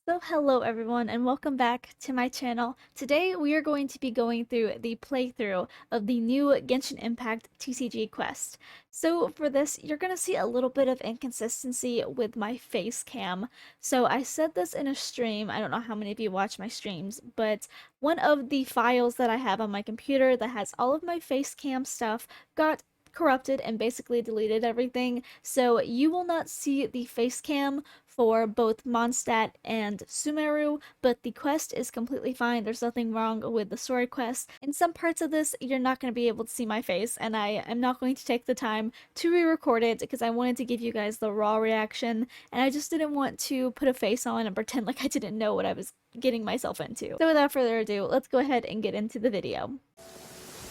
So hello everyone and welcome back to my channel. Today we are going to be going through the playthrough of the new Genshin Impact TCG quest. So for this you're going to see a little bit of inconsistency with my face cam. So I said this in a stream, I don't know how many of you watch my streams, but one of the files that I have on my computer that has all of my face cam stuff got corrupted and basically deleted everything. So you will not see the face cam for both Mondstadt and Sumeru, but the quest is completely fine. There's nothing wrong with the story quest. In some parts of this, you're not going to be able to see my face, and I am not going to take the time to re-record it because I wanted to give you guys the raw reaction, and I just didn't want to put a face on and pretend like I didn't know what I was getting myself into. So without further ado, let's go ahead and get into the video.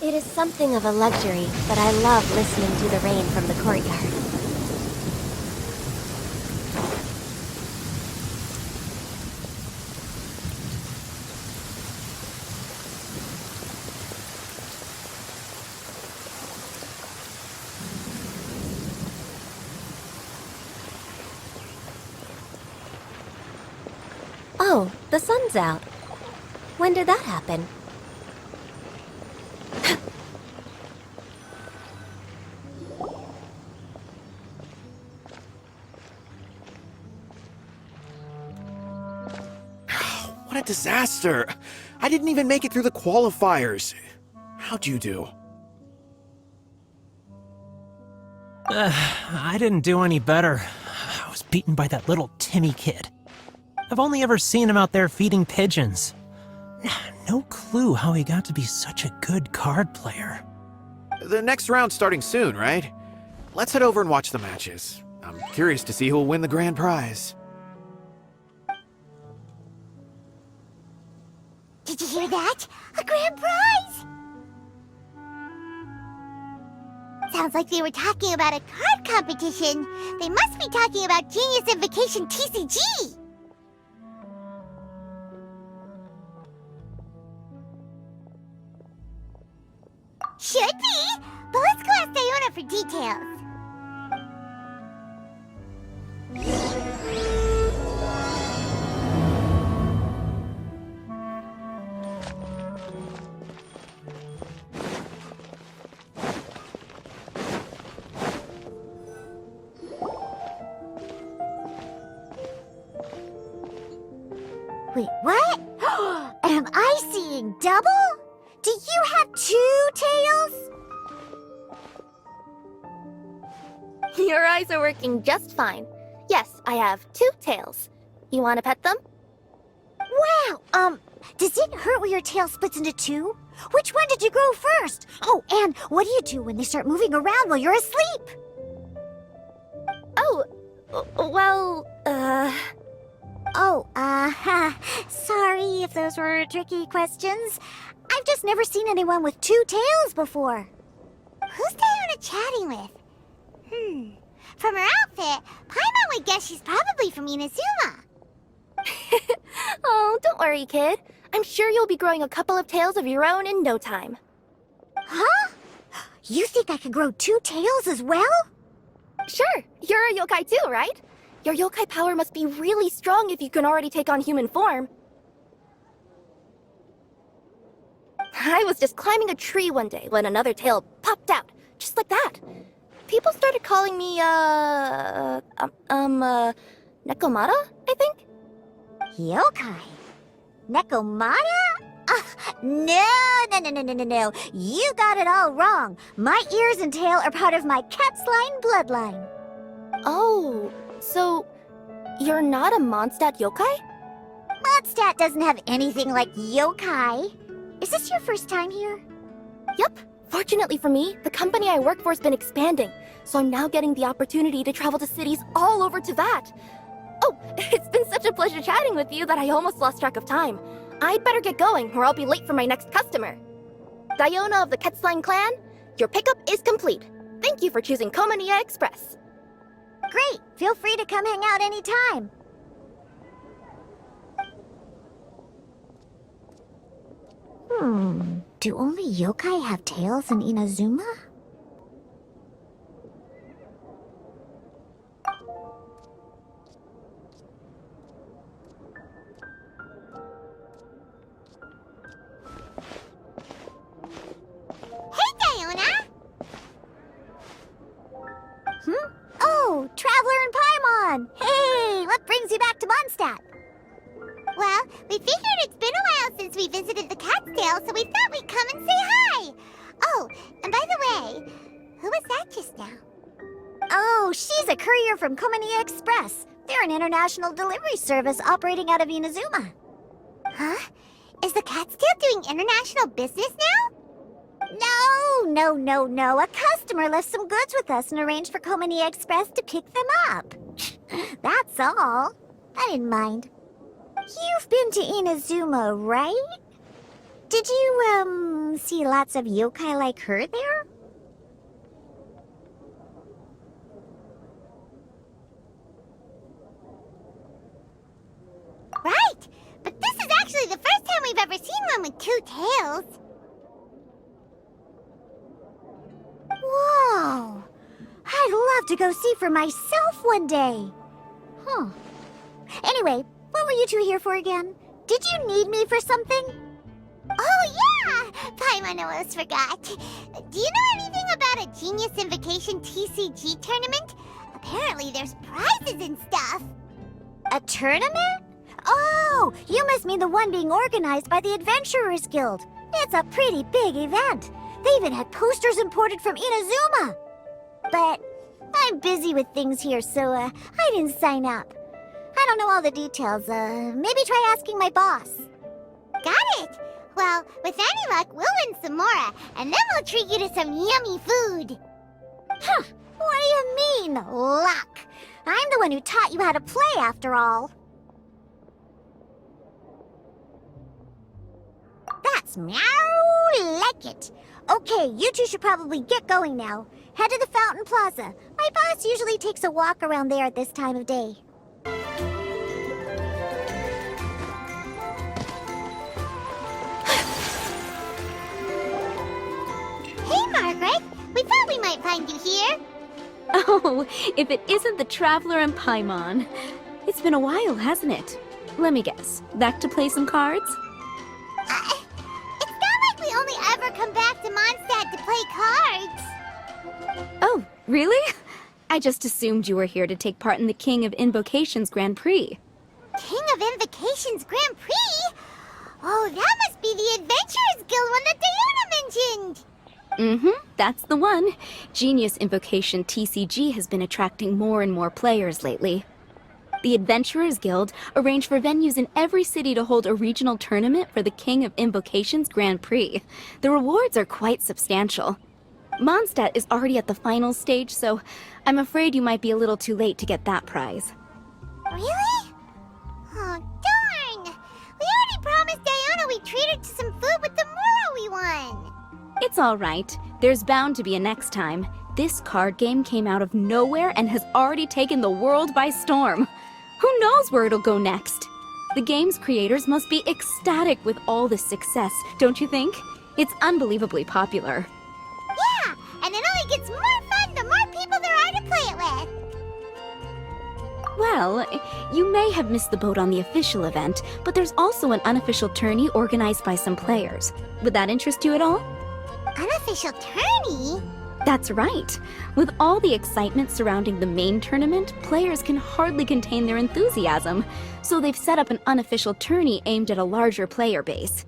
It is something of a luxury, but I love listening to the rain from the courtyard. Oh, the sun's out. When did that happen? What a disaster! I didn't even make it through the qualifiers. How'd you do? I didn't do any better. I was beaten by that little Timmy kid. I've only ever seen him out there feeding pigeons. No clue how he got to be such a good card player. The next round's starting soon, right? Let's head over and watch the matches. I'm curious to see who'll win the grand prize. Did you hear that? A grand prize! Sounds like they were talking about a card competition. They must be talking about Genius Invocation TCG! Should be! But let's go ask Diona for details. Wait, what? Am I seeing double? Do you have two tails? Your eyes are working just fine. Yes, I have two tails. You want to pet them? Wow, does it hurt when your tail splits into two? Which one did you grow first? Oh, and what do you do when they start moving around while you're asleep? Oh, well, sorry if those were tricky questions. I've just never seen anyone with two tails before. Who's Diona chatting with? From her outfit, Paimon would guess she's probably from Inazuma. Oh, don't worry, kid. I'm sure you'll be growing a couple of tails of your own in no time. Huh? You think I could grow two tails as well? Sure, you're a yokai too, right? Your yokai power must be really strong if you can already take on human form. I was just climbing a tree one day when another tail popped out, just like that. People started calling me, Nekomata, I think? Yokai? Nekomata? No. You got it all wrong. My ears and tail are part of my cat's line bloodline. Oh, so you're not a Mondstadt yokai? Mondstadt doesn't have anything like yokai. Is this your first time here? Yep. Fortunately for me, the company I work for has been expanding, so I'm now getting the opportunity to travel to cities all over Teyvat. Oh, it's been such a pleasure chatting with you that I almost lost track of time. I'd better get going, or I'll be late for my next customer. Diona of the Quetzline clan, your pickup is complete. Thank you for choosing Komania Express. Great. Feel free to come hang out anytime. Do only yokai have tails in Inazuma? Well, we figured it's been a while since we visited the Catskill, so we thought we'd come and say hi. Oh, and by the way, who was that just now? Oh, she's a courier from Komani Express. They're an international delivery service operating out of Inazuma. Huh? Is the Catskill doing international business now? No. A customer left some goods with us and arranged for Komani Express to pick them up. That's all. I didn't mind. You've been to Inazuma, right? Did you, see lots of yokai like her there? Right! But this is actually the first time we've ever seen one with two tails. Whoa! I'd love to go see for myself one day. Huh. Anyway, what were you two here for again? Did you need me for something? Oh, yeah! Paimon almost forgot. Do you know anything about a Genius Invocation TCG tournament? Apparently there's prizes and stuff. A tournament? Oh, you must mean the one being organized by the Adventurers Guild. It's a pretty big event. They even had posters imported from Inazuma. But I'm busy with things here, so I didn't sign up. I don't know all the details. Maybe try asking my boss. Got it! Well, with any luck, we'll win some more, and then we'll treat you to some yummy food. Huh, what do you mean, luck? I'm the one who taught you how to play, after all. That's meow like it. Okay, you two should probably get going now. Head to the Fountain Plaza. My boss usually takes a walk around there at this time of day. Hey, Margaret! We thought we might find you here. Oh, if it isn't the Traveler and Paimon. It's been a while, hasn't it? Let me guess. Back to play some cards? It's not like we only ever come back to Mondstadt to play cards. Oh, really? I just assumed you were here to take part in the King of Invocations Grand Prix. King of Invocations Grand Prix? Oh, that must be the Adventurers Guild one that Diana mentioned. That's the one. Genius Invocation TCG has been attracting more and more players lately. The Adventurers Guild arranged for venues in every city to hold a regional tournament for the King of Invocations Grand Prix. The rewards are quite substantial. Mondstadt is already at the final stage, so I'm afraid you might be a little too late to get that prize. Really? Oh, darn! We already promised Diana we'd treat her to some food with the Mora we won. It's all right. There's bound to be a next time. This card game came out of nowhere and has already taken the world by storm. Who knows where it'll go next? The game's creators must be ecstatic with all this success, don't you think? It's unbelievably popular. Yeah, and it only gets more fun the more people there are to play it with. Well, you may have missed the boat on the official event, but there's also an unofficial tourney organized by some players. Would that interest you at all? Unofficial tourney? That's right. With all the excitement surrounding the main tournament, players can hardly contain their enthusiasm, so they've set up an unofficial tourney aimed at a larger player base.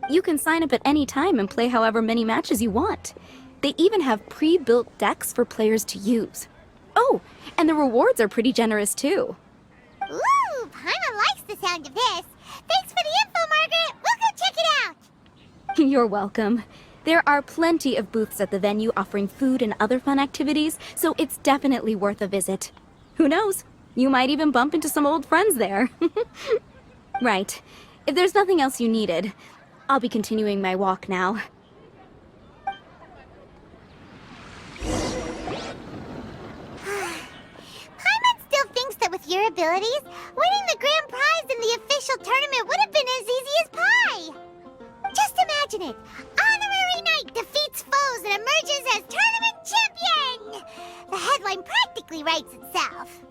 You can sign up at any time and play however many matches you want. They even have pre-built decks for players to use. Oh, and the rewards are pretty generous too. Ooh, Paimon likes the sound of this. Thanks for the info, Margaret. We'll go check it out. You're welcome. There are plenty of booths at the venue offering food and other fun activities, so it's definitely worth a visit. Who knows? You might even bump into some old friends there. Right. If there's nothing else you needed, I'll be continuing my walk now. Paimon still thinks that with your abilities, winning the grand prize in the official tournament would have been as easy as pie. Just imagine it. Honorary Knight defeats foes and emerges as tournament champion! The headline practically writes itself.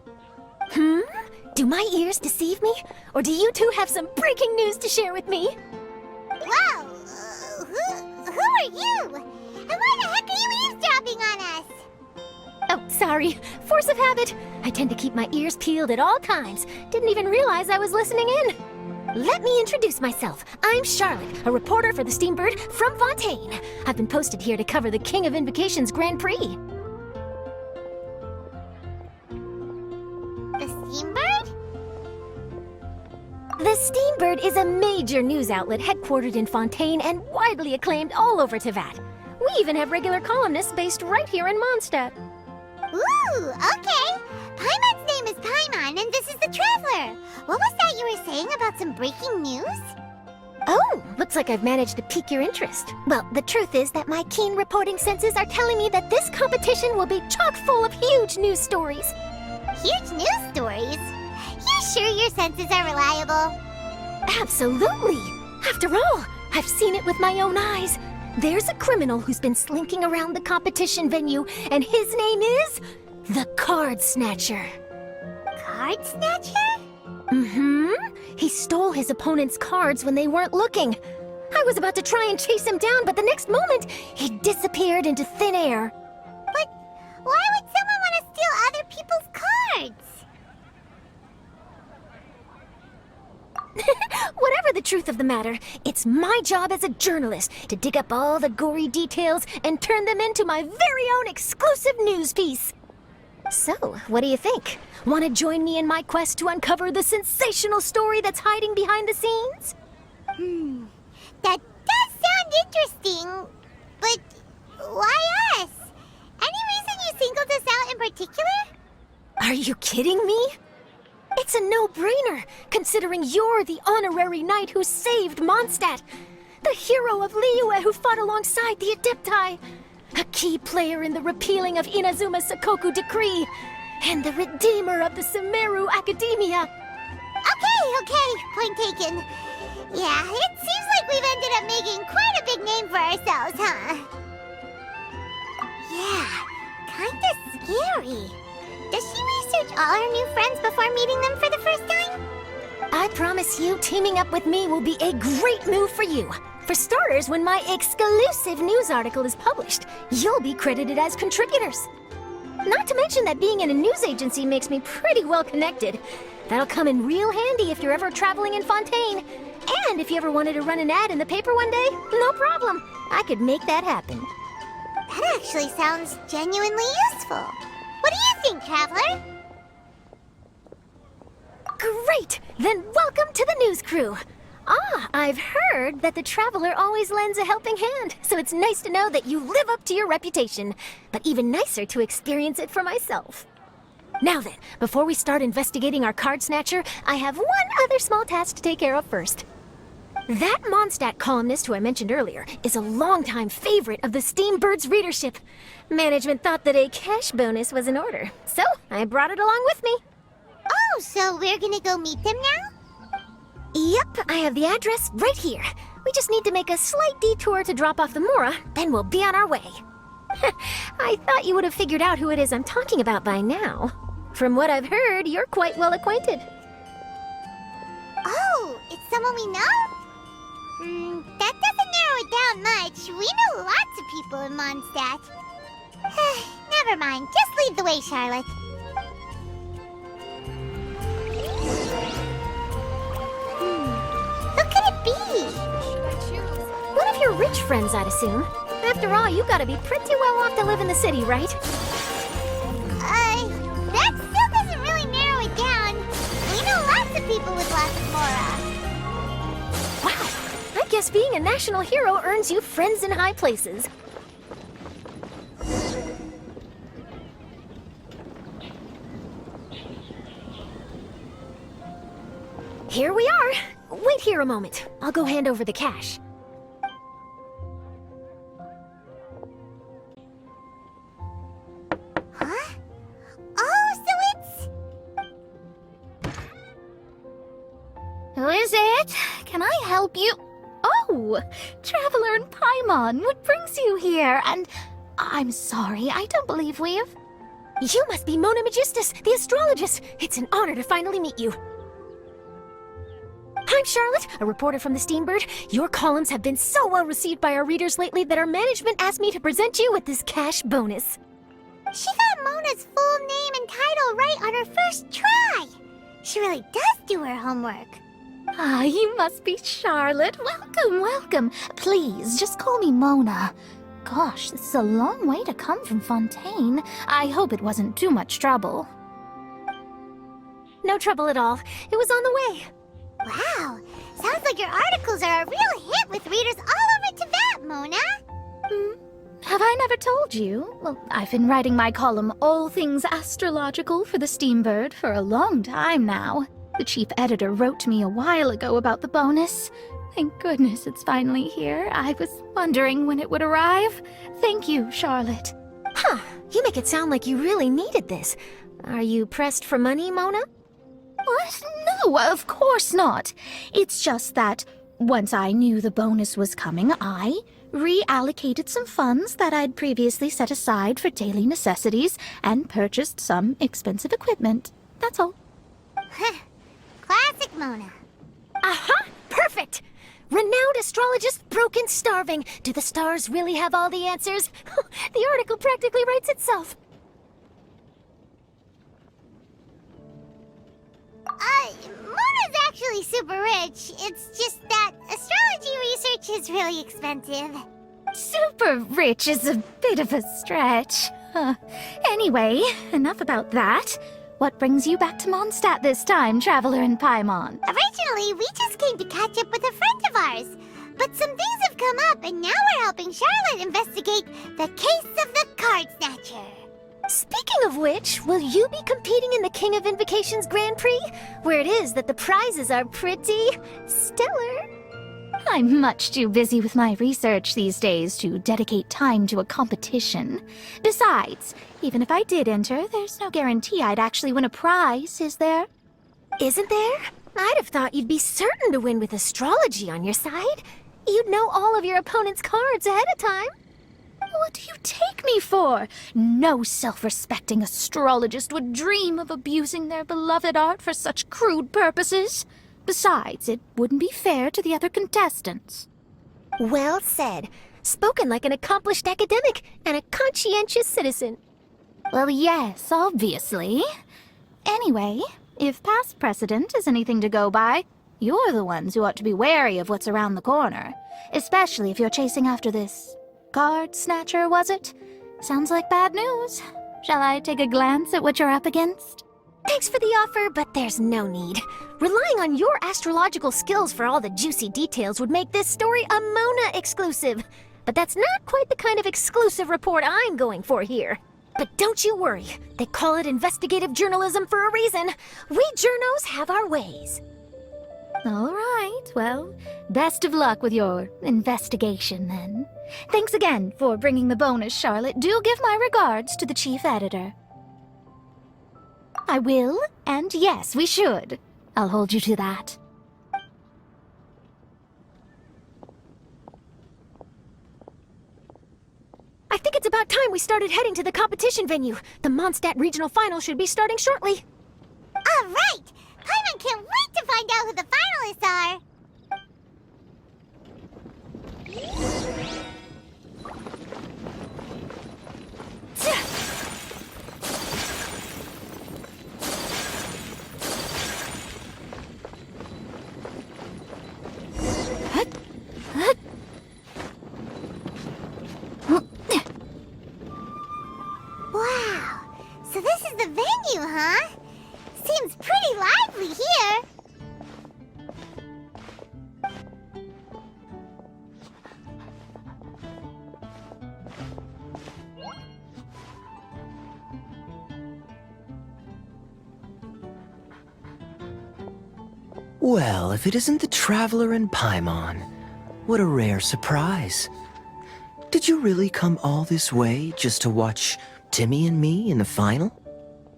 Do my ears deceive me? Or do you two have some breaking news to share with me? Whoa! Who are you? And why the heck are you eavesdropping on us? Oh, sorry. Force of habit. I tend to keep my ears peeled at all times. Didn't even realize I was listening in. Let me introduce myself. I'm Charlotte, a reporter for the Steambird from Fontaine. I've been posted here to cover the King of Invocations Grand Prix. The Steambird? The Steambird is a major news outlet headquartered in Fontaine and widely acclaimed all over Teyvat. We even have regular columnists based right here in Mondstadt. Ooh, okay. Paimon's name is Paimon, and this is the Traveler. What was that you were saying about some breaking news? Oh, looks like I've managed to pique your interest. Well, the truth is that my keen reporting senses are telling me that this competition will be chock full of huge news stories. Huge news stories? You sure your senses are reliable? Absolutely! After all, I've seen it with my own eyes. There's a criminal who's been slinking around the competition venue, and his name is the Card Snatcher. Card Snatcher? Mm-hmm. He stole his opponent's cards when they weren't looking. I was about to try and chase him down, but the next moment, he disappeared into thin air. But why would someone want to steal other people's cards? Whatever the truth of the matter, it's my job as a journalist to dig up all the gory details and turn them into my very own exclusive news piece. So, what do you think? Want to join me in my quest to uncover the sensational story that's hiding behind the scenes? That does sound interesting, but why us? Any reason you singled us out in particular? Are you kidding me? It's a no-brainer, considering you're the honorary knight who saved Mondstadt, the hero of Liyue who fought alongside the Adepti, a key player in the repealing of Inazuma's Sakoku decree, and the redeemer of the Sumeru Academia. Okay, point taken. Yeah, it seems like we've ended up making quite a big name for ourselves, huh? Yeah, kinda scary. Does she research all her new friends before meeting them for the first time? I promise you, teaming up with me will be a great move for you. For starters, when my exclusive news article is published, you'll be credited as contributors. Not to mention that being in a news agency makes me pretty well connected. That'll come in real handy if you're ever traveling in Fontaine. And if you ever wanted to run an ad in the paper one day, no problem. I could make that happen. That actually sounds genuinely useful. What do you think, Traveler? Great! Then welcome to the news crew. I've heard that the Traveler always lends a helping hand, so it's nice to know that you live up to your reputation, but even nicer to experience it for myself. Now then, before we start investigating our card snatcher, I have one other small task to take care of first. That Mondstadt columnist who I mentioned earlier is a longtime favorite of the Steambird's readership. Management thought that a cash bonus was in order, so I brought it along with me. Oh, so we're gonna go meet them now? Yep, I have the address right here. We just need to make a slight detour to drop off the Mora, then we'll be on our way. I thought you would have figured out who it is I'm talking about by now. From what I've heard, you're quite well acquainted. Oh, it's someone we know? That doesn't narrow it down much. We know lots of people in Mondstadt. Never mind, just lead the way, Charlotte. Who could it be? One of your rich friends, I'd assume. After all, you gotta be pretty well off to live in the city, right? That still doesn't really narrow it down. We know lots of people with lots of Mora. Wow, I guess being a national hero earns you friends in high places. Here we are. Wait here a moment. I'll go hand over the cash. Huh? Oh, so it's... Who is it? Can I help you? Oh, Traveler and Paimon, what brings you here? And I'm sorry, I don't believe we've... You must be Mona Magistus, the astrologist. It's an honor to finally meet you. I'm Charlotte, a reporter from the Steambird. Your columns have been so well received by our readers lately that our management asked me to present you with this cash bonus. She got Mona's full name and title right on her first try. She really does do her homework. Ah, you must be Charlotte. Welcome, welcome. Please, just call me Mona. Gosh, this is a long way to come from Fontaine. I hope it wasn't too much trouble. No trouble at all. It was on the way. Wow, sounds like your articles are a real hit with readers all over Tibet, Mona. Have I never told you? Well, I've been writing my column, All Things Astrological, for the Steambird for a long time now. The chief editor wrote to me a while ago about the bonus. Thank goodness it's finally here. I was wondering when it would arrive. Thank you, Charlotte. Huh. You make it sound like you really needed this. Are you pressed for money, Mona? What? No, of course not. It's just that once I knew the bonus was coming, I reallocated some funds that I'd previously set aside for daily necessities and purchased some expensive equipment. That's all. Classic Mona. Aha! Perfect! Renowned astrologist, broken, starving. Do the stars really have all the answers? The article practically writes itself. Mona's actually super rich. It's just that astrology research is really expensive. Super rich is a bit of a stretch. Anyway, enough about that. What brings you back to Mondstadt this time, Traveler in Paimon? Originally, we just came to catch up with a friend of ours. But some things have come up, and now we're helping Charlotte investigate the case of the Card Snatcher. Speaking of which, will you be competing in the King of Invocations Grand Prix? Where it is that the prizes are pretty stellar. I'm much too busy with my research these days to dedicate time to a competition. Besides, even if I did enter, there's no guarantee I'd actually win a prize, is there? Isn't there? I'd have thought you'd be certain to win with astrology on your side. You'd know all of your opponent's cards ahead of time. What do you take me for? No self-respecting astrologist would dream of abusing their beloved art for such crude purposes. Besides, it wouldn't be fair to the other contestants. Well said. Spoken like an accomplished academic and a conscientious citizen. Well, yes, obviously. Anyway, if past precedent is anything to go by, you're the ones who ought to be wary of what's around the corner. Especially if you're chasing after this card snatcher, was it? Sounds like bad news. Shall I take a glance at what you're up against? Thanks for the offer, but there's no need. Relying on your astrological skills for all the juicy details would make this story a Mona exclusive. But that's not quite the kind of exclusive report I'm going for here. But don't you worry. They call it investigative journalism for a reason. We journos have our ways. All right, well, best of luck with your investigation, then. Thanks again for bringing the bonus, Charlotte. Do give my regards to the chief editor. I will, and yes, we should. I'll hold you to that. I think it's about time we started heading to the competition venue. The Mondstadt Regional Final should be starting shortly. All right! Paimon can't wait to find out who the finalists are! Wow, so this is the venue, huh? Seems pretty lively here. Well, if it isn't the Traveler in Paimon, what a rare surprise. Did you really come all this way just to watch Timmy and me in the final?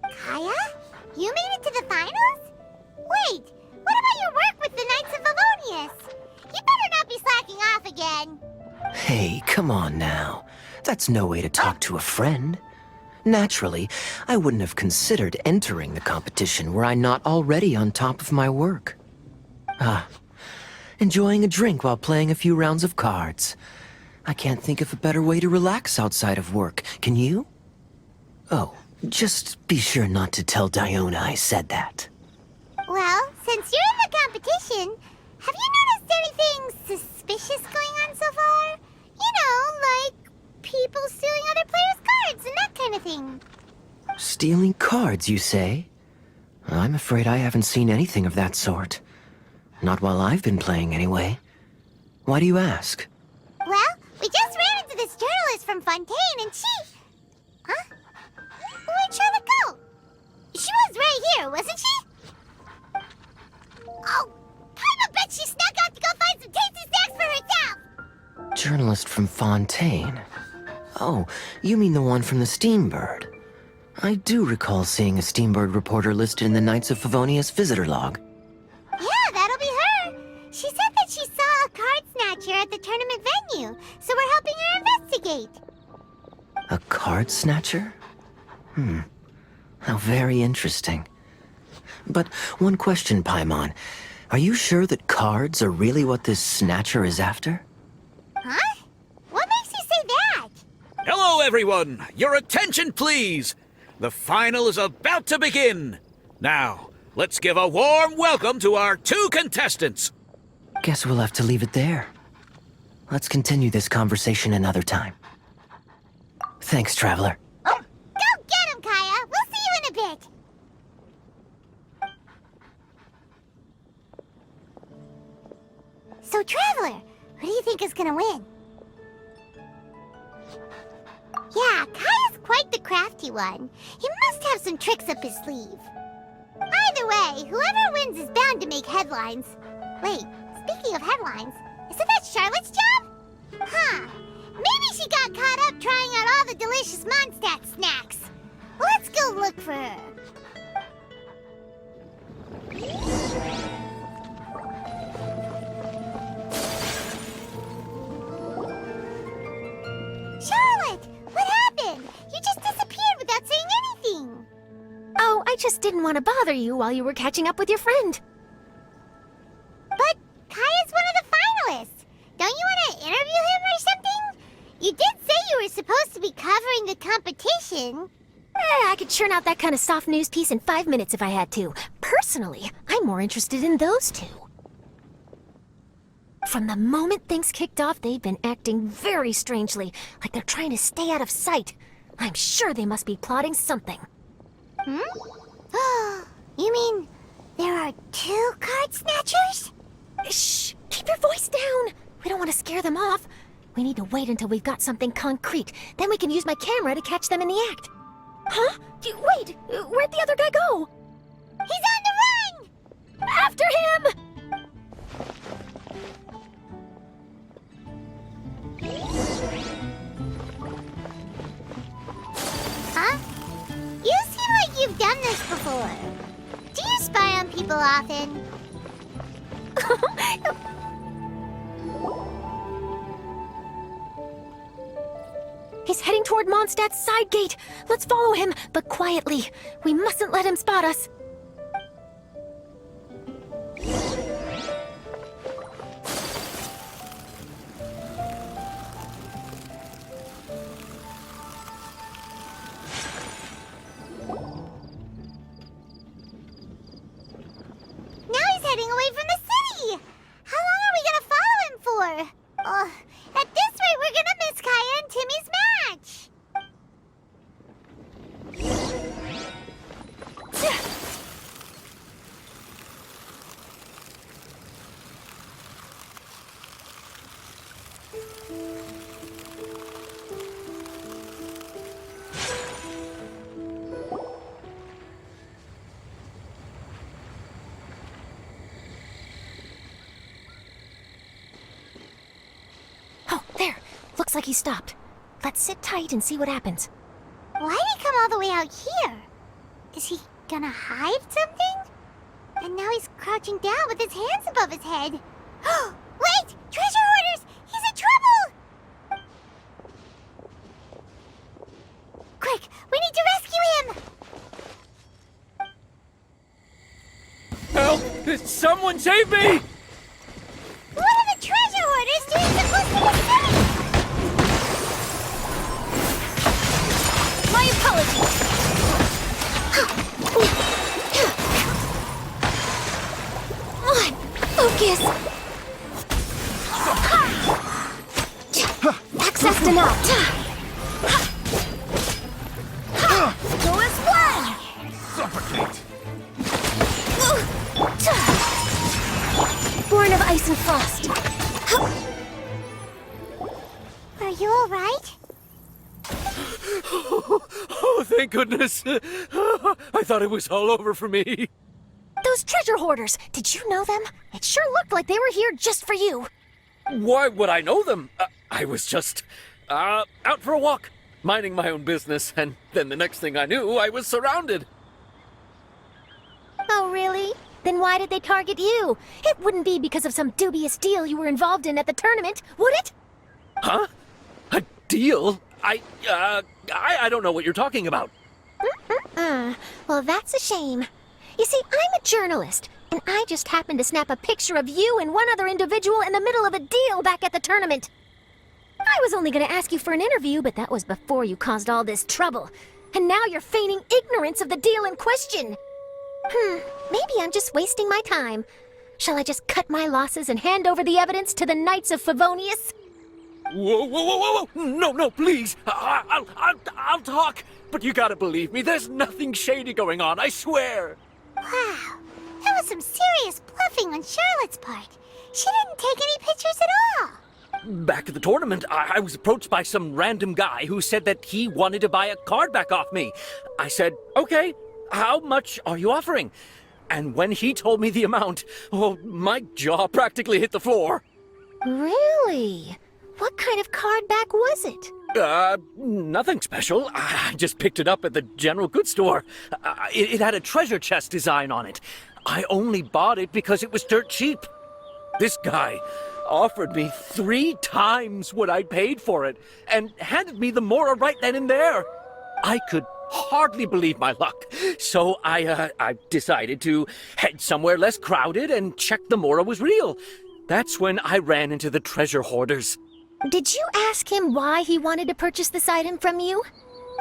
Kaya? You made it to the finals? Wait, what about your work with the Knights of Valonius? You better not be slacking off again. Hey, come on now. That's no way to talk to a friend. Naturally, I wouldn't have considered entering the competition were I not already on top of my work. Enjoying a drink while playing a few rounds of cards. I can't think of a better way to relax outside of work, can you? Oh, just be sure not to tell Diona I said that. Well, since you're in the competition, Stealing cards, you say? I'm afraid I haven't seen anything of that sort. Not while I've been playing, anyway. Why do you ask? Well, we just ran into this journalist from Fontaine and she... Huh? Where'd Charlotte go? She was right here, wasn't she? Oh, I bet she snuck out to go find some tasty snacks for herself! Journalist from Fontaine. Oh, you mean the one from the Steambird. I do recall seeing a Steambird reporter listed in the Knights of Favonius visitor log. Yeah, that'll be her. She said that she saw a card snatcher at the tournament venue, so we're helping her investigate. A card snatcher? How very interesting. But one question, Paimon. Are you sure that cards are really what this snatcher is after? Huh? What makes you say that? Hello, everyone! Your attention, please! The final is about to begin! Now, let's give a warm welcome to our 2 contestants! Guess we'll have to leave it there. Let's continue this conversation another time. Thanks, Traveler. Go get him, Kaya! We'll see you in a bit! So, Traveler, who do you think is gonna win? Yeah, Kaya's quite the crafty one. He must have some tricks up his sleeve. Either way, whoever wins is bound to make headlines. Wait, speaking of headlines, isn't that Charlotte's job? Huh. Maybe she got caught up trying out all the delicious Mondstadt snacks. Let's go look for her. Charlotte! What happened? You just disappeared without saying anything. Oh, I just didn't want to bother you while you were catching up with your friend. But Kaya's one of the finalists. Don't you want to interview him or something? You did say you were supposed to be covering the competition. I could churn out that kind of soft news piece in 5 minutes if I had to. Personally, I'm more interested in those 2. From the moment things kicked off, they've been acting very strangely, like they're trying to stay out of sight. I'm sure they must be plotting something. You mean there are 2 card snatchers? Shh! Keep your voice down! We don't want to scare them off. We need to wait until we've got something concrete. Then we can use my camera to catch them in the act. Huh? Wait! Where'd the other guy go? He's on the run! After him! Huh? You seem like you've done this before. Do you spy on people often? He's heading toward Mondstadt's side gate. Let's follow him, but quietly. We mustn't let him spot us. Now he's heading away from the city! How long are we gonna follow him for? At this rate, we're gonna miss Kaya and Timmy's match! Oh, there. Looks like he stopped. Let's sit tight and see what happens. Why'd he come all the way out here? Is he gonna hide something? And now he's crouching down with his hands above his head. Wait! Treasure hoarders! He's in trouble! Quick! We need to rescue him! Help! Someone save me! What are the treasure hoarders doing so close to the city? My apologies! Come on! Focus! Access denied! Go as well! ice and frost. Are you alright? Oh, thank goodness. I thought it was all over for me. Those treasure hoarders, did you know them? It sure looked like they were here just for you. Why would I know them? I was just out for a walk, minding my own business, and then the next thing I knew, I was surrounded. Oh, really? Then why did they target you? It wouldn't be because of some dubious deal you were involved in at the tournament, would it? Huh? A deal? I don't know what you're talking about. Well, that's a shame. You see, I'm a journalist, and I just happened to snap a picture of you and one other individual in the middle of a deal back at the tournament. I was only going to ask you for an interview, but that was before you caused all this trouble. And now you're feigning ignorance of the deal in question. Maybe I'm just wasting my time. Shall I just cut my losses and hand over the evidence to the Knights of Favonius? Whoa! No, please. I'll talk. But you gotta believe me, there's nothing shady going on, I swear. Wow, that was some serious bluffing on Charlotte's part. She didn't take any pictures at all. Back at the tournament, I was approached by some random guy who said that he wanted to buy a card back off me. I said, okay, how much are you offering? And when he told me the amount, oh, my jaw practically hit the floor. Really? What kind of card back was it? Nothing special. I just picked it up at the general goods store. It had a treasure chest design on it. I only bought it because it was dirt cheap. This guy offered me 3 times what I paid for it and handed me the Mora right then and there. I could hardly believe my luck, so I decided to head somewhere less crowded and check the Mora was real. That's when I ran into the treasure hoarders. Did you ask him why he wanted to purchase this item from you?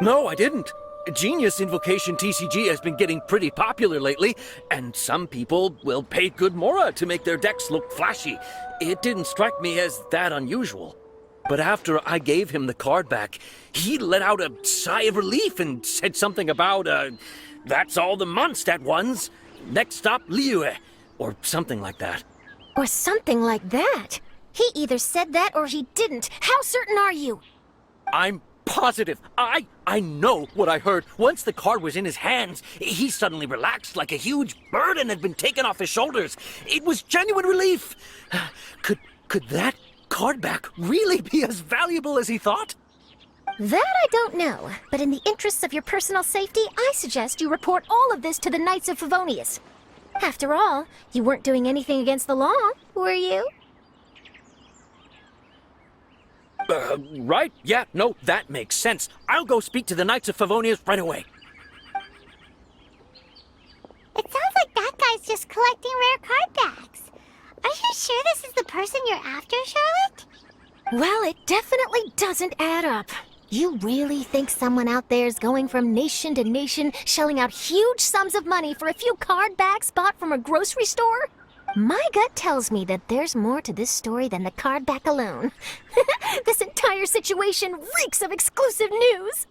No, I didn't. Genius Invocation TCG has been getting pretty popular lately, and some people will pay good Mora to make their decks look flashy. It didn't strike me as that unusual. But after I gave him the card back, he let out a sigh of relief and said something about, that's all the Mondstadt ones. Next stop, Liyue, or something like that. Or something like that? He either said that or he didn't. How certain are you? I'm positive. I know what I heard. Once the card was in his hands, he suddenly relaxed like a huge burden had been taken off his shoulders. It was genuine relief. Could that card back really be as valuable as he thought? That I don't know, but in the interests of your personal safety, I suggest you report all of this to the Knights of Favonius. After all, you weren't doing anything against the law, were you? Right? Yeah, no, that makes sense. I'll go speak to the Knights of Favonius right away. It sounds like that guy's just collecting rare card backs. Are you sure this is the person you're after, Charlotte? Well, it definitely doesn't add up. You really think someone out there is going from nation to nation, shelling out huge sums of money for a few card backs bought from a grocery store? My gut tells me that there's more to this story than the card back alone. This entire situation reeks of exclusive news!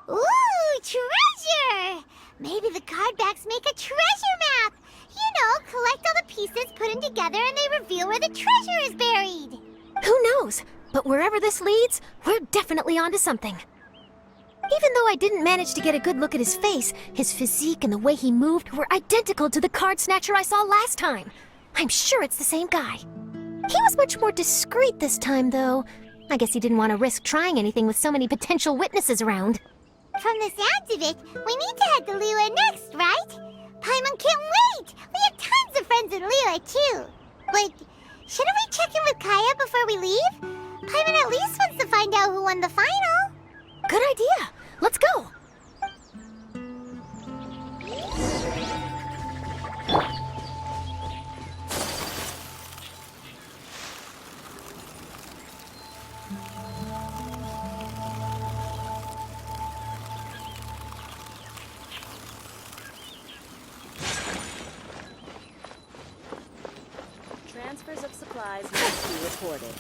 Ooh, treasure! Maybe the card backs make a treasure map! You know, collect all the pieces, put them together, and they reveal where the treasure is buried! Who knows? But wherever this leads, we're definitely onto something. Even though I didn't manage to get a good look at his face, his physique and the way he moved were identical to the card snatcher I saw last time. I'm sure it's the same guy. He was much more discreet this time, though. I guess he didn't want to risk trying anything with so many potential witnesses around. From the sounds of it, we need to head to Liyue next, right? Paimon can't wait! We have tons of friends in Liyue, too. Wait, shouldn't we check in with Kaya before we leave? Paimon at least wants to find out who won the final. Good idea. Let's go. Transfers of supplies must be reported.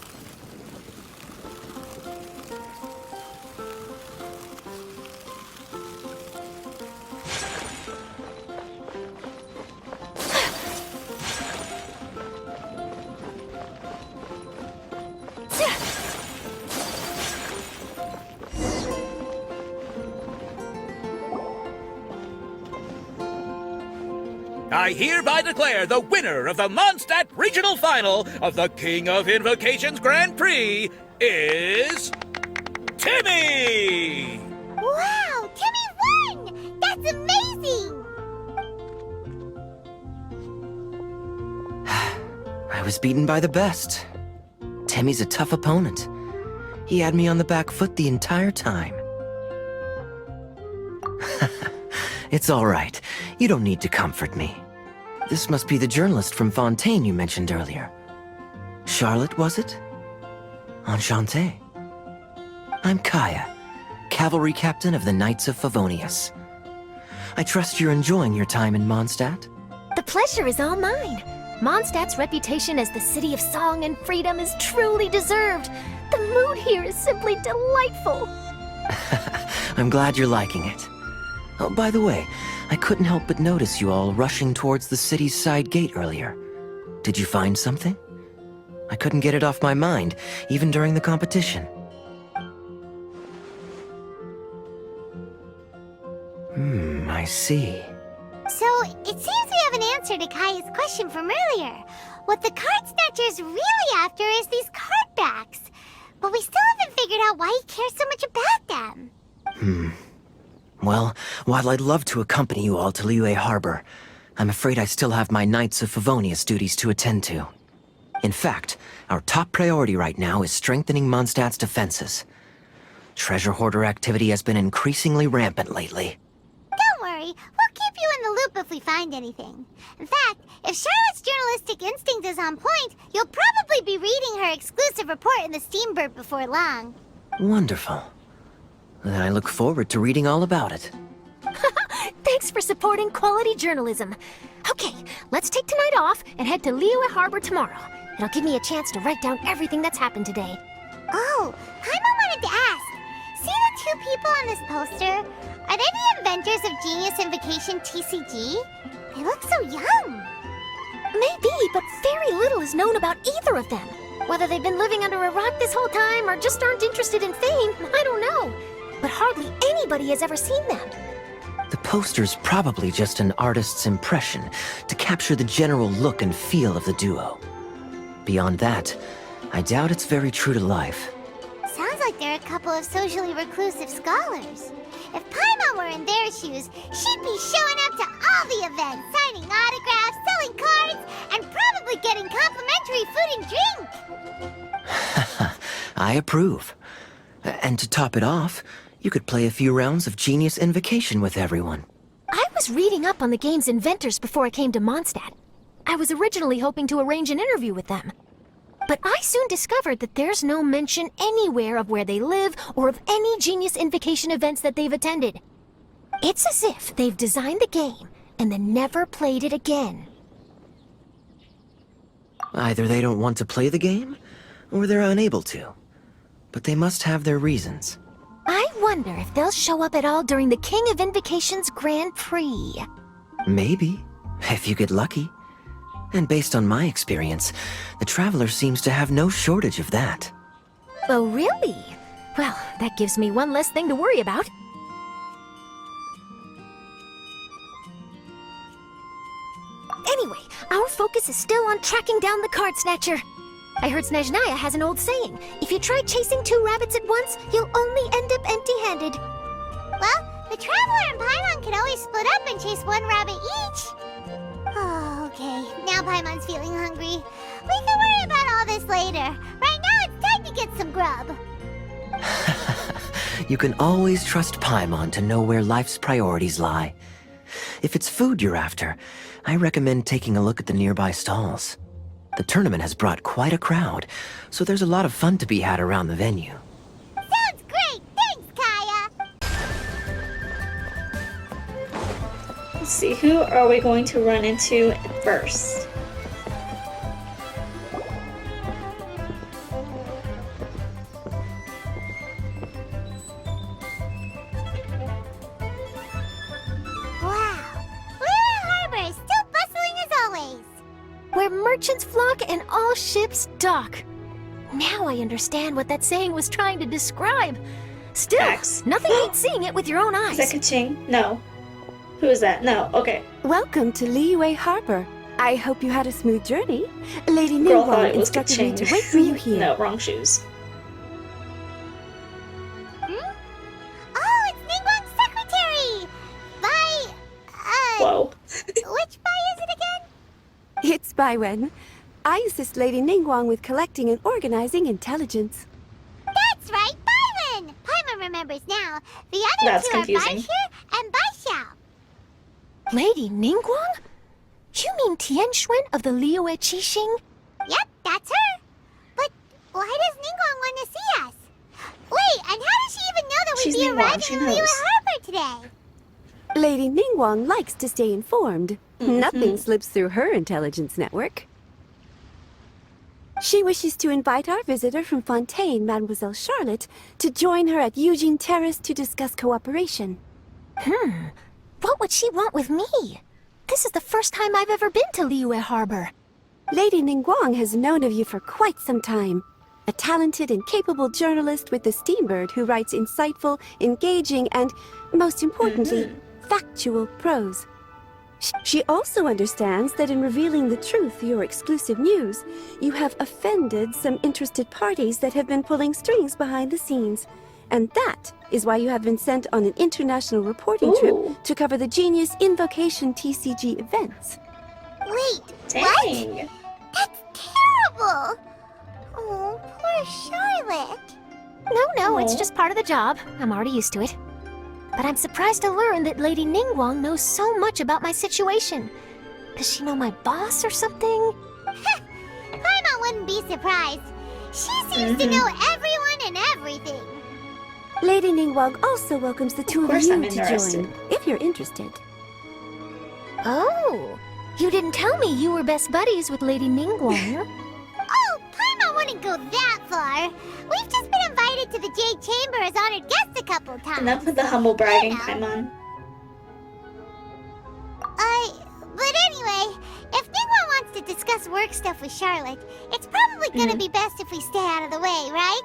I hereby declare the winner of the Mondstadt Regional Final of the King of Invocations Grand Prix is... Timmy! Wow, Timmy won! That's amazing! I was beaten by the best. Timmy's a tough opponent. He had me on the back foot the entire time. It's all right. You don't need to comfort me. This must be the journalist from Fontaine you mentioned earlier. Charlotte, was it? Enchanté. I'm Kaya, cavalry captain of the Knights of Favonius. I trust you're enjoying your time in Mondstadt? The pleasure is all mine. Mondstadt's reputation as the city of song and freedom is truly deserved. The mood here is simply delightful. I'm glad you're liking it. Oh, by the way, I couldn't help but notice you all rushing towards the city's side gate earlier. Did you find something? I couldn't get it off my mind, even during the competition. I see. So, it seems we have an answer to Kaya's question from earlier. What the card snatcher's really after is these card backs. But we still haven't figured out why he cares so much about them. Well, while I'd love to accompany you all to Liyue Harbor, I'm afraid I still have my Knights of Favonius duties to attend to. In fact, our top priority right now is strengthening Mondstadt's defenses. Treasure hoarder activity has been increasingly rampant lately. Don't worry, we'll keep you in the loop if we find anything. In fact, if Charlotte's journalistic instinct is on point, you'll probably be reading her exclusive report in the Steambird before long. Wonderful. Then I look forward to reading all about it. Thanks for supporting quality journalism. Okay, let's take tonight off and head to Liyue Harbor tomorrow. It'll give me a chance to write down everything that's happened today. Oh, Paimon wanted to ask. See the two people on this poster? Are they the inventors of Genius Invocation TCG? They look so young. Maybe, but very little is known about either of them. Whether they've been living under a rock this whole time or just aren't interested in fame, I don't know. But hardly anybody has ever seen them. The poster's probably just an artist's impression to capture the general look and feel of the duo. Beyond that, I doubt it's very true to life. Sounds like they're a couple of socially reclusive scholars. If Paimon were in their shoes, she'd be showing up to all the events, signing autographs, selling cards, and probably getting complimentary food and drink. I approve. And to top it off, you could play a few rounds of Genius Invocation with everyone. I was reading up on the game's inventors before I came to Mondstadt. I was originally hoping to arrange an interview with them. But I soon discovered that there's no mention anywhere of where they live or of any Genius Invocation events that they've attended. It's as if they've designed the game and then never played it again. Either they don't want to play the game, or they're unable to. But they must have their reasons. I wonder if they'll show up at all during the King of Invocation's Grand Prix. Maybe, if you get lucky. And based on my experience, the Traveler seems to have no shortage of that. Oh, really? Well, that gives me one less thing to worry about. Anyway, our focus is still on tracking down the card snatcher. I heard Snezhnaya has an old saying, if you try chasing two rabbits at once, you'll only end up empty-handed. Well, the Traveler and Paimon can always split up and chase one rabbit each. Oh, okay. Now Paimon's feeling hungry. We can worry about all this later. Right now, it's time to get some grub. You can always trust Paimon to know where life's priorities lie. If it's food you're after, I recommend taking a look at the nearby stalls. The tournament has brought quite a crowd, so there's a lot of fun to be had around the venue. Sounds great! Thanks, Kaya! Let's see, who are we going to run into first? Wow! Liyue Harbor is still bustling as always! Where merchants flock and all ships dock. Now I understand what that saying was trying to describe. Still, Facts. nothing beats seeing it with your own eyes. Second Ching? No. Who is that? No, okay. Welcome to Liyue Harbor. I hope you had a smooth journey. Lady Girl thought Ningguang it was instructed me Kaching. to wait for you here. No, wrong shoes. Oh, it's Ningguang's secretary! By, Whoa. which Bai is it again? It's Baiwen. I assist Lady Ningguang with collecting and organizing intelligence. That's right, Byron! Paimon remembers now. The other That's two confusing. are Baishu and Baishao. Lady Ningguang? You mean Tianxuan of the Liyue Qixing? Yep, that's her. But why does Ningguang want to see us? Wait, and how does she even know that we'd She's be Ningguang, arriving she in Liyue knows. Harbor today? Lady Ningguang likes to stay informed. Nothing slips through her intelligence network. She wishes to invite our visitor from Fontaine, Mademoiselle Charlotte, to join her at Eugene Terrace to discuss cooperation. What would she want with me? This is the first time I've ever been to Liyue Harbor. Lady Ningguang has known of you for quite some time. A talented and capable journalist with the Steambird who writes insightful, engaging, and, most importantly, factual prose. She also understands that in revealing the truth through your exclusive news, you have offended some interested parties that have been pulling strings behind the scenes. And that is why you have been sent on an international reporting trip to cover the Genius Invocation TCG events. Wait, Dang. what? That's terrible! Oh, poor Charlotte. No, it's just part of the job. I'm already used to it. But I'm surprised to learn that Lady Ningguang knows so much about my situation. Does she know my boss or something? Paimon wouldn't be surprised. She seems to know everyone and everything. Lady Ningguang also welcomes the two of course you I'm to interested. join, if you're interested. Oh, you didn't tell me you were best buddies with Lady Ningguang. Oh, Paimon wouldn't go that far. We've just been invited to the Jade Chamber as honored guests a couple times. Enough with the humble bragging, You know. Paimon. But anyway, if Ningguang wants to discuss work stuff with Charlotte, it's probably gonna be best if we stay out of the way, right?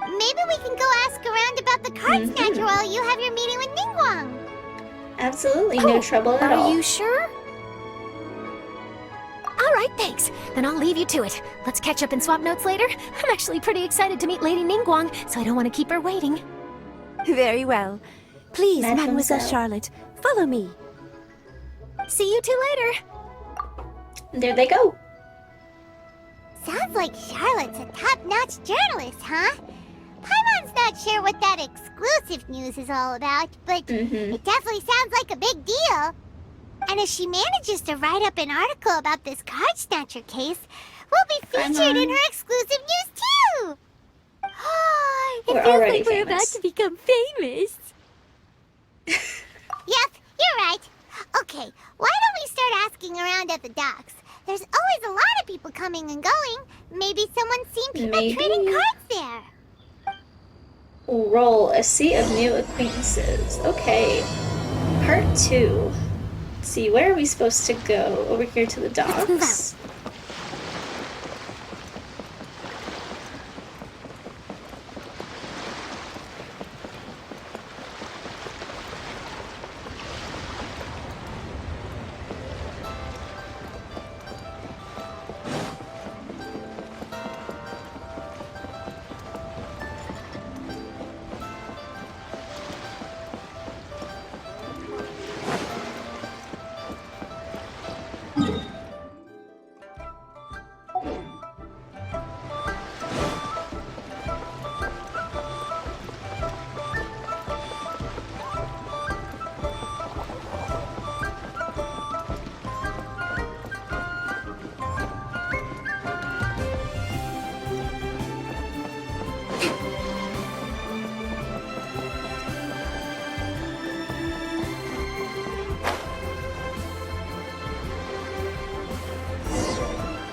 Maybe we can go ask around about the card snatcher while you have your meeting with Ningguang. Absolutely no trouble at all. Are you sure? All right, thanks. Then I'll leave you to it. Let's catch up and swap notes later. I'm actually pretty excited to meet Lady Ningguang, so I don't want to keep her waiting. Very well. Please, Mademoiselle Mademoiselle. Charlotte, follow me. See you two later. There they go. Sounds like Charlotte's a top-notch journalist, huh? Paimon's not sure what that exclusive news is all about, but it definitely sounds like a big deal. And if she manages to write up an article about this card snatcher case, we'll be featured in her exclusive news too! We're it feels already like we're about famous. to become famous. Yep, you're right. Okay, why don't we start asking around at the docks? There's always a lot of people coming and going. Maybe someone's seen people trading cards there. Roll a sea of new acquaintances. Okay. Part 2. Let's see, where are we supposed to go? Over here to the docks.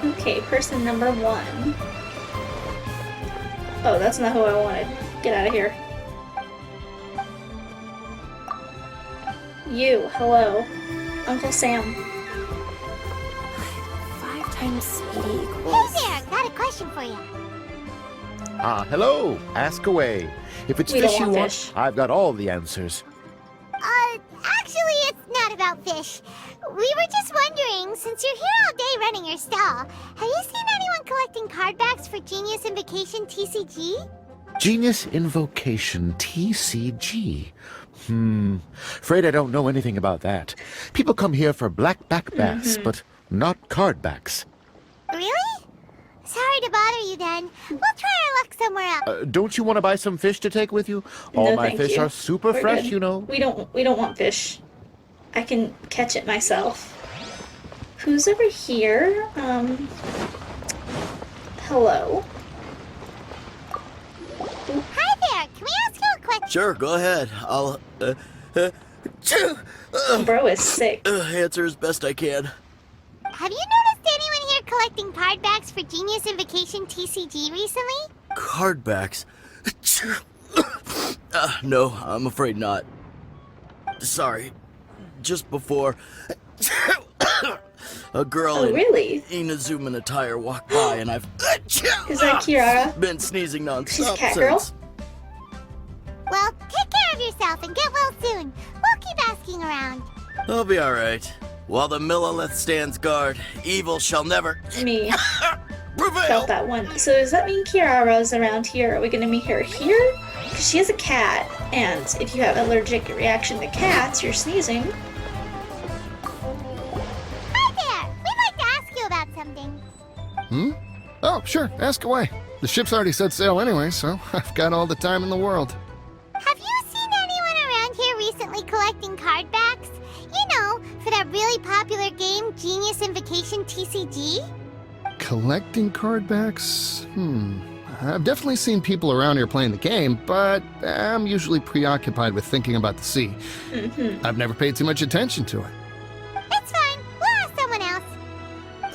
Okay, person number 1. Oh, that's not who I wanted. Get out of here. You, hello. Uncle Sam. 5 times speedy Hey equals... there, got a question for you. Hello. Ask away. If it's We don't fish you want want, fish. I've got all the answers. Actually, it's about fish. We were just wondering, since you're here all day running your stall, have you seen anyone collecting card backs for Genius Invocation TCG? Genius Invocation TCG. Afraid I don't know anything about that. People come here for black back bass, but not card backs. Really? Sorry to bother you then. We'll try our luck somewhere else. Don't you want to buy some fish to take with you? All No, my thank fish you. are super We're fresh, good. you know. We don't want fish. I can catch it myself. Who's over here? Hello. Hi there. Can we ask you a question? Sure, go ahead. I'll Bro is sick. answer as best I can. Have you noticed anyone here collecting card backs for Genius Invocation TCG recently? Card backs. No, I'm afraid not. Sorry. Just before a girl in really? Inazuma attire walked by and I've Is that Kiara? been sneezing She's a nonstop cat girl? since. Well, take care of yourself and get well soon. We'll keep asking around. I'll be alright. While the Millilith stands guard, evil shall never Me. prevail. Felt that one. So does that mean Kiara's around here? Are we gonna meet her here? Because she is a cat, and if you have allergic reaction to cats, you're sneezing. Hi there. We'd like to ask you about something. Oh, sure, ask away. The ship's already set sail anyway, so I've got all the time in the world. Have you seen anyone around here recently collecting card backs? You know, for that really popular game, Genius Invocation TCG? Collecting card backs? I've definitely seen people around here playing the game, but I'm usually preoccupied with thinking about the sea. I've never paid too much attention to it. It's fine. We'll ask someone else.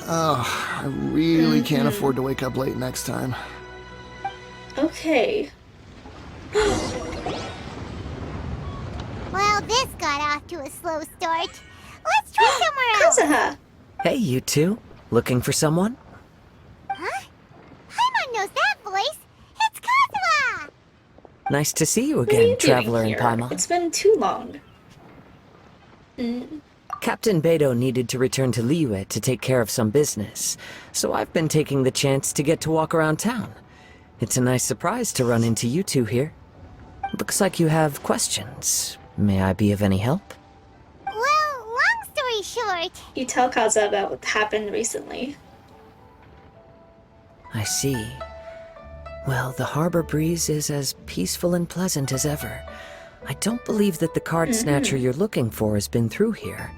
Oh, I really can't afford to wake up late next time. Okay. Well, this got off to a slow start. Let's try somewhere else. Kazuha! Hey, you two. Looking for someone? Huh? Paimon knows that voice. It's Kazuha! Nice to see you What are again, you Traveler doing and here? Paimon. It's been too long. Captain Beidou needed to return to Liyue to take care of some business, so I've been taking the chance to get to walk around town. It's a nice surprise to run into you two here. Looks like you have questions. May I be of any help? Well, long story short, You tell Kazuha about what happened recently. I see. Well, the harbor breeze is as peaceful and pleasant as ever. I don't believe that the card snatcher you're looking for has been through here.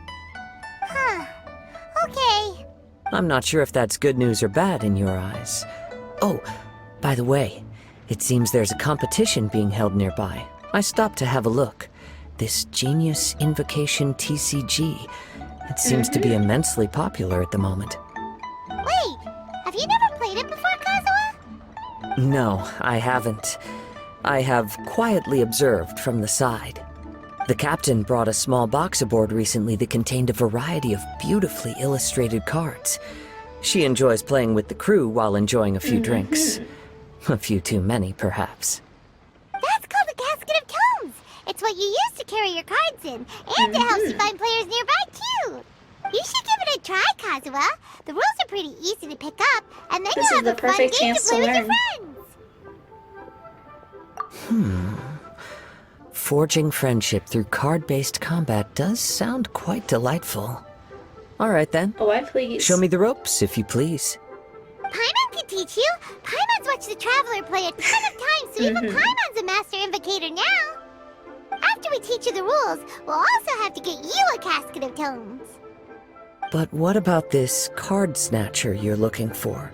huh. Okay. I'm not sure if that's good news or bad in your eyes. Oh, by the way, it seems there's a competition being held nearby. I stopped to have a look. This Genius Invocation TCG. It seems to be immensely popular at the moment. Wait, have you never played it before, Kazuha? No, I haven't. I have quietly observed from the side. The captain brought a small box aboard recently that contained a variety of beautifully illustrated cards. She enjoys playing with the crew while enjoying a few drinks. A few too many, perhaps. That's called a casket of tomes. It's what you use to carry your cards in, and it helps you find players nearby, too. You should give it a try, Kazuha. The rules are pretty easy to pick up, and then This you'll is have the a fun perfect game to chance to play with your learn. friends. Forging friendship through card-based combat does sound quite delightful. All right, then. Oh, I please. Show me the ropes, if you please. Paimon can teach you. Paimon's watched the Traveler play a ton of times, so even Paimon's a master invocator now. After we teach you the rules, we'll also have to get you a casket of tomes. But what about this card snatcher you're looking for?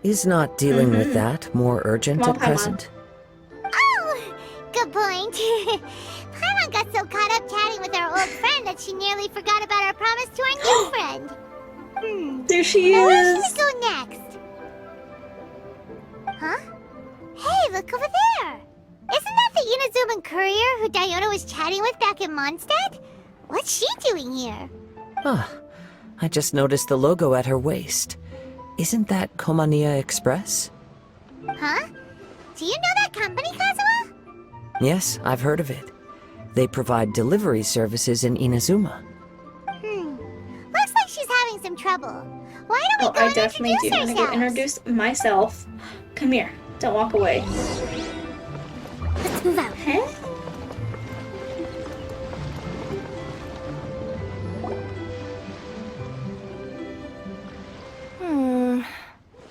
Is not dealing with that more urgent Come on, at Paimon. present? Oh, good point. Paimon got so caught up chatting with our old friend that she nearly forgot about our promise to our new friend. There she Now where is! should we go next? Huh? Hey, look over there! Isn't that the Inazuman courier who Diona was chatting with back in Mondstadt? What's she doing here? Ah, I just noticed the logo at her waist. Isn't that Komania Express? Huh? Do you know that company, Kazuha? Yes, I've heard of it. They provide delivery services in Inazuma. some trouble. Why don't we go I and definitely do. introduce I'm gonna go ourselves? introduce myself. Come here. Don't walk away. Let's move out. Huh?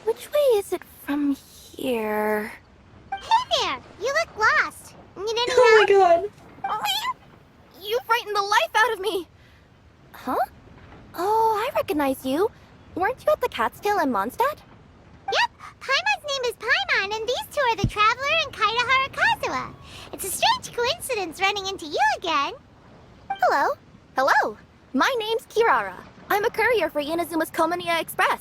Which way is it from here? Hey there! You look lost. Need any Oh my help? god. You frightened the life out of me! Huh? Oh, I recognize you. Weren't you at the Cat's Tail in Mondstadt? Yep, Paimon's name is Paimon, and these two are the Traveler and Kaida Harakazawa. It's a strange coincidence running into you again. Hello. Hello. My name's Kirara. I'm a courier for Inazuma's Komaniya Express.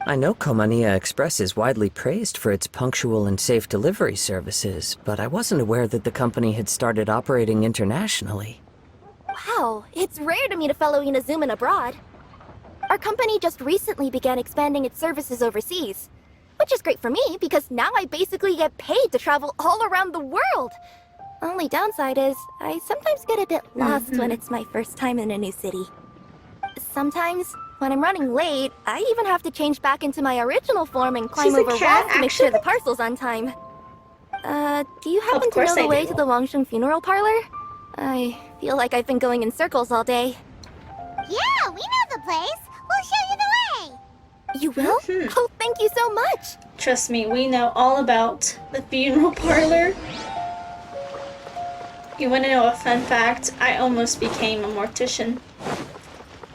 I know Komaniya Express is widely praised for its punctual and safe delivery services, but I wasn't aware that the company had started operating internationally. Wow, it's rare to meet a fellow Inazuman abroad. Our company just recently began expanding its services overseas, which is great for me because now I basically get paid to travel all around the world. Only downside is I sometimes get a bit lost when it's my first time in a new city. Sometimes, when I'm running late, I even have to change back into my original form and climb She's a over cat, walls to make sure the parcel's on time. Do you happen to know the way to the Wangsheng funeral parlor? I feel like I've been going in circles all day. Yeah, we know the place. We'll show you the way. You will? Oh, thank you so much! Trust me, we know all about the funeral parlor. You wanna know a fun fact? I almost became a mortician.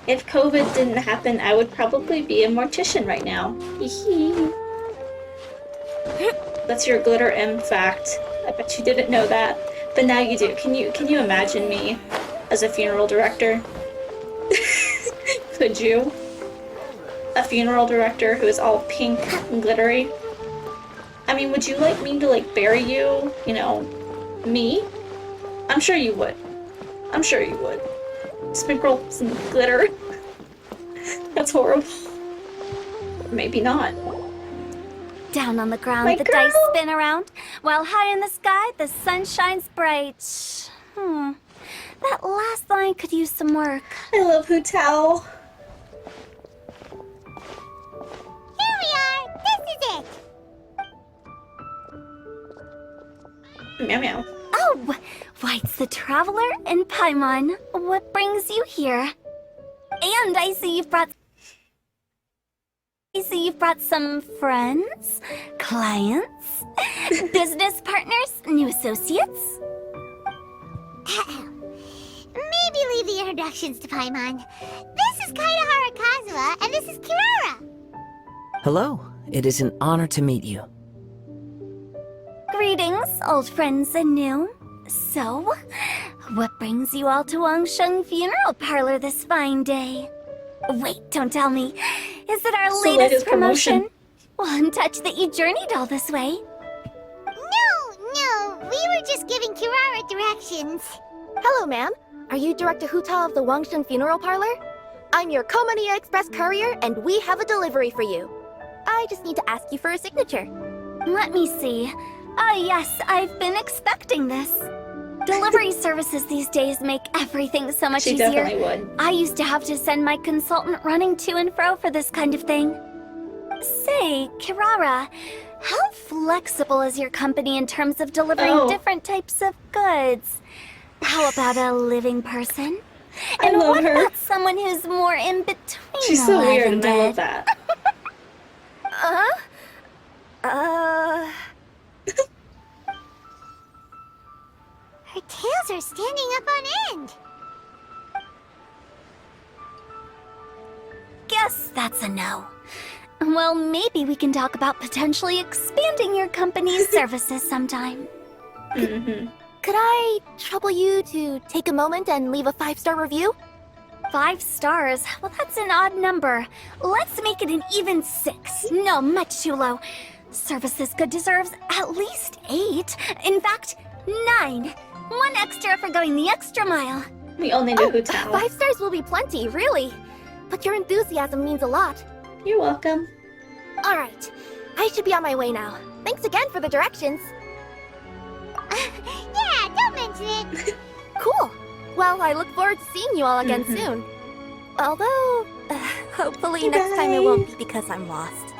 If COVID didn't happen, I would probably be a mortician right now. Hee. That's your glitter M fact. I bet you didn't know that, but now you do. Can you imagine me as a funeral director? Could you? A funeral director who is all pink and glittery. I mean, would you like me to like bury you? You know, me? I'm sure you would. I'm sure you would. Sprinkle some glitter. That's horrible. Maybe not. Down on the ground, My the girl. dice spin around, while high in the sky, the sun shines bright. That last line could use some work. I love Hu Tao. Here we are. This is it. Meow meow. Oh, why, it's the Traveler and Paimon. What brings you here? And I see you've brought some friends, clients, business partners, new associates. Maybe leave the introductions to Paimon. This is Kaida Harakazawa, and this is Kirara. Hello, it is an honor to meet you. Greetings, old friends and new. So, what brings you all to Wangsheng Funeral Parlor this fine day? Wait, don't tell me. Is it our It's the latest latest promotion? promotion. Well, I'm touched that you journeyed all this way. No, we were just giving Kirara directions. Hello, ma'am. Are you Director Huta of the Wangsheng Funeral Parlor? I'm your Komaniya Express courier, and we have a delivery for you. I just need to ask you for a signature. Let me see. Ah, yes, I've been expecting this. Delivery services these days make everything so much She easier. definitely would. I used to have to send my consultant running to and fro for this kind of thing. Say, Kirara, how flexible is your company in terms of delivering different types of goods? How about a living person? I And love what her. about someone who's more in between She's so alive weird and and I love dead? that. Her tails are standing up on end. Guess that's a no. Well, maybe we can talk about potentially expanding your company's services sometime. Could I trouble you to take a moment and leave a 5-star review? 5 stars? Well, that's an odd number. Let's make it an even 6. No, much too low. Services good deserves at least 8. In fact, 9. 1 extra for going the extra mile. We only know Hu Tao. 5 stars will be plenty, really. But your enthusiasm means a lot. You're welcome. All right, I should be on my way now. Thanks again for the directions. Yeah, don't mention it. Cool. Well, I look forward to seeing you all again soon. Although, Hopefully next time it won't be because I'm lost.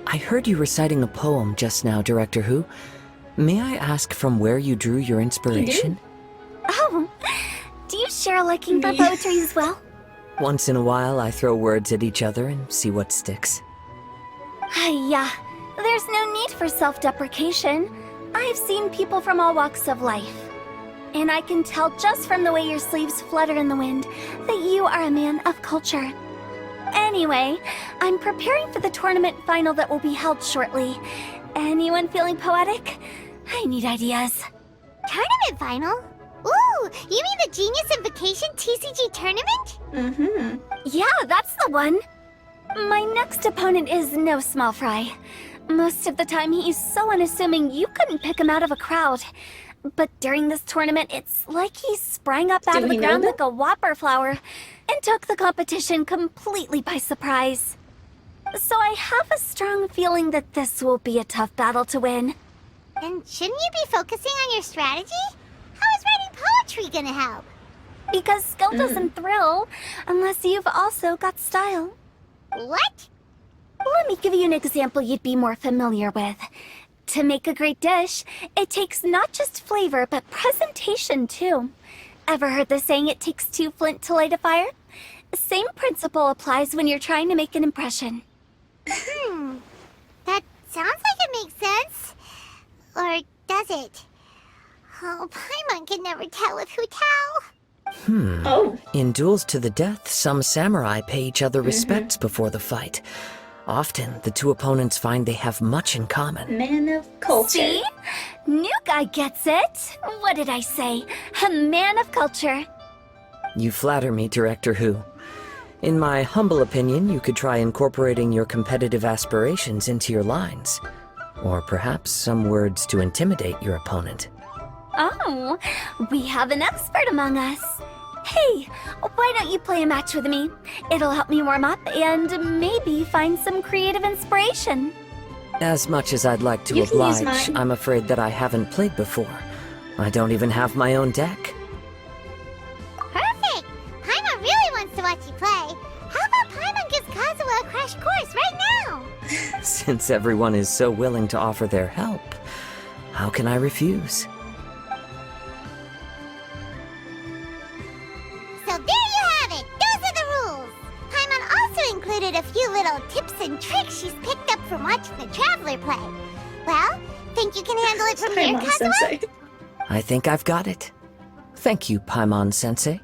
I heard you reciting a poem just now, Director Who. May I ask from where you drew your inspiration? Oh, do you share a liking for poetry as well? Once in a while, I throw words at each other and see what sticks. Yeah, there's no need for self-deprecation. I've seen people from all walks of life. And I can tell just from the way your sleeves flutter in the wind that you are a man of culture. Anyway, I'm preparing for the tournament final that will be held shortly. Anyone feeling poetic? I need ideas. Tournament final? Ooh, you mean the Genius Invocation TCG tournament? Mm-hmm. Yeah, that's the one. My next opponent is no small fry. Most of the time he's so unassuming you couldn't pick him out of a crowd. But during this tournament, it's like he sprang up out of the ground like a whopper flower and took the competition completely by surprise. So I have a strong feeling that this will be a tough battle to win. Then shouldn't you be focusing on your strategy? How is writing poetry gonna help? Because skill doesn't thrill unless you've also got style. What? Let me give you an example you'd be more familiar with. To make a great dish, it takes not just flavor, but presentation too. Ever heard the saying, it takes two flint to light a fire? Same principle applies when you're trying to make an impression. That sounds like it makes sense. Or does it? Oh, Paimon can never tell with Hu Tao. Oh. In duels to the death, some samurai pay each other respects before the fight. Often, the two opponents find they have much in common. Man of culture. See? New guy gets it. What did I say? A man of culture. You flatter me, Director Who. In my humble opinion, you could try incorporating your competitive aspirations into your lines. Or perhaps some words to intimidate your opponent. Oh, we have an expert among us. Hey, why don't you play a match with me? It'll help me warm up and maybe find some creative inspiration. As much as I'd like to You can use oblige, mine. I'm afraid that I haven't played before. I don't even have my own deck. Perfect! Paimon really wants to watch you play. How about Paimon gives Kazuha a crash course right now? Since everyone is so willing to offer their help, how can I refuse? So there you have it! Those are the rules! Paimon also included a few little tips and tricks she's picked up from watching the Traveler play. Well, think you can handle it from here, Kazuha? I think I've got it. Thank you, Paimon-sensei.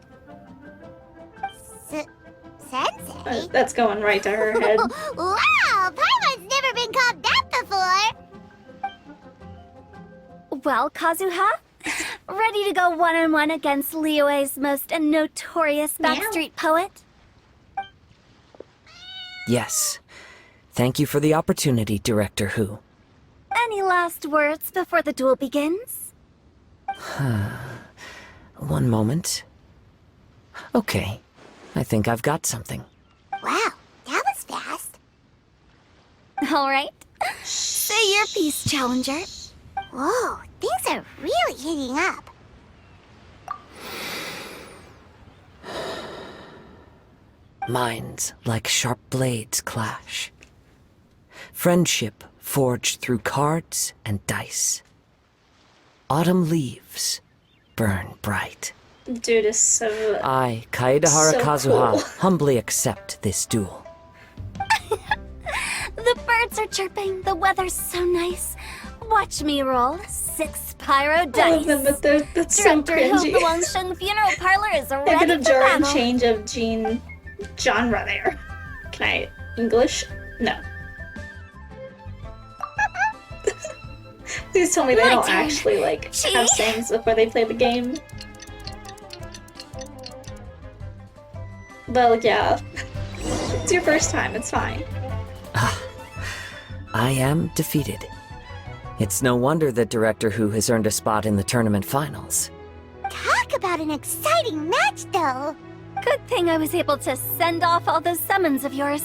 Sensei? That's going right to her head. Wow! Paimon's never been called that before! Well, Kazuha, ready to go one-on-one against Liyue's most notorious backstreet poet? Yes. Thank you for the opportunity, Director Who. Any last words before the duel begins? One moment. Okay. I think I've got something. Wow, that was fast. All right. Say your piece, Challenger. Whoa, things are really heating up. Minds like sharp blades clash. Friendship forged through cards and dice. Autumn leaves burn bright. Dude is so... I, Kaedahara So Kazuha, cool. humbly accept this duel. The birds are chirping, the weather's so nice. Watch me roll 6 pyro dice. All of them, but that's so Director Who, cringy. the Wangsheng Funeral Parlor is A ready bit of for jarring battle. change of genre there. Can I English? No. Please tell me they My don't turn. actually like Gee. have sayings before they play the game. Well, yeah. It's your first time, it's fine. I am defeated. It's no wonder that Director Who has earned a spot in the tournament finals. Talk about an exciting match, though. Good thing I was able to send off all those summons of yours.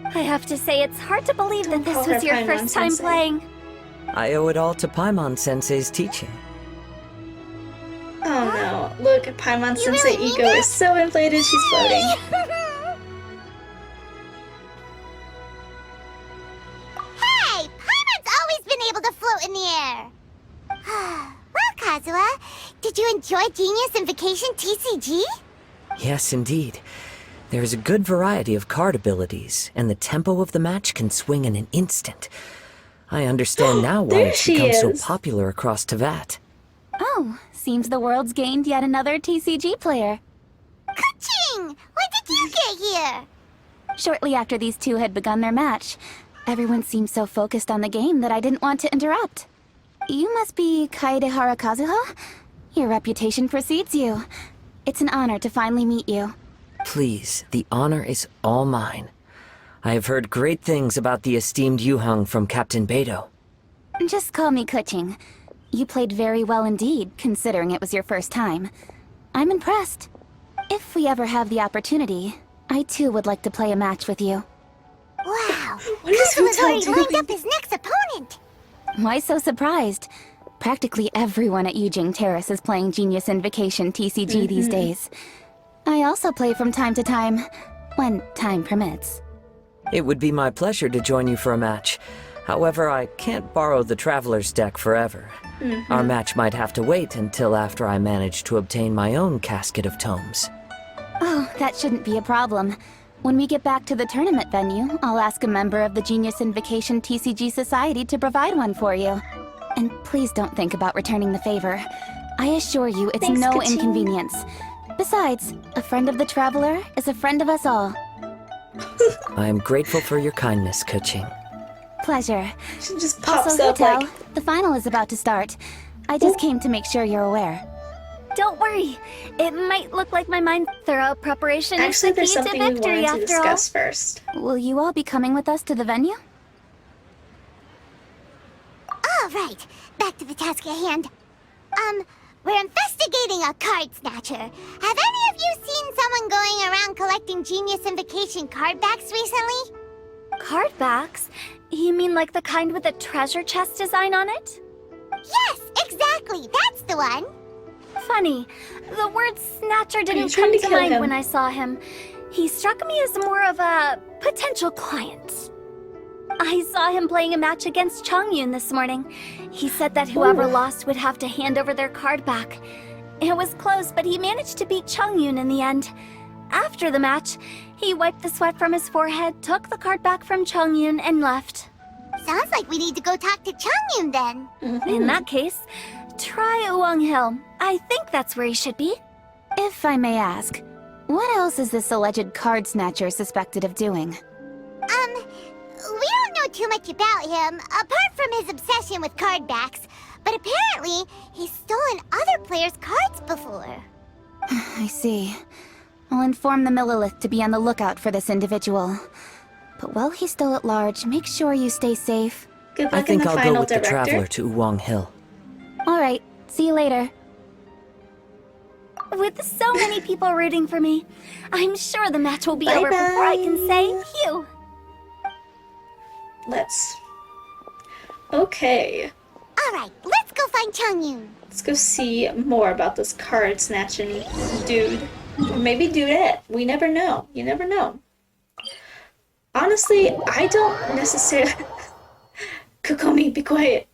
I have to say, it's hard to believe that this call her was your Paimon first time Sensei. playing. I owe it all to Paimon Sensei's teaching. Oh no, look, Paimon Sensei ego is so inflated, she's floating. Hey! Paimon's always been able to float in the air! Well, Kazuha, did you enjoy Genius Invocation TCG? Yes, indeed. There is a good variety of card abilities, and the tempo of the match can swing in an instant. I understand now why it's become so popular across Tevat. Oh, seems the world's gained yet another TCG player. Ka-ching! When did you get here? Shortly after these two had begun their match, everyone seemed so focused on the game that I didn't want to interrupt. You must be Kaedehara Kazuha? Your reputation precedes you. It's an honor to finally meet you. Please, the honor is all mine. I have heard great things about the esteemed Yuhang from Captain Beidou. Just call me Kuching. You played very well indeed, considering it was your first time. I'm impressed. If we ever have the opportunity, I too would like to play a match with you. Wow! Kazuha's already lined up his next opponent! Why so surprised? Practically everyone at Yujing Terrace is playing Genius Invocation TCG these days. I also play from time to time, when time permits. It would be my pleasure to join you for a match. However, I can't borrow the Traveler's deck forever. Our match might have to wait until after I manage to obtain my own casket of tomes. Oh, that shouldn't be a problem. When we get back to the tournament venue, I'll ask a member of the Genius Invocation TCG Society to provide one for you. And please don't think about returning the favor. I assure you it's Thanks, no Ka-ching. inconvenience. Besides, a friend of the Traveler is a friend of us all. I am grateful for your kindness, Kuching. Pleasure. She just pops Also, up Hutel, like... the final is about to start. I just came to make sure you're aware. Don't worry. It might look like my mind thorough preparation Actually, is the there's key to something we victory wanted to after all. discuss first. Will you all be coming with us to the venue? All right, back to the task at hand. We're investigating a card snatcher. Have any of you seen someone going around collecting Genius Invocation card backs recently? Card backs? You mean like the kind with a treasure chest design on it? Yes, exactly, that's the one. Funny, the word snatcher didn't trying come to to kill mind him? when I saw him. He struck me as more of a potential client. I saw him playing a match against Chongyun this morning. He said that whoever lost would have to hand over their card back. It was close, but he managed to beat Chongyun in the end. After the match, he wiped the sweat from his forehead, took the card back from Chongyun, and left. Sounds like we need to go talk to Chongyun then. In that case, try Uwang Hill. I think that's where he should be. If I may ask, what else is this alleged card snatcher suspected of doing? We don't know too much about him, apart from his obsession with card backs. But apparently, he's stolen other players' cards before. I see. I'll inform the Millilith to be on the lookout for this individual. But while he's still at large, make sure you stay safe. Good luck I think in the I'll final, go with Director. the Traveler to Uwang Hill. Alright, see you later. With so many people rooting for me, I'm sure the match will be Bye-bye. over before I can say phew. Let's... Okay. Alright, let's go find Chongyun. Let's go see more about this card snatching dude. Or maybe dudette. We never know. You never know. Honestly, I don't necessarily... Kokomi, be quiet.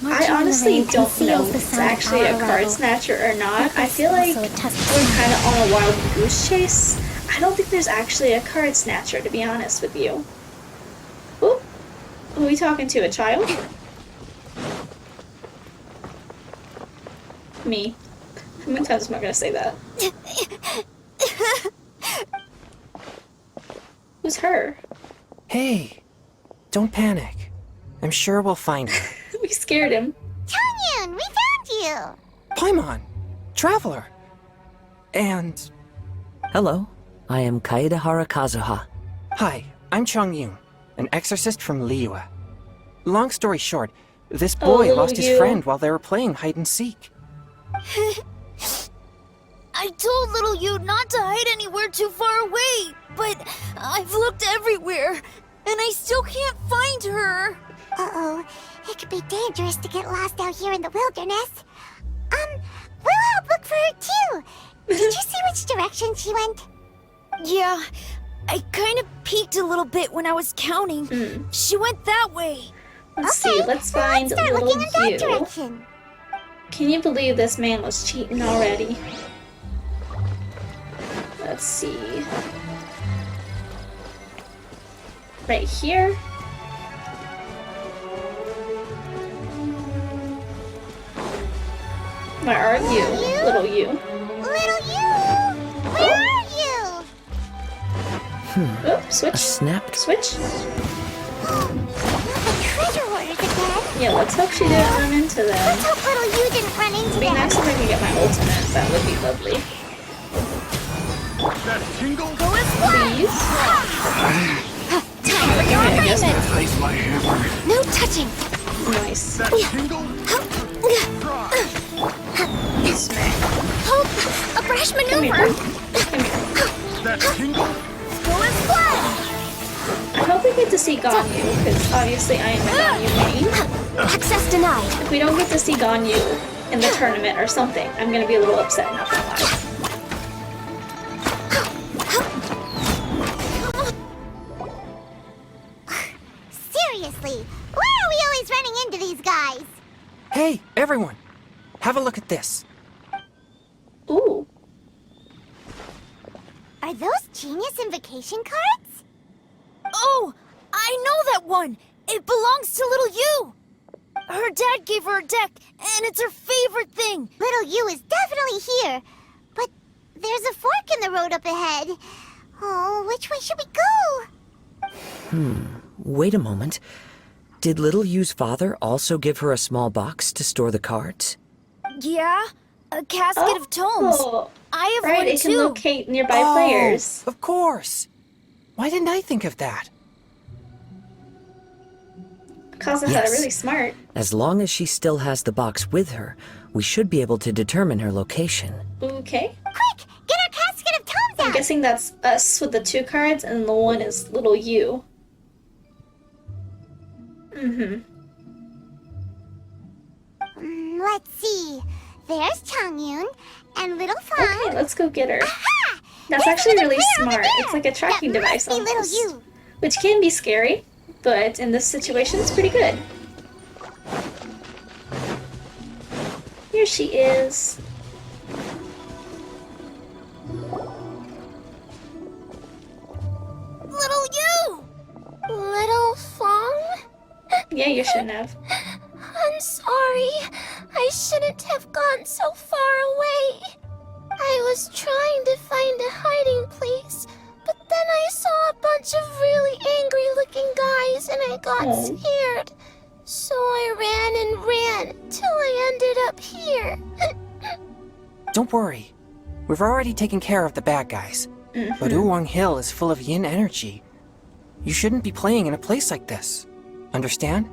I honestly don't know if it's actually a card snatcher or not. I feel like we're kind of on a wild goose chase. I don't think there's actually a card snatcher, to be honest with you. Oop. Who are we talking to? A child? Me. How many times am I gonna say that? Who's her? Hey, don't panic. I'm sure we'll find her. We scared him. Chongyun, we found you! Paimon, Traveler. And... Hello, I am Kaedehara Kazuha. Hi, I'm Chongyun, an exorcist from Liyue. Long story short, this boy little lost his you. friend while they were playing hide and seek. I told little you not to hide anywhere too far away, but I've looked everywhere, and I still can't find her. Uh-oh, it could be dangerous to get lost out here in the wilderness. help look for her too. Did you see which direction she went? Yeah, I kind of peeked a little bit when I was counting. She went that way. Let's see, let's find Start little looking in that you. direction. Can you believe this man was cheating already? Let's see. Right here. Where are you, little you? Little you! Where are you? Oh, switch. A snap? Switch. The treasure hoarders again. Yeah, let's hope she didn't run into them. Let's hope little you didn't run into It'd be them. nice if I could get my ultimate. That would be lovely. Go as Please. Time for your Okay, I guess assignment. No touching. Nice. Oh, a brash maneuver. Go as flat. I hope we get to see Ganyu, because obviously I am a Ganyu main. Access denied. If we don't get to see Ganyu in the tournament or something, I'm gonna be a little upset, not gonna lie. Seriously, why are we always running into these guys? Hey, everyone! Have a look at this. Ooh. Are those genius invocation cards? Oh, I know that one. It belongs to little you. Her dad gave her a deck, and it's her favorite thing. Little you is definitely here, but there's a fork in the road up ahead. Oh, which way should we go? Wait a moment. Did Little Yu's father also give her a small box to store the cards? Yeah, a casket of tomes. Oh, I have right, one it can too. locate nearby players. Of course. Why didn't I think of that? Kazuha, Yes. really smart. As long as she still has the box with her, we should be able to determine her location. Okay. Quick, get our casket of tomes I'm out. guessing that's us with the 2 cards, and the one is little you. Let's see. There's Changyun and little Fang. Okay, let's go get her. Aha! That's There's actually another really pair over smart. there. It's like a tracking That device must be little almost. you. Which can be scary, but in this situation, it's pretty good. Here she is. Little you! Little Fong? Yeah, you shouldn't have. I'm sorry. I shouldn't have gone so far away. I was trying to find a hiding place, but then I saw a bunch of really angry looking guys and I got scared. So I ran and ran till I ended up here. Don't worry. We've already taken care of the bad guys. But Uwang Hill is full of yin energy. You shouldn't be playing in a place like this. Understand?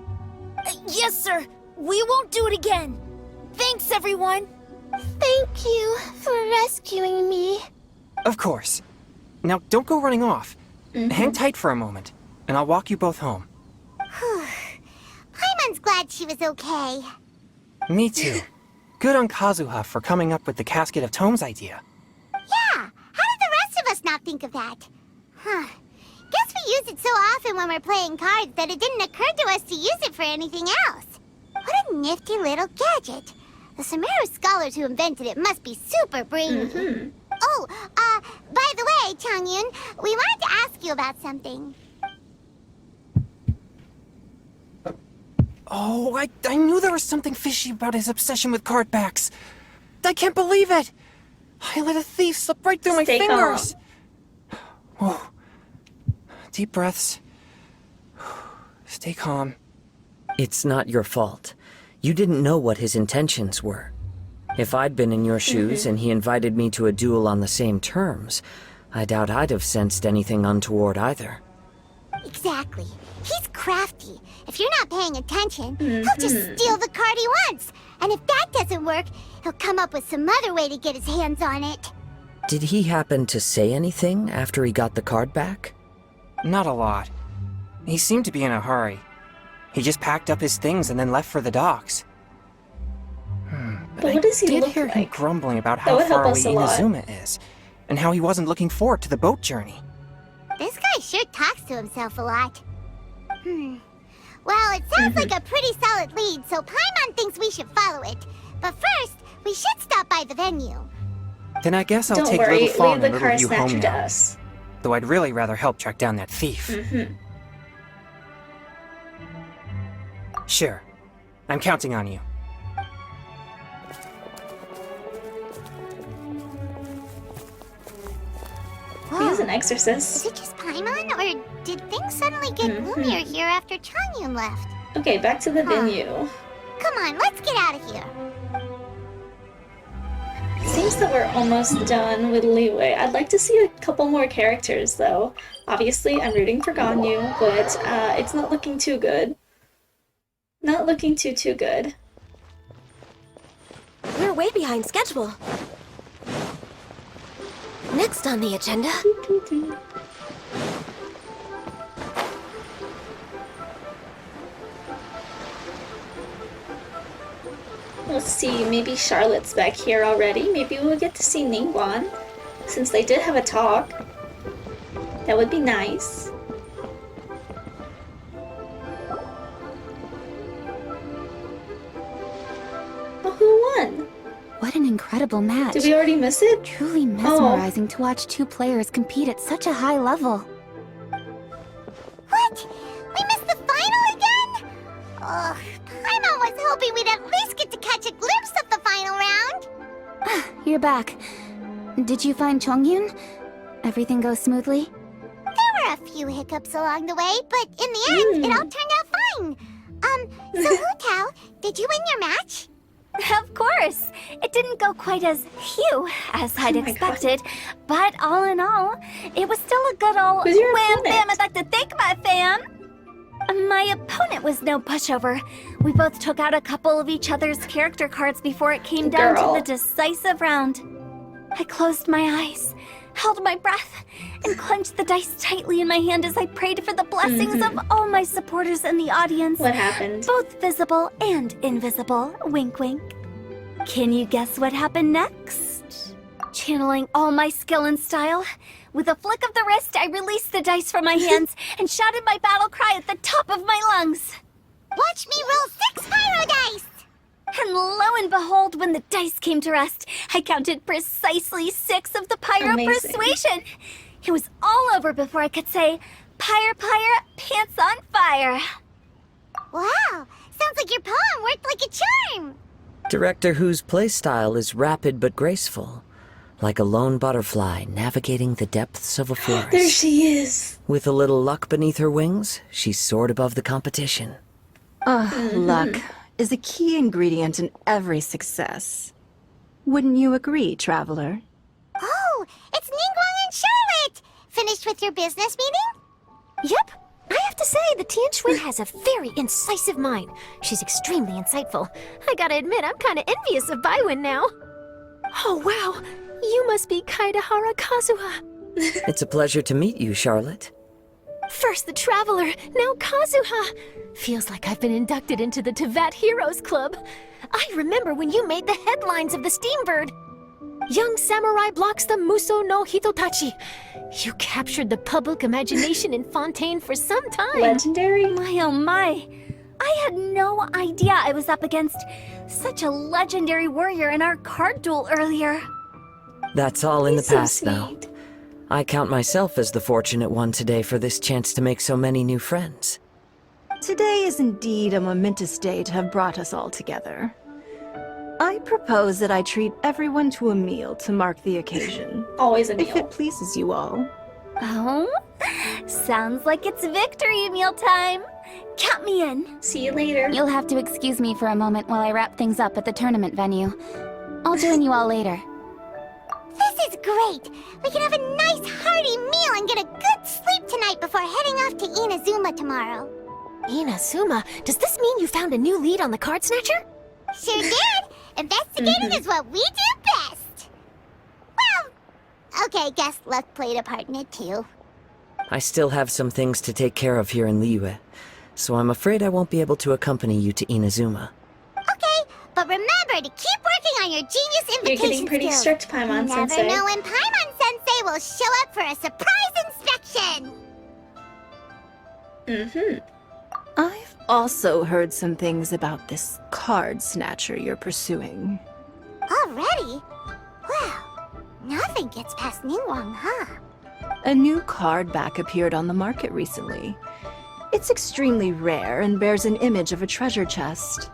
Yes, sir. We won't do it again. Thanks, everyone. Thank you for rescuing me. Of course. Now, don't go running off. Hang tight for a moment, and I'll walk you both home. Paimon's glad she was okay. Me too. Good on Kazuha for coming up with the Casket of Tomes idea. Yeah, how did the rest of us not think of that? Huh. Guess we use it so often when we're playing cards that it didn't occur to us to use it for anything else. What a nifty little gadget. The Sumeru scholars who invented it must be super brainy. Oh, by the way, Changyun, we wanted to ask you about something. Oh, I knew there was something fishy about his obsession with card backs. I can't believe it. I let a thief slip right through my Stay fingers. Whoa. Deep breaths. Stay calm. It's not your fault. You didn't know what his intentions were. If I'd been in your shoes and he invited me to a duel on the same terms, I doubt I'd have sensed anything untoward either. Exactly. He's crafty. If you're not paying attention, he'll just steal the card he wants. And if that doesn't work, he'll come up with some other way to get his hands on it. Did he happen to say anything after he got the card back? Not a lot. He seemed to be in a hurry. He just packed up his things and then left for the docks. But I what does he did look hear him like? grumbling about That how would help far away us a lot. Inazuma is, and how he wasn't looking forward to the boat journey. This guy sure talks to himself a lot. Well, it sounds like a pretty solid lead, so Paimon thinks we should follow it. But first, we should stop by the venue. Then I guess I'll Don't take worry, Little Fawn leave the and Little card You home snatcher to now. us. Though I'd really rather help track down that thief. Sure. I'm counting on you. He is an exorcist. Is it just Paimon, or did things suddenly get gloomier here after Changyun left? Okay, back to the venue. Come on, let's get out of here. Seems that we're almost done with Liyue. I'd like to see a couple more characters, though. Obviously, I'm rooting for Ganyu, but it's not looking too good. Not looking too good. We're way behind schedule. Next on the agenda. Let's see, maybe Charlotte's back here already. Maybe we'll get to see Ningguang, since they did have a talk. That would be nice. Oh, who won? What an incredible match. Did we already miss it? Truly mesmerizing to watch two players compete at such a high level. What? We missed the final again? Ugh, Paimon was hoping we'd at least get to catch a glimpse of the final round. You're back. Did you find Chongyun? Everything goes smoothly? There were a few hiccups along the way, but in the end, it all turned out fine. So Hu Tao, did you win your match? Of course! It didn't go quite as phew as I'd expected, but all in all, it was still a good old Who's your wham opponent? bam, I'd like to thank my fam! My opponent was no pushover. We both took out a couple of each other's character cards before it came down Girl. to the decisive round. I closed my eyes, held my breath, and clenched the dice tightly in my hand as I prayed for the blessings of all my supporters in the audience. What happened? Both visible and invisible. Wink, wink. Can you guess what happened next? Channeling all my skill and style, with a flick of the wrist, I released the dice from my hands and shouted my battle cry at the top of my lungs. Watch me roll 6 pyro dice! And lo and behold, when the dice came to rest, I counted precisely 6 of the pyro Amazing. persuasion. It was all over before I could say, pyre, pants on fire. Wow, sounds like your poem worked like a charm. Director Who's playstyle is rapid but graceful, like a lone butterfly navigating the depths of a forest. There she is! With a little luck beneath her wings, she soared above the competition. Luck is a key ingredient in every success. Wouldn't you agree, Traveler? Oh, it's Ningguang and Charlotte! Finished with your business meeting? Yep. I have to say, the Tianquan has a very incisive mind. She's extremely insightful. I gotta admit, I'm kinda envious of Baiwen now. Oh, wow. You must be Kaidahara Kazuha. It's a pleasure to meet you, Charlotte. First the Traveler, now Kazuha. Feels like I've been inducted into the Tevat Heroes Club. I remember when you made the headlines of the Steambird. Young samurai blocks the Muso no Hitotachi. You captured the public imagination in Fontaine for some time. Legendary? My oh my. I had no idea I was up against such a legendary warrior in our card duel earlier. That's all in the He's so past now. sweet. I count myself as the fortunate one today for this chance to make so many new friends. Today is indeed a momentous day to have brought us all together. I propose that I treat everyone to a meal to mark the occasion. Always a meal. If it pleases you all. Oh? Sounds like it's victory meal time. Count me in. See you later. You'll have to excuse me for a moment while I wrap things up at the tournament venue. I'll join you all later. This is great! We can have a nice hearty meal and get a good sleep tonight before heading off to Inazuma tomorrow. Inazuma, does this mean you found a new lead on the card snatcher? Sure did! Investigating is what we do best! Well, okay, guess luck played a part in it too. I still have some things to take care of here in Liyue, so I'm afraid I won't be able to accompany you to Inazuma. Okay, but remember, remember to keep working on your genius You're invocation getting pretty skills. strict, Paimon You never Sensei. know when Paimon Sensei will show up for a surprise inspection. I've also heard some things about this card snatcher you're pursuing. Already? Well, nothing gets past Ningguang, huh? A new card back appeared on the market recently. It's extremely rare and bears an image of a treasure chest.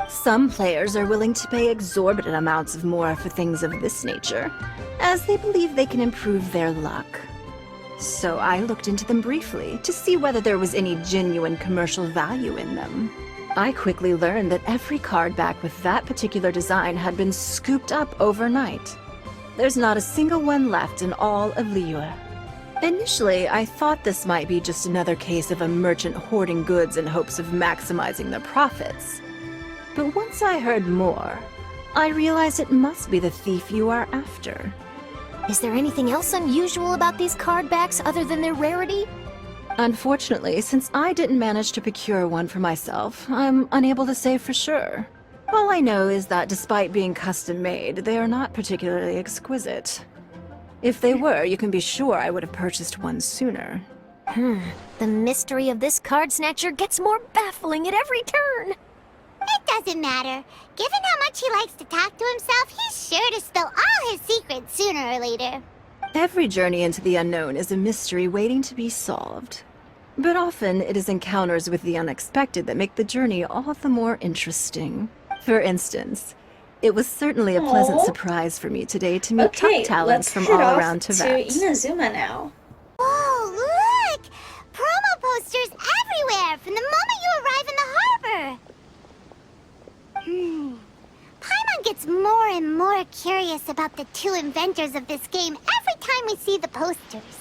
Some players are willing to pay exorbitant amounts of more for things of this nature, as they believe they can improve their luck. So I looked into them briefly to see whether there was any genuine commercial value in them. I quickly learned that every card back with that particular design had been scooped up overnight. There's not a single one left in all of Liyue. Initially, I thought this might be just another case of a merchant hoarding goods in hopes of maximizing their profits. But once I heard more, I realized it must be the thief you are after. Is there anything else unusual about these card backs other than their rarity? Unfortunately, since I didn't manage to procure one for myself, I'm unable to say for sure. All I know is that despite being custom-made, they are not particularly exquisite. If they were, you can be sure I would have purchased one sooner. The mystery of this card snatcher gets more baffling at every turn. It doesn't matter. Given how much he likes to talk to himself, he's sure to spill all his secrets sooner or later. Every journey into the unknown is a mystery waiting to be solved. But often, it is encounters with the unexpected that make the journey all the more interesting. For instance, it was certainly a pleasant surprise for me today to meet top talents from all around Teyvat. To Inazuma now. Oh, look! Promo posters everywhere from the moment you arrive in the harbor! Paimon gets more and more curious about the two inventors of this game every time we see the posters.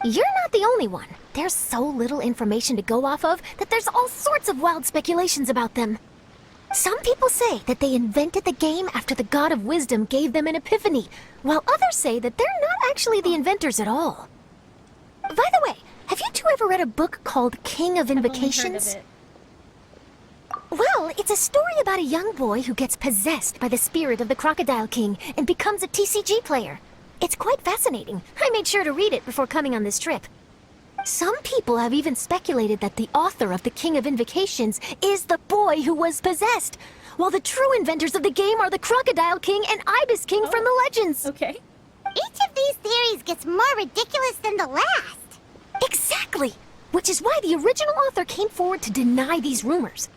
You're not the only one. There's so little information to go off of that there's all sorts of wild speculations about them. Some people say that they invented the game after the God of Wisdom gave them an epiphany, while others say that they're not actually the inventors at all. By the way, have you two ever read a book called King of Invocations? Well, it's a story about a young boy who gets possessed by the spirit of the Crocodile King and becomes a TCG player. It's quite fascinating. I made sure to read it before coming on this trip. Some people have even speculated that the author of the King of Invocations is the boy who was possessed, while the true inventors of the game are the Crocodile King and Ibis King from the legends. Okay. Each of these theories gets more ridiculous than the last. Exactly! Which is why the original author came forward to deny these rumors.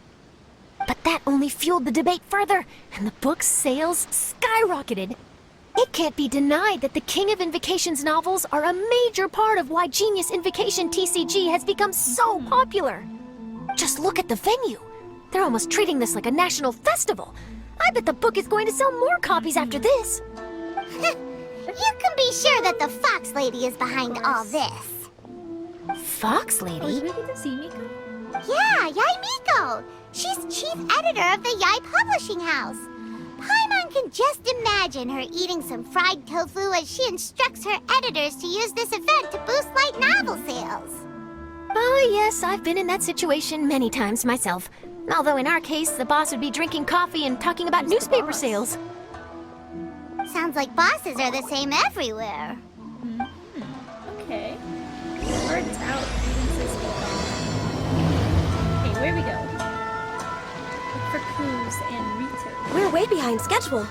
But that only fueled the debate further, and the book's sales skyrocketed. It can't be denied that the King of Invocations novels are a major part of why Genius Invocation TCG has become so popular. Just look at the venue. They're almost treating this like a national festival. I bet the book is going to sell more copies after this. You can be sure that the Fox Lady is behind all this. Fox Lady? Yeah, Yai Miko. She's chief editor of the Yai Publishing House. Paimon can just imagine her eating some fried tofu as she instructs her editors to use this event to boost light novel sales. Oh yes, I've been in that situation many times myself. Although in our case, the boss would be drinking coffee and talking about newspaper sales. Sounds like bosses are the same everywhere. Okay. Word is out. Okay, where we go? Look for clues and Rito. We're way behind schedule.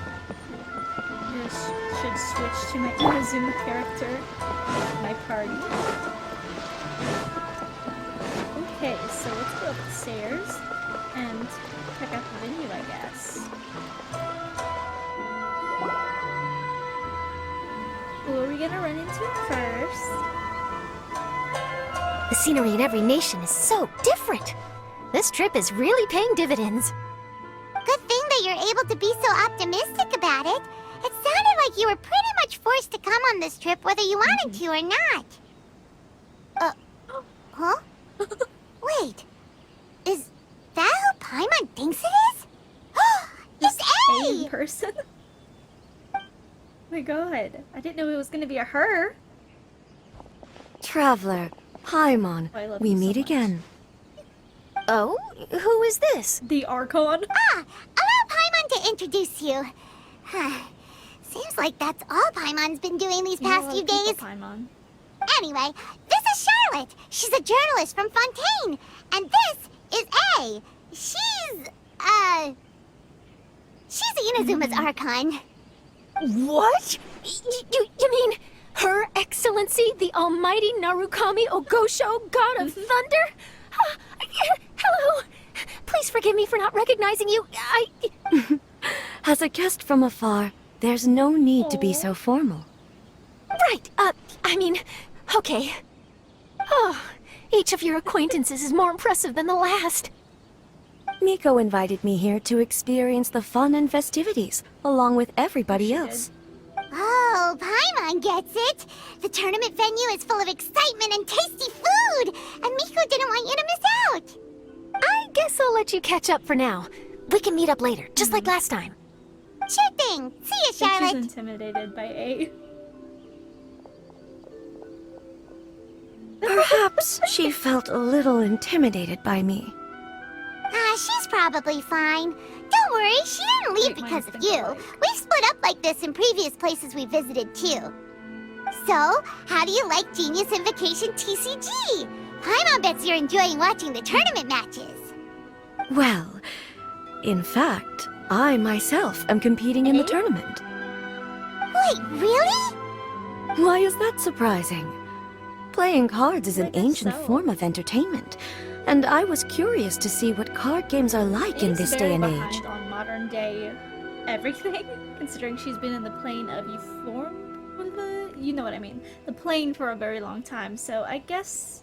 Just should switch to my Inazuma character. My party. Okay, so let's go upstairs and check out the venue, I guess. Who are we gonna run into first? The scenery in every nation is so different. This trip is really paying dividends. Good thing that you're able to be so optimistic about it. It sounded like you were pretty much forced to come on this trip whether you wanted to or not. Huh? Wait. Is that who Paimon thinks it is? It's A! In person? Oh my god. I didn't know it was gonna be a her. Traveler, Paimon, we meet again. Oh? Who is this? The Archon? Allow Paimon to to introduce you. Seems like that's all Paimon's been doing these past few days. Paimon. Anyway, this is Charlotte. She's a journalist from Fontaine. And this is A. She's Inazuma's Archon. What? You mean Her Excellency, the Almighty Narukami Ogosho, God of Thunder? Hello. Please forgive me for not recognizing you. As a guest from afar, there's no need to be so formal. Right, okay. Oh, each of your acquaintances is more impressive than the last. Miko invited me here to experience the fun and festivities, along with everybody else. Oh, Paimon gets it. The tournament venue is full of excitement and tasty food, and Miko didn't want you to miss out. I guess I'll let you catch up for now. We can meet up later, just like last time. Sure thing. See you, Charlotte. She's intimidated by A. Perhaps she felt a little intimidated by me. She's probably fine. Don't worry, she didn't leave because of you. We've split up like this in previous places we visited, too. So, how do you like Genius Invocation TCG? Paimon bets you're enjoying watching the tournament matches. Well, in fact, I myself am competing in the tournament. Wait, really? Why is that surprising? Playing cards is an ancient form of entertainment, and I was curious to see what card games are like in this day and age. Behind on modern day everything, considering she's been in the plane of you know what I mean, the plane for a very long time. So I guess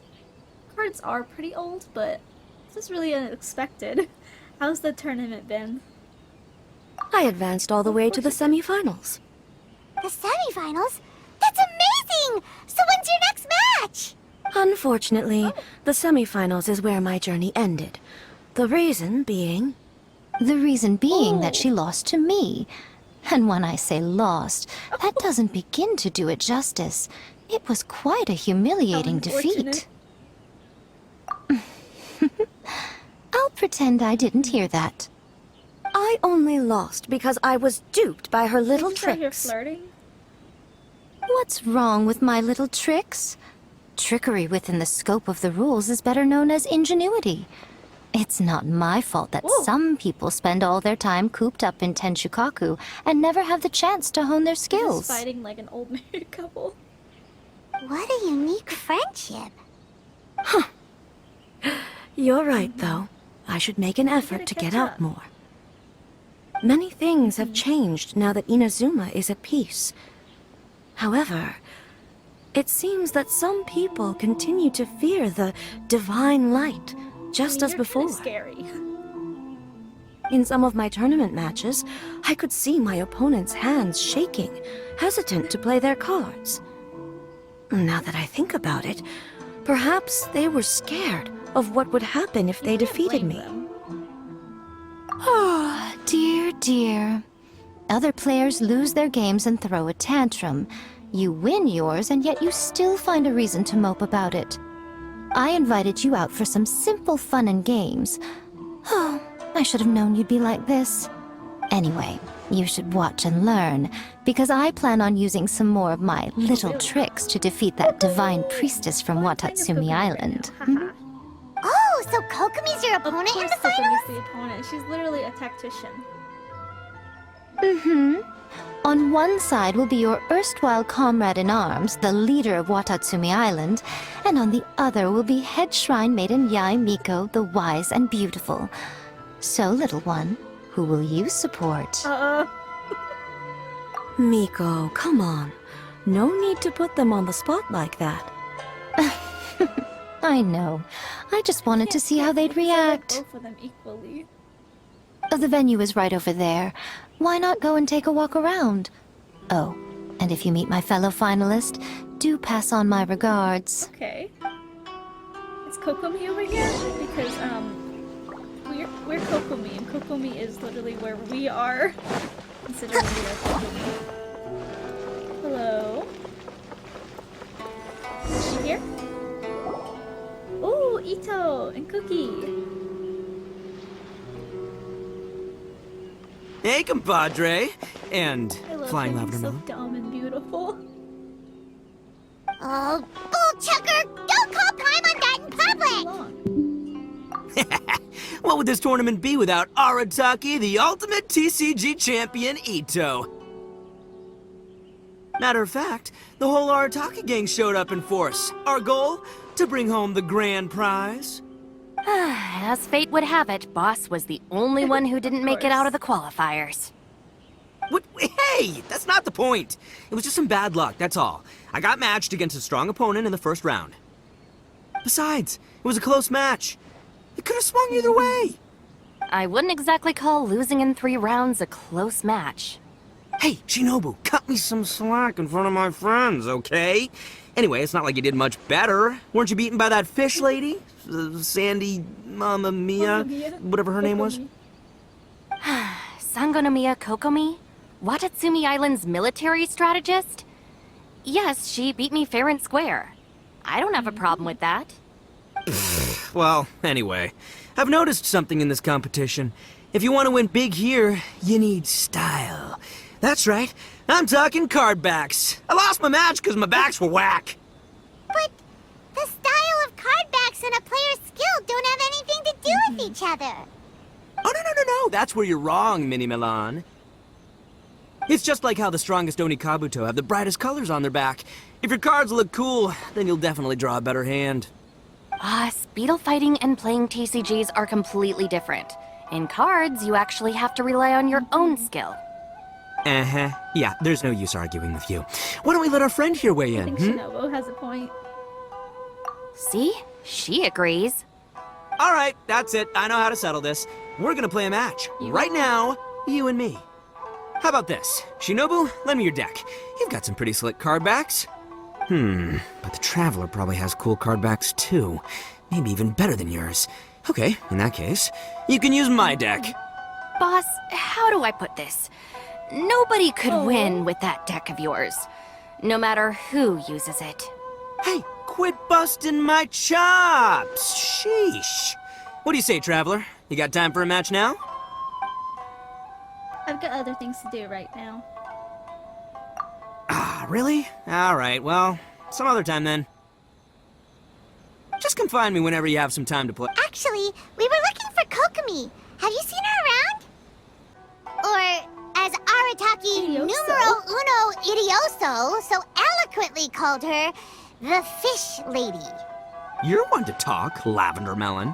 cards are pretty old, but this is really unexpected. How's the tournament been? I advanced all the way to the semifinals. The semifinals? That's amazing! So when's your next match? Unfortunately, the semifinals is where my journey ended. The reason being... that she lost to me. And when I say lost, that doesn't begin to do it justice. It was quite a humiliating defeat. I'll pretend I didn't hear that. I only lost because I was duped by her little Isn't that you're tricks. flirting? What's wrong with my little tricks? Trickery within the scope of the rules is better known as ingenuity. It's not my fault that some people spend all their time cooped up in Tenshukaku and never have the chance to hone their skills. Just fighting like an old married couple. What a unique friendship. You're right, though. I should make an effort to get out more. Many things have changed now that Inazuma is at peace. However, it seems that some people continue to fear the divine light, just as before. Scary. In some of my tournament matches, I could see my opponent's hands shaking, hesitant to play their cards. Now that I think about it, perhaps they were scared of what would happen if they defeated me. Oh, dear, dear. Other players lose their games and throw a tantrum. You win yours, and yet you still find a reason to mope about it. I invited you out for some simple fun and games. Oh, I should have known you'd be like this. Anyway, you should watch and learn, because I plan on using some more of my little tricks to defeat that divine priestess from Watatsumi Island. Oh, so Kokomi's your opponent in the finals? Kokomi's the opponent. She's literally a tactician. On one side will be your erstwhile comrade-in-arms, the leader of Watatsumi Island, and on the other will be head shrine maiden Yae Miko, the wise and beautiful. So, little one, who will you support? Miko, come on. No need to put them on the spot like that. I know. I just wanted to see how they'd react. Both of them equally. The venue is right over there. Why not go and take a walk around? Oh, and if you meet my fellow finalist, do pass on my regards. Okay. Is Kokomi over here? Because, we're Kokomi, and Kokomi is literally where we are. Considering we are Kokomi. Hello? Is she here? Ooh, Ito and Cookie! Hey, compadre. And I love flying him. He's lavender so melon. dumb and beautiful. Oh, bull chucker! Don't call Paimon that in public! What would this tournament be without Arataki, the ultimate TCG champion, Ito? Matter of fact, the whole Arataki gang showed up in force. Our goal? To bring home the grand prize. As fate would have it, Boss was the only one who didn't make it out of the qualifiers. What? Hey, that's not the point. It was just some bad luck, that's all. I got matched against a strong opponent in the first round. Besides, it was a close match. It could have swung either way. I wouldn't exactly call losing in 3 rounds a close match. Hey, Shinobu, cut me some slack in front of my friends, okay? Anyway, it's not like you did much better. Weren't you beaten by that fish lady? Sandy Mamma Mia? Whatever her name was? Sangonomiya Kokomi? Watatsumi Island's military strategist? Yes, she beat me fair and square. I don't have a problem with that. Well, anyway, I've noticed something in this competition. If you want to win big here, you need style. That's right, I'm talking card backs. I lost my match because my backs were whack. But the style of card backs and a player's skill don't have anything to do with each other. Oh, no, that's where you're wrong, Mini Milan. It's just like how the strongest Onikabuto have the brightest colors on their back. If your cards look cool, then you'll definitely draw a better hand. Speedle fighting and playing TCGs are completely different. In cards, you actually have to rely on your own skill. Uh-huh. Yeah, there's no use arguing with you. Why don't we let our friend here weigh I in, think Shinobu has a point. See? She agrees. All right, that's it. I know how to settle this. We're gonna play a match. Right now, you and me. How about this? Shinobu, lend me your deck. You've got some pretty slick card backs. But the Traveler probably has cool card backs too. Maybe even better than yours. Okay, in that case, you can use my deck. Boss, how do I put this? Nobody could win with that deck of yours. No matter who uses it. Hey, quit busting my chops! Sheesh. What do you say, Traveler? You got time for a match now? I've got other things to do right now. Ah, really? Alright, well, some other time then. Just come find me whenever you have some time to play. Actually, we were looking for Kokomi. Have you seen her around? Or, as Arataki numero uno idioso so eloquently called her, the Fish Lady. You're one to talk, Lavender Melon.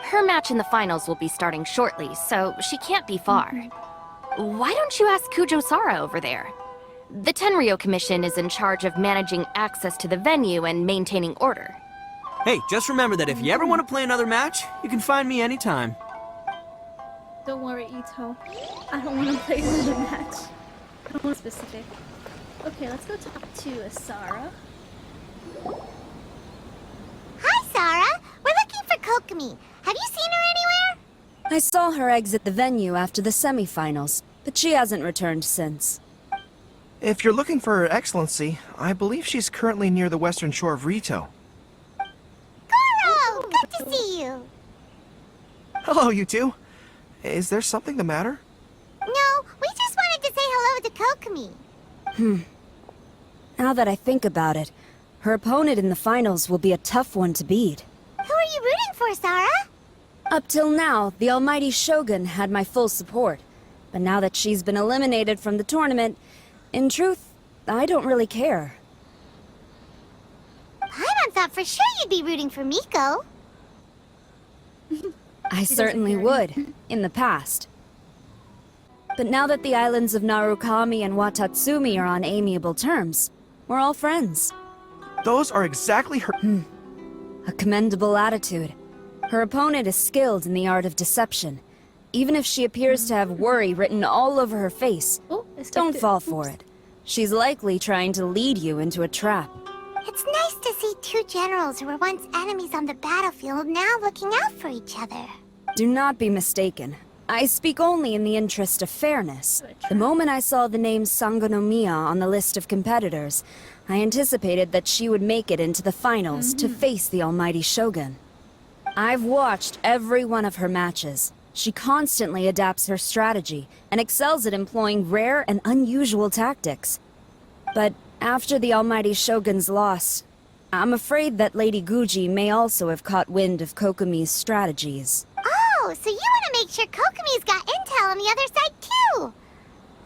Her match in the finals will be starting shortly, so she can't be far. Why don't you ask Kujo-Sara over there? The Tenryo Commission is in charge of managing access to the venue and maintaining order. Hey, just remember that if you ever want to play another match, you can find me anytime. Don't worry, Ito. I don't want to play another match. I don't want specific. Okay, let's go talk to Sarah. Hi, Sarah. We're looking for Kokomi. Have you seen her anywhere? I saw her exit the venue after the semifinals, but she hasn't returned since. If you're looking for Her Excellency, I believe she's currently near the western shore of Rito. Goro! Good to see you. Hello, you two. Is there something the matter? No, we just wanted to say hello to Kokomi. Now that I think about it, her opponent in the finals will be a tough one to beat. Who are you rooting for, Sarah? Up till now, the almighty Shogun had my full support. But now that she's been eliminated from the tournament, in truth, I don't really care. Paimon thought for sure you'd be rooting for Miko. I certainly would, in the past. But now that the islands of Narukami and Watatsumi are on amiable terms, we're all friends. Those are exactly her— A commendable attitude. Her opponent is skilled in the art of deception. Even if she appears to have worry written all over her face, don't fall for it. She's likely trying to lead you into a trap. It's nice to see two generals who were once enemies on the battlefield now looking out for each other. Do not be mistaken. I speak only in the interest of fairness. The moment I saw the name Sangonomiya on the list of competitors, I anticipated that she would make it into the finals to face the almighty Shogun. I've watched every one of her matches. She constantly adapts her strategy and excels at employing rare and unusual tactics. But after the Almighty Shogun's loss, I'm afraid that Lady Guji may also have caught wind of Kokomi's strategies. Oh, so you want to make sure Kokomi's got intel on the other side too?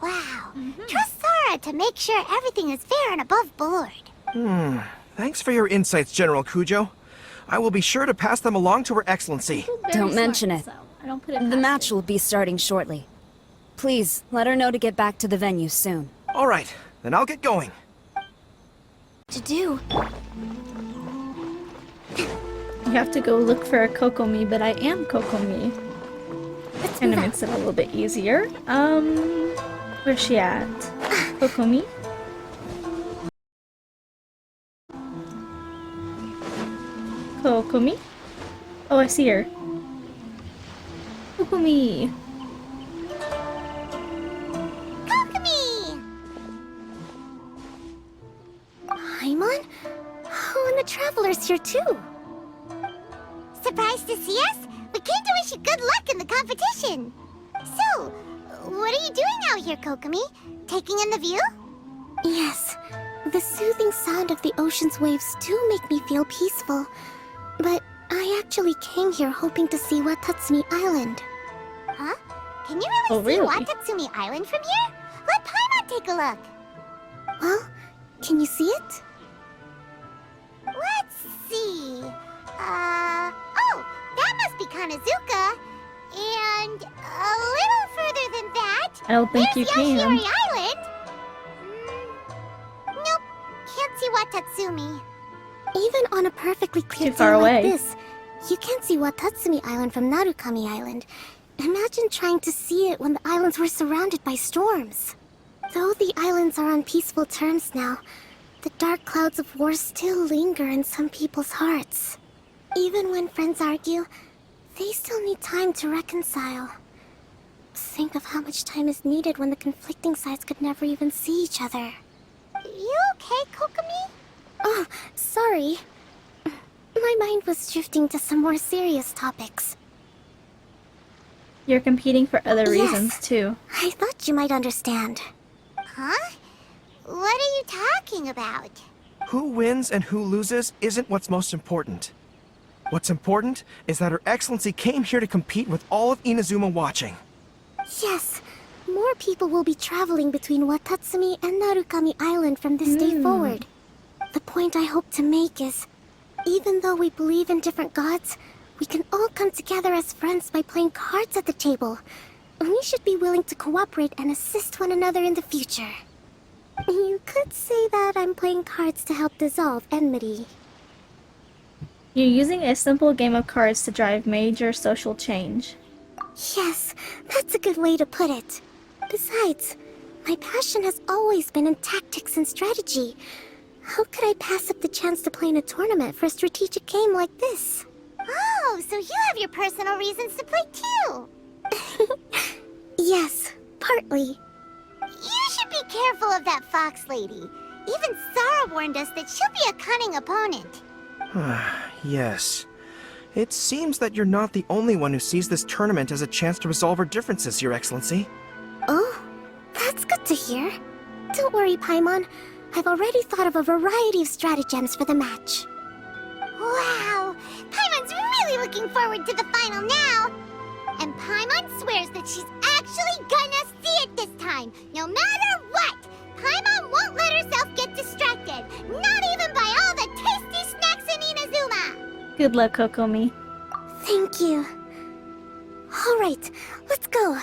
Wow. Trust Sora to make sure everything is fair and above board. Thanks for your insights, General Kujo. I will be sure to pass them along to Her Excellency. Don't mention it. I don't put it The past match will be starting shortly. Please, let her know to get back to the venue soon. All right, then I'll get going. To do. You have to go look for a Kokomi, but I am Kokomi. Kind of makes it a little bit easier. Where's she at? Kokomi? Kokomi? Oh, I see her. Kokomi! Kokomi! Paimon? Oh, and the Traveler's here too. Surprised to see us? We came to wish you good luck in the competition. So, what are you doing out here, Kokomi? Taking in the view? Yes, the soothing sound of the ocean's waves do make me feel peaceful. But I actually came here hoping to see Watatsumi Island. Huh? Can you really see Watatsumi Island from here? Let Paimon take a look. Well, can you see it? Let's see. Oh, that must be Kanazuka. And a little further than that, I don't think there's you can. Yashiori Island. Nope, can't see Watatsumi. Even on a perfectly clear Too far day away. like this, you can't see Watatsumi Island from Narukami Island. Imagine trying to see it when the islands were surrounded by storms. Though the islands are on peaceful terms now, the dark clouds of war still linger in some people's hearts. Even when friends argue, they still need time to reconcile. Think of how much time is needed when the conflicting sides could never even see each other. You okay, Kokomi? Oh, sorry. My mind was drifting to some more serious topics. You're competing for other Yes. reasons, too. I thought you might understand. Huh? What are you talking about? Who wins and who loses isn't what's most important. What's important is that Her Excellency came here to compete with all of Inazuma watching. Yes, more people will be traveling between Watatsumi and Narukami Island from this day forward. The point I hope to make is, even though we believe in different gods, we can all come together as friends by playing cards at the table. We should be willing to cooperate and assist one another in the future. You could say that I'm playing cards to help dissolve enmity. You're using a simple game of cards to drive major social change. Yes, that's a good way to put it. Besides, my passion has always been in tactics and strategy. How could I pass up the chance to play in a tournament for a strategic game like this? Oh, so you have your personal reasons to play too. Yes, partly. You should be careful of that fox lady. Even Sarah warned us that she'll be a cunning opponent. Yes. It seems that you're not the only one who sees this tournament as a chance to resolve our differences, Your Excellency. Oh, that's good to hear. Don't worry, Paimon. I've already thought of a variety of stratagems for the match. Wow! Paimon's really looking forward to the final now! And Paimon swears that she's actually gonna see it this time, no matter what! Paimon won't let herself get distracted, not even by all the tasty snacks in Inazuma! Good luck, Kokomi. Thank you. All right, let's go.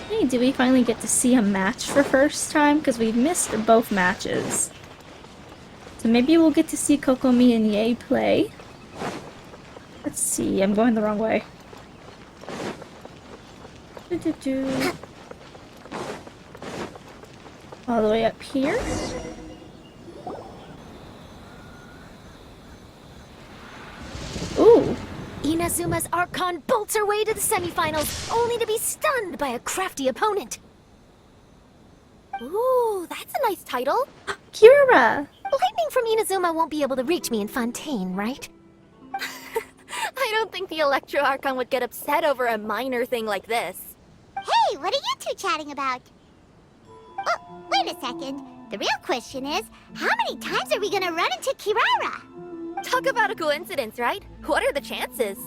Hey, do we finally get to see a match for first time? Because we've missed both matches. So maybe we'll get to see Kokomi and Yae play. Let's see, I'm going the wrong way. All the way up here. Ooh. Inazuma's Archon bolts her way to the semifinals, only to be stunned by a crafty opponent. Ooh, that's a nice title. Kira! Lightning from Inazuma won't be able to reach me in Fontaine, right? don't think the Electro Archon would get upset over a minor thing like this. Hey, what are you two chatting about? Oh, wait a second. The real question is, how many times are we gonna run into Kirara? Talk about a coincidence, right? What are the chances?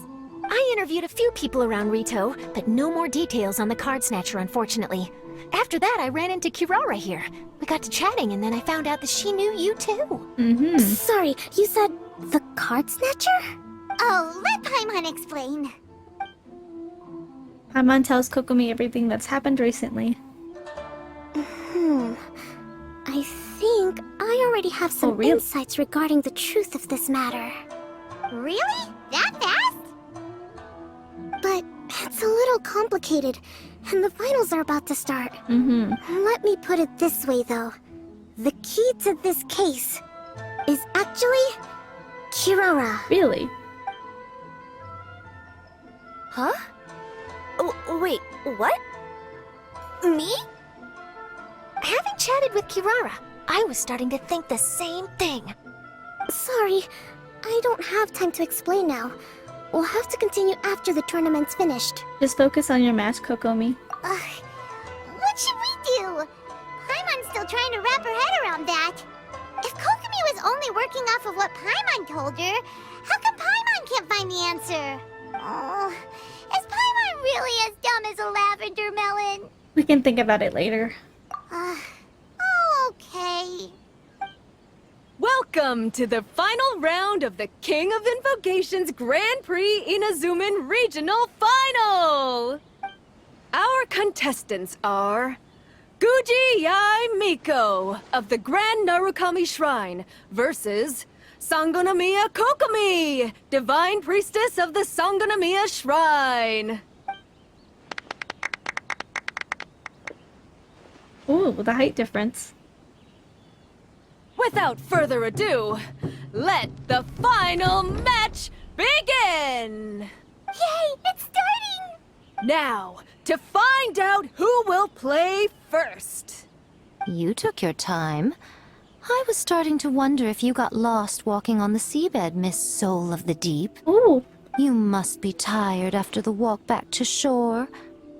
I interviewed a few people around Rito, but no more details on the card snatcher, unfortunately. After that, I ran into Kirara here. We got to chatting, and then I found out that she knew you too. Sorry, you said the card snatcher? Oh, let Paimon explain. Paimon tells Kokomi everything that's happened recently. I think I already have some really? insights regarding the truth of this matter. Really? That fast? But it's a little complicated, and the finals are about to start. Let me put it this way, though. The key to this case is actually Kirara. Really? Huh? Wait, what? Me? Having chatted with Kirara, I was starting to think the same thing. Sorry, I don't have time to explain now. We'll have to continue after the tournament's finished. Just focus on your match, Kokomi. What should we do? Paimon's still trying to wrap her head around that. If Kokomi was only working off of what Paimon told her, how come Paimon can't find the answer? Oh, is Paimon really as dumb as a lavender melon? We can think about it later. Okay. Welcome to the final round of the King of Invocations Grand Prix Inazuman Regional Final! Our contestants are Guji Yai Miko of the Grand Narukami Shrine versus Sangonomiya Kokomi, Divine Priestess of the Sangonomiya Shrine. Ooh, the height difference. Without further ado, let the final match begin! Yay, it's starting! Now, to find out who will play first. You took your time. I was starting to wonder if you got lost walking on the seabed, Miss Soul of the Deep. Ooh. You must be tired after the walk back to shore.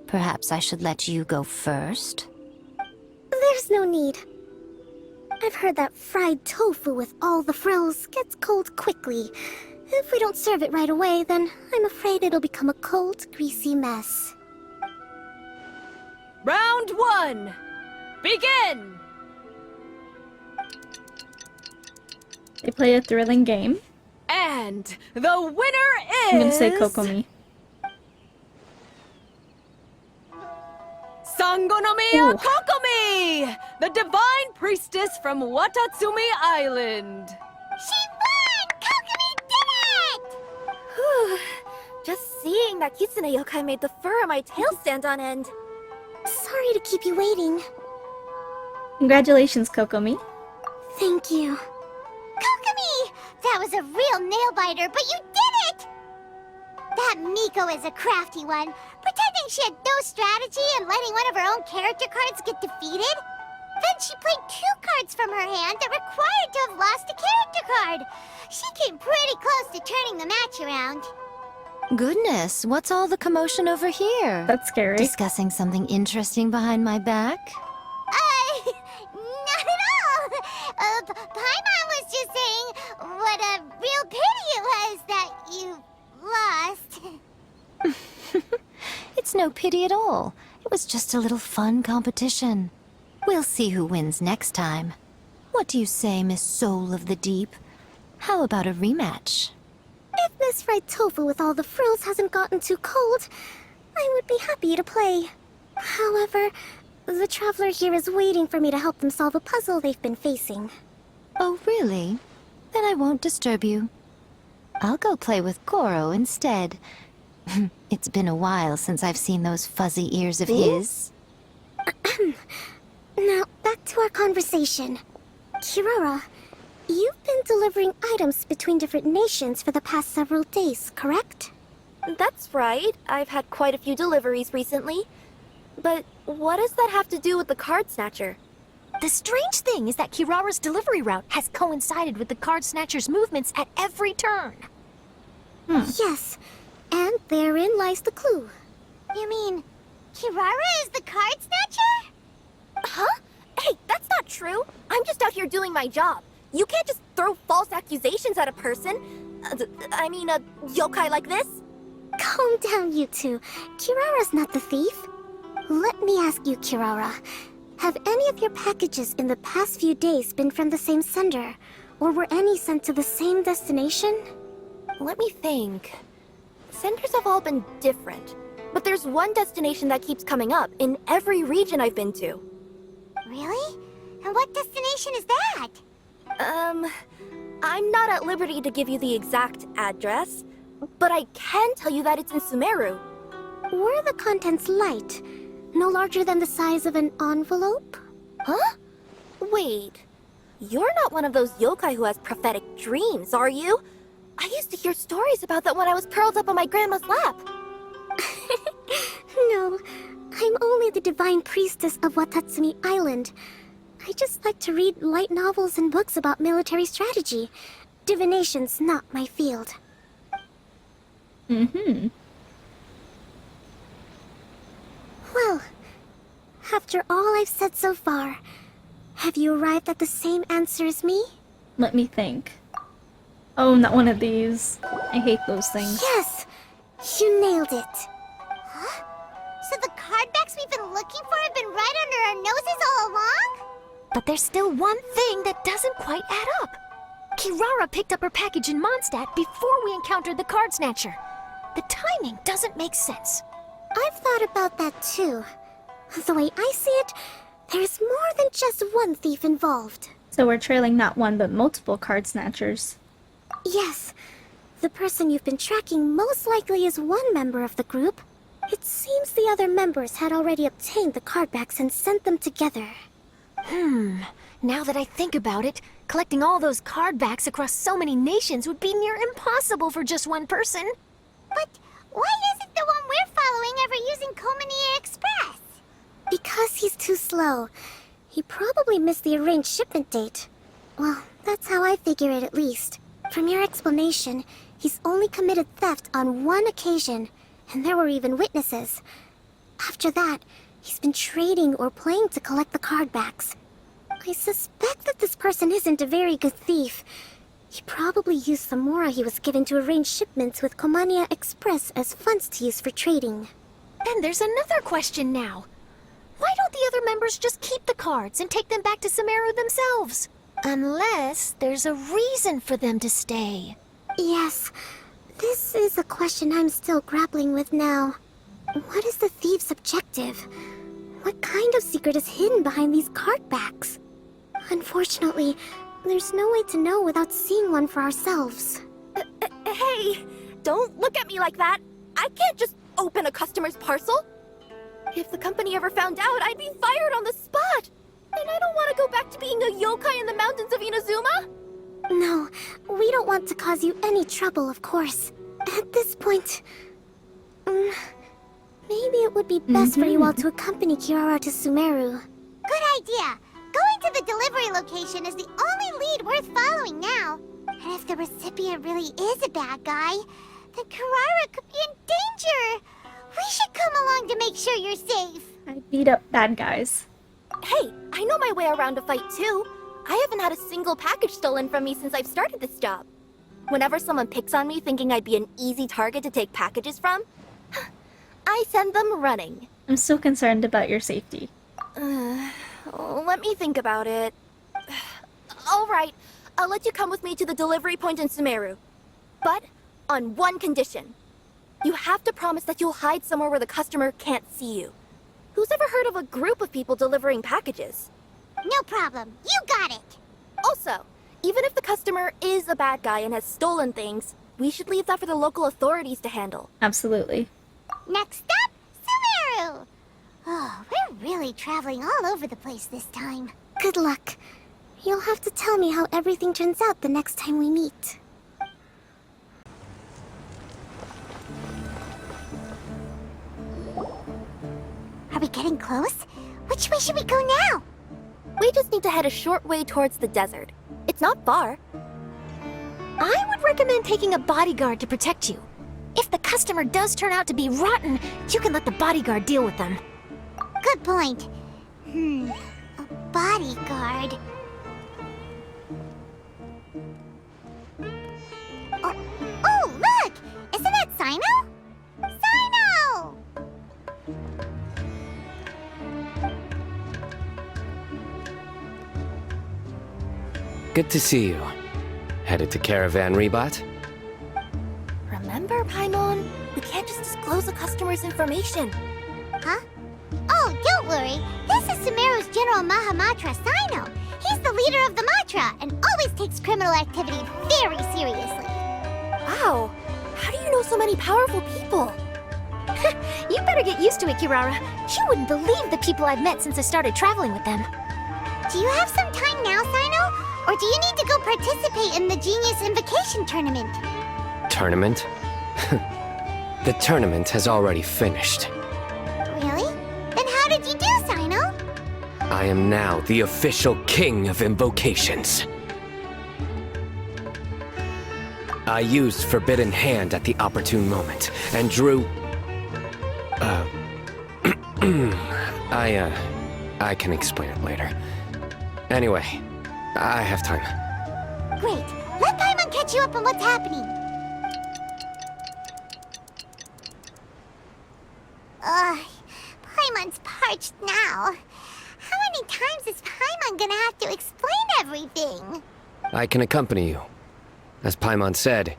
Perhaps I should let you go first. There's no need. I've heard that fried tofu with all the frills gets cold quickly. If we don't serve it right away, then I'm afraid it'll become a cold, greasy mess. Round 1, begin! They play a thrilling game. And the winner is... I'm gonna say Kokomi. Sangonomiya Ooh. Kokomi, the Divine Priestess from Watatsumi Island. She won! Kokomi did it! Whew. Just seeing that Kitsune yokai made the fur on my tail stand on end. Sorry to keep you waiting. Congratulations, Kokomi. Thank you. Kokomi! That was a real nail-biter, but you did it! That Miko is a crafty one, pretending she had no strategy and letting one of her own character cards get defeated. Then she played 2 cards from her hand that required to have lost a character card. She came pretty close to turning the match around. Goodness, what's all the commotion over here? That's scary. Discussing something interesting behind my back? Not at all! Paimon was just saying what a real pity it was that you lost. It's no pity at all. It was just a little fun competition. We'll see who wins next time. What do you say, Miss Soul of the Deep? How about a rematch? If Miss Fried Tofu with all the frills hasn't gotten too cold, I would be happy to play. However, the traveler here is waiting for me to help them solve a puzzle they've been facing. Oh, really? Then I won't disturb you. I'll go play with Goro instead. It's been a while since I've seen those fuzzy ears of his. Now, back to our conversation. Kirara, you've been delivering items between different nations for the past several days, correct? That's right. I've had quite a few deliveries recently. But what does that have to do with the card snatcher? The strange thing is that Kirara's delivery route has coincided with the card snatcher's movements at every turn. Yes, And therein lies the clue. You mean, Kirara is the card snatcher? Huh? Hey, that's not true. I'm just out here doing my job. You can't just throw false accusations at a person. I mean, a yokai like this. Calm down, you two. Kirara's not the thief. Let me ask you, Kirara. Have any of your packages in the past few days been from the same sender? Or were any sent to the same destination? Let me think. Senders have all been different. But there's one destination that keeps coming up in every region I've been to. Really? And what destination is that? I'm not at liberty to give you the exact address, but I can tell you that it's in Sumeru. Were the contents light? No larger than the size of an envelope? Huh? Wait. You're not one of those yokai who has prophetic dreams, are you? I used to hear stories about that when I was curled up on my grandma's lap. No, I'm only the divine priestess of Watatsumi Island. I just like to read light novels and books about military strategy. Divination's not my field. Well, after all I've said so far, have you arrived at the same answer as me? Let me think. Oh, not one of these. I hate those things. Yes! You nailed it. Huh? So the cardbacks we've been looking for have been right under our noses all along? But there's still one thing that doesn't quite add up. Kirara picked up her package in Mondstadt before we encountered the card snatcher. The timing doesn't make sense. I've thought about that too. The way I see it, there's more than just one thief involved. So we're trailing not one but multiple card snatchers. Yes. The person you've been tracking most likely is one member of the group. It seems the other members had already obtained the cardbacks and sent them together. Now that I think about it, collecting all those cardbacks across so many nations would be near impossible for just one person. But why isn't the one we're following ever using Komania Express? Because he's too slow. He probably missed the arranged shipment date. Well, that's how I figure it at least. From your explanation, he's only committed theft on one occasion, and there were even witnesses. After that, he's been trading or playing to collect the cardbacks. I suspect that this person isn't a very good thief. He probably used the mora he was given to arrange shipments with Komania Express as funds to use for trading. Then there's another question now. Why don't the other members just keep the cards and take them back to Sumeru themselves? Unless there's a reason for them to stay. Yes, this is a question I'm still grappling with now. What is the thief's objective? What kind of secret is hidden behind these cardbacks? Unfortunately, there's no way to know without seeing one for ourselves. Hey, don't look at me like that. I can't just open a customer's parcel. If the company ever found out, I'd be fired on the spot. And I don't want to go back to being a yokai in the mountains of Inazuma. No, we don't want to cause you any trouble, of course. At this point, maybe it would be best for you all to accompany Kirara to Sumeru. Good idea. Going to the delivery location is the only lead worth following now. And if the recipient really is a bad guy, then Kirara could be in danger. We should come along to make sure you're safe. I beat up bad guys. Hey, I know my way around a fight too. I haven't had a single package stolen from me since I've started this job. Whenever someone picks on me thinking I'd be an easy target to take packages from, I send them running. I'm still concerned about your safety. Let me think about it. Alright, I'll let you come with me to the delivery point in Sumeru. But on one condition. You have to promise that you'll hide somewhere where the customer can't see you. Who's ever heard of a group of people delivering packages? No problem. You got it. Also, even if the customer is a bad guy and has stolen things, we should leave that for the local authorities to handle. Absolutely. Next up, Sumeru! Oh, we're really traveling all over the place this time. Good luck. You'll have to tell me how everything turns out the next time we meet. Are we getting close? Which way should we go now? We just need to head a short way towards the desert. It's not far. I would recommend taking a bodyguard to protect you. If the customer does turn out to be rotten, you can let the bodyguard deal with them. Good point. A bodyguard. Oh, look! Isn't that Sino? Sino! Good to see you. Headed to Caravan Rebot? Remember, Paimon? We can't just disclose a customer's information. Huh? Oh, don't worry. This is Sumeru's General Mahamatra Sino. He's the leader of the Matra and always takes criminal activity very seriously. Wow. How do you know so many powerful people? You better get used to it, Kirara. You wouldn't believe the people I've met since I started traveling with them. Do you have some time now, Sino? Or do you need to go participate in the Genius Invocation Tournament? Tournament? The tournament has already finished. Really? Then how did you do, Sino? I am now the official king of invocations. I used Forbidden Hand at the opportune moment, and drew... I can explain it later. Anyway, I have time. Great. Let Paimon catch you up on what's happening. Paimon's parched now. How many times is Paimon gonna have to explain everything? I can accompany you. As Paimon said,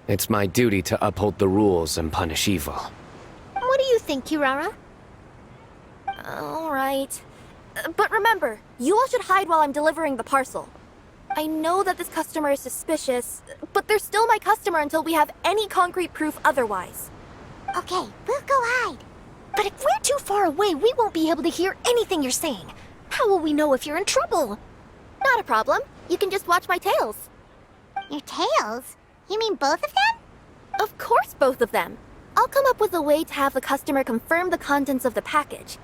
it's my duty to uphold the rules and punish evil. What do you think, Kirara? All right. But remember, you all should hide while I'm delivering the parcel. I know that this customer is suspicious, but they're still my customer until we have any concrete proof otherwise. Okay, we'll go hide. But if we're too far away, we won't be able to hear anything you're saying. How will we know if you're in trouble? Not a problem. You can just watch my tails. Your tails? You mean both of them? Of course, both of them. I'll come up with a way to have the customer confirm the contents of the package.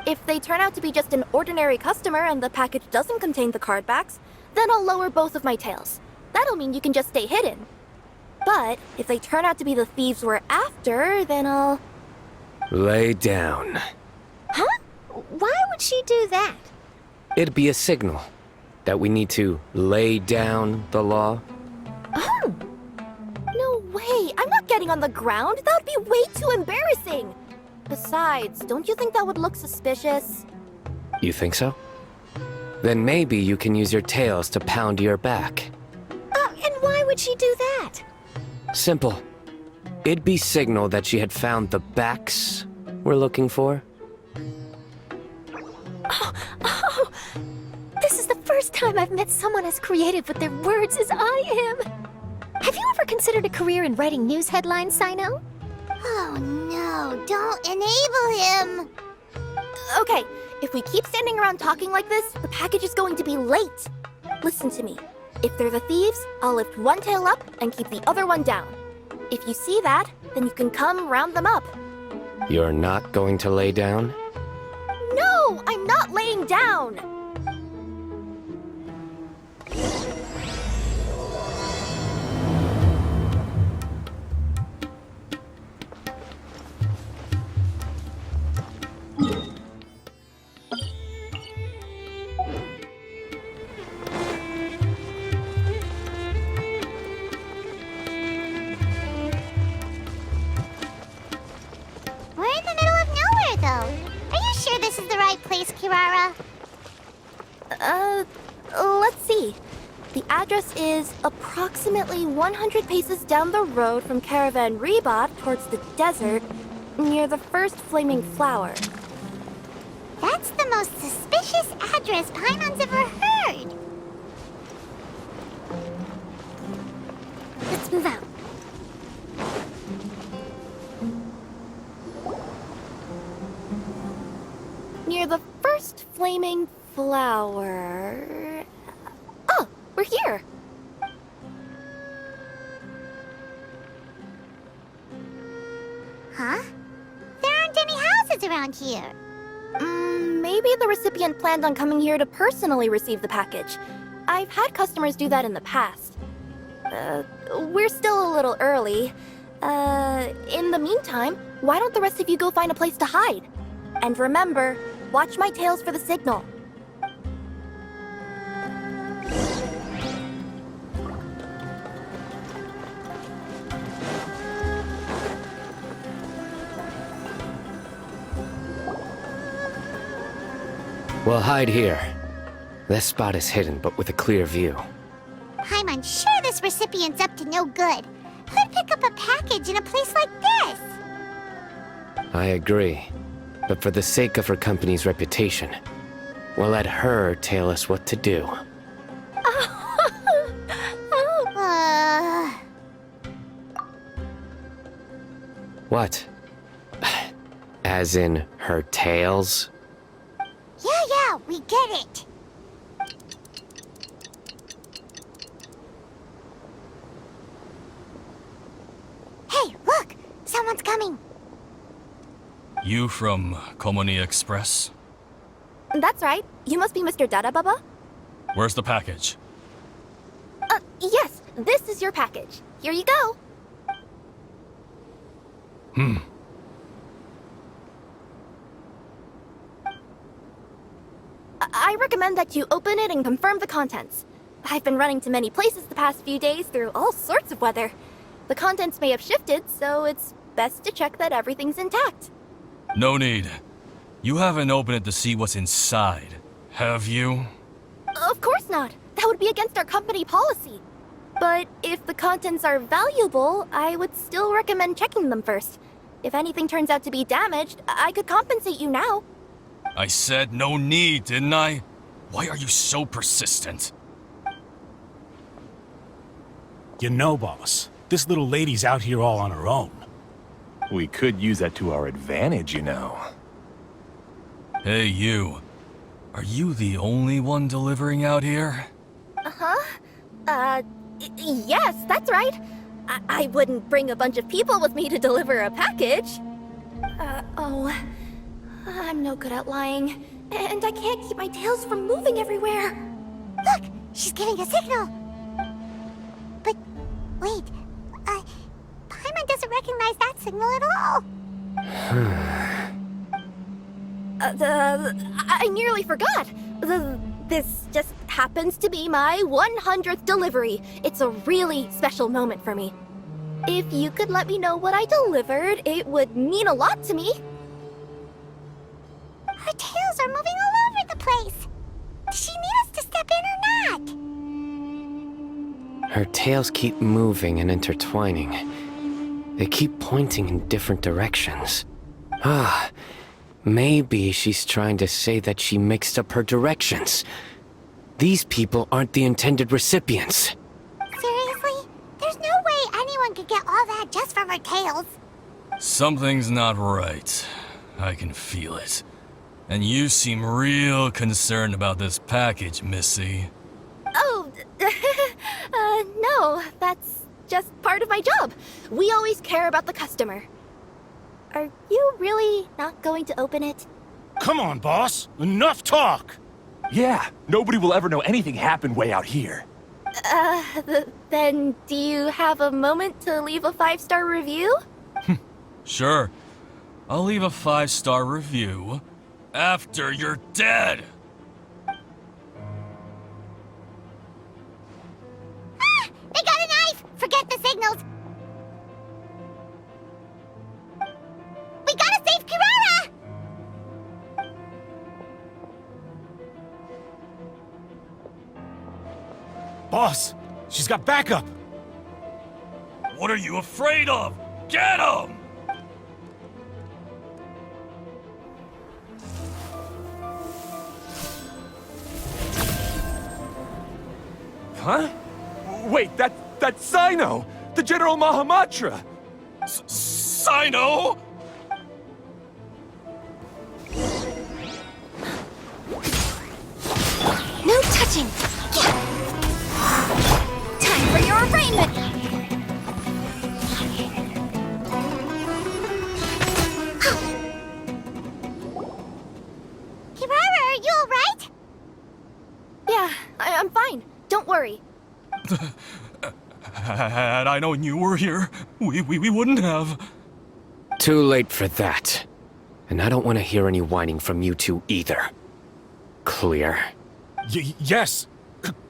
If they turn out to be just an ordinary customer and the package doesn't contain the card backs, then I'll lower both of my tails. That'll mean you can just stay hidden. But if they turn out to be the thieves we're after, then I'll... Lay down. Huh? Why would she do that? It'd be a signal that we need to lay down the law. Oh! No way! I'm not getting on the ground! That would be way too embarrassing! Besides, don't you think that would look suspicious? You think so? Then maybe you can use your tails to pound your back. And why would she do that? Simple. It'd be signal that she had found the backs we're looking for. Oh! This is the first time I've met someone as creative with their words as I am. Have you ever considered a career in writing news headlines, Sino? Oh no, don't enable him! Okay, if we keep standing around talking like this, the package is going to be late. Listen to me. If they're the thieves, I'll lift one tail up and keep the other one down. If you see that, then you can come round them up. You're not going to lay down? No, I'm not laying down! We're in the middle of nowhere, though. Are you sure this is the right place, Kirara? Let's see. The address is approximately 100 paces down the road from Caravan Rebot towards the desert, near the first flaming flower. That's the most suspicious address Paimon's ever heard. Let's move out. Near the first flaming flower... Oh, we're here! Huh? There aren't any houses around here. Maybe the recipient planned on coming here to personally receive the package. I've had customers do that in the past. We're still a little early. In the meantime, why don't the rest of you go find a place to hide? And remember, watch my tails for the signal. We'll hide here. This spot is hidden, but with a clear view. I'm unsure this recipient's up to no good. Who'd pick up a package in a place like this? I agree. But for the sake of her company's reputation, we'll let her tell us what to do. What? As in her tails? Yeah, we get it. Hey, look! Someone's coming. You from Komoni Express? That's right. You must be Mr. Dada Baba? Where's the package? Yes, this is your package. Here you go. I recommend that you open it and confirm the contents. I've been running to many places the past few days through all sorts of weather. The contents may have shifted, so it's best to check that everything's intact. No need. You haven't opened it to see what's inside, have you? Of course not. That would be against our company policy. But if the contents are valuable, I would still recommend checking them first. If anything turns out to be damaged, I could compensate you now. I said no need, didn't I? Why are you so persistent? You know, boss, this little lady's out here all on her own. We could use that to our advantage, you know. Hey, you. Are you the only one delivering out here? Yes, that's right. I wouldn't bring a bunch of people with me to deliver a package. I'm no good at lying. And I can't keep my tails from moving everywhere. Look! She's giving a signal! But, wait. Paimon doesn't recognize that signal at all! I nearly forgot. This just happens to be my 100th delivery. It's a really special moment for me. If you could let me know what I delivered, it would mean a lot to me. Her tails are moving all over the place! Does she need us to step in or not? Her tails keep moving and intertwining. They keep pointing in different directions. Maybe she's trying to say that she mixed up her directions. These people aren't the intended recipients. Seriously? There's no way anyone could get all that just from her tails. Something's not right. I can feel it. And you seem real concerned about this package, Missy. Oh, no, that's just part of my job. We always care about the customer. Are you really not going to open it? Come on, boss. Enough talk! Yeah, nobody will ever know anything happened way out here. Then do you have a moment to leave a 5-star review? Sure. I'll leave a 5-star review after you're dead. They got a knife! Forget the signals! We gotta save Kirara! Boss, she's got backup! What are you afraid of? Get him! Huh? Wait, that's Sino! The General Mahamatra! Sino? No touching! Time for your arraignment! Kirara, are you alright? Yeah, I'm fine. Don't worry. Had I known you were here, we wouldn't have. Too late for that. And I don't want to hear any whining from you two either. Clear? Yes.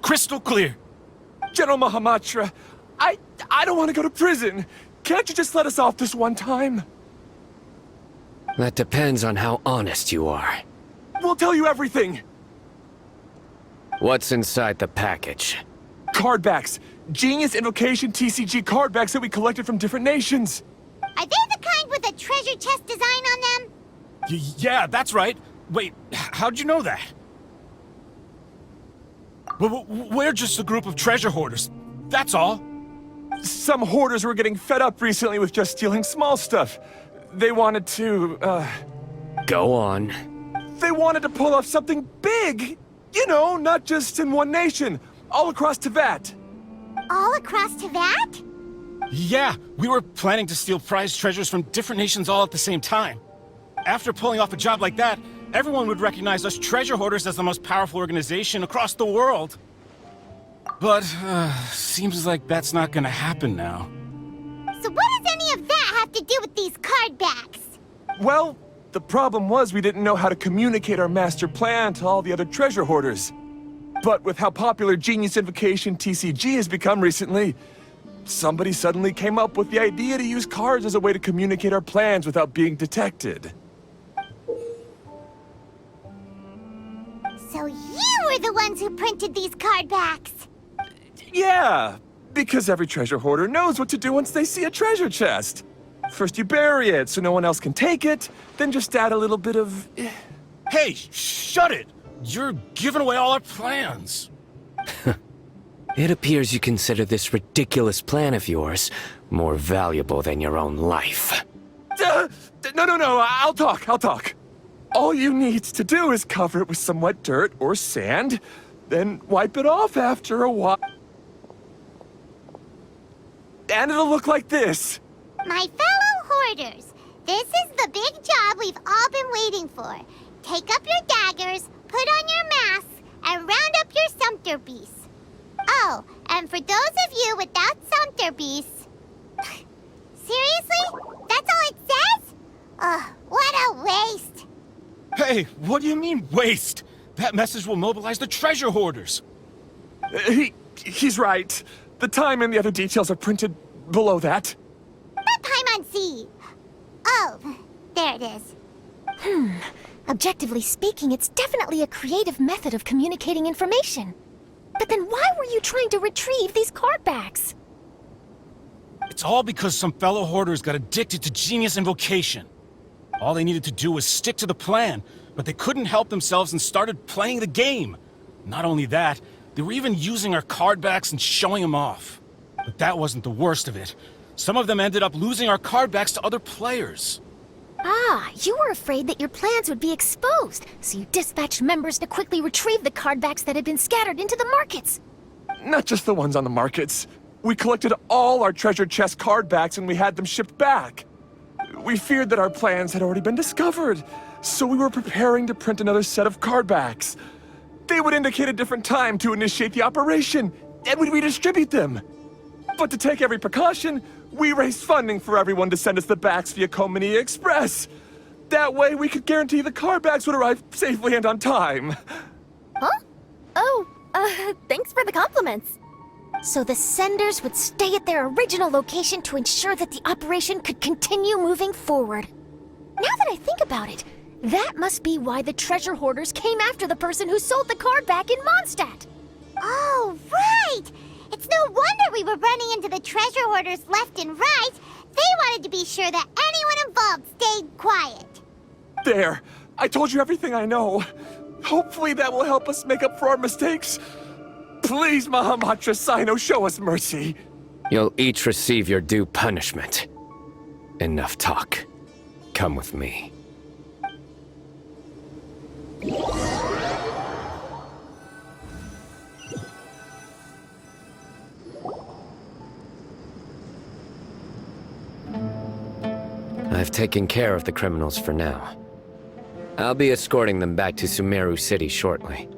Crystal clear. General Mahamatra, I don't want to go to prison. Can't you just let us off this one time? That depends on how honest you are. We'll tell you everything. What's inside the package? Card backs. Genius Invocation TCG card backs that we collected from different nations. Are they the kind with a treasure chest design on them? Yeah, that's right. Wait, how'd you know that? We're just a group of treasure hoarders. That's all. Some hoarders were getting fed up recently with just stealing small stuff. They wanted to, Go on. They wanted to pull off something big! You know, not just in one nation, all across Teyvat. All across Teyvat? Yeah, we were planning to steal prized treasures from different nations all at the same time. After pulling off a job like that, everyone would recognize us treasure hoarders as the most powerful organization across the world. But, seems like that's not gonna happen now. So what does any of that have to do with these card backs? Well, the problem was we didn't know how to communicate our master plan to all the other treasure hoarders. But with how popular Genius Invocation TCG has become recently, somebody suddenly came up with the idea to use cards as a way to communicate our plans without being detected. So you were the ones who printed these card backs? Yeah, because every treasure hoarder knows what to do once they see a treasure chest. First you bury it so no one else can take it, then just add a little bit of... Hey, shut it! You're giving away all our plans. It appears you consider this ridiculous plan of yours more valuable than your own life. No, I'll talk. All you need to do is cover it with some wet dirt or sand, then wipe it off after a while. And it'll look like this. My fellow hoarders, this is the big job we've all been waiting for. Take up your daggers, put on your masks, and round up your sumpter beasts. Oh, and for those of you without sumpter beasts... Seriously? That's all it says? Ugh, what a waste. Hey, what do you mean, waste? That message will mobilize the treasure hoarders. He's right. The time and the other details are printed below that. That Paimon-Z. Oh, there it is. Objectively speaking, it's definitely a creative method of communicating information. But then why were you trying to retrieve these card backs? It's all because some fellow hoarders got addicted to Genius Invocation. All they needed to do was stick to the plan, but they couldn't help themselves and started playing the game. Not only that, they were even using our card backs and showing them off. But that wasn't the worst of it. Some of them ended up losing our card backs to other players. Ah, you were afraid that your plans would be exposed, so you dispatched members to quickly retrieve the card backs that had been scattered into the markets. Not just the ones on the markets. We collected all our treasure chest card backs and we had them shipped back. We feared that our plans had already been discovered, so we were preparing to print another set of card backs. They would indicate a different time to initiate the operation, and we'd redistribute them. But to take every precaution, we raised funding for everyone to send us the backs via Komini Express. That way we could guarantee the card backs would arrive safely and on time. Huh? Oh, thanks for the compliments. So the senders would stay at their original location to ensure that the operation could continue moving forward. Now that I think about it, that must be why the treasure hoarders came after the person who sold the card back in Mondstadt. Oh, right! It's no wonder we were running into the treasure hoarders left and right. They wanted to be sure that anyone involved stayed quiet. There! I told you everything I know. Hopefully that will help us make up for our mistakes. Please, Mahamatra Sino, show us mercy. You'll each receive your due punishment. Enough talk. Come with me. I've taken care of the criminals for now. I'll be escorting them back to Sumeru City shortly.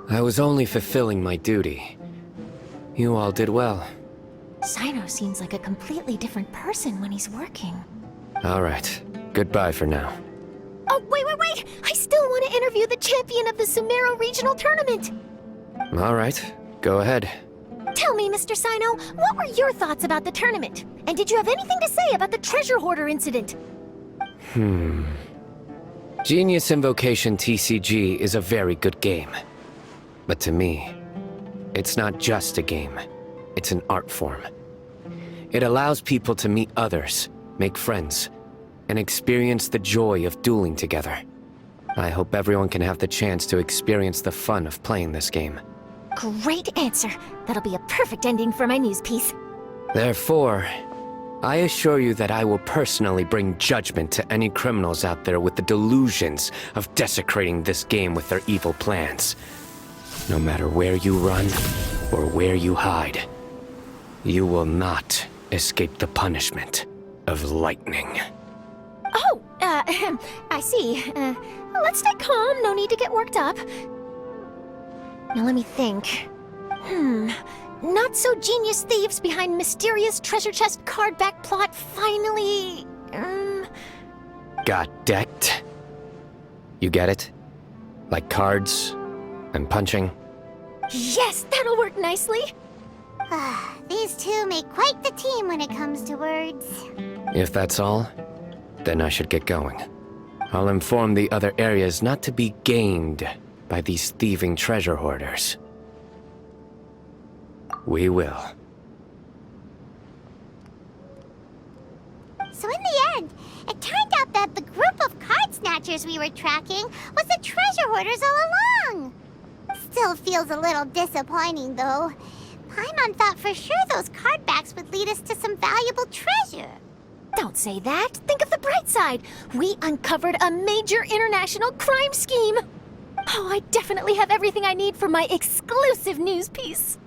I was only fulfilling my duty. You all did well. Sino seems like a completely different person when he's working. All right. Goodbye for now. Oh, wait! I still want to interview the champion of the Sumeru Regional Tournament! All right. Go ahead. Tell me, Mr. Sino, what were your thoughts about the tournament? And did you have anything to say about the treasure hoarder incident? Genius Invocation TCG is a very good game. But to me, it's not just a game. It's an art form. It allows people to meet others, make friends, and experience the joy of dueling together. I hope everyone can have the chance to experience the fun of playing this game. Great answer. That'll be a perfect ending for my news piece. Therefore, I assure you that I will personally bring judgment to any criminals out there with the delusions of desecrating this game with their evil plans. No matter where you run or where you hide, you will not escape the punishment of lightning. Oh, I see. Let's stay calm, no need to get worked up. Now let me think. Not so genius thieves behind mysterious treasure chest card back plot finally... Got decked? You get it? Like cards and punching? Yes, that'll work nicely. These two make quite the team when it comes to words. If that's all, then I should get going. I'll inform the other areas not to be gamed by these thieving treasure hoarders. We will. So in the end, it turned out that the group of card snatchers we were tracking was the treasure hoarders all along. Still feels a little disappointing, though. Paimon thought for sure those card backs would lead us to some valuable treasure. Don't say that. Think of the bright side. We uncovered a major international crime scheme. Oh, I definitely have everything I need for my exclusive news piece.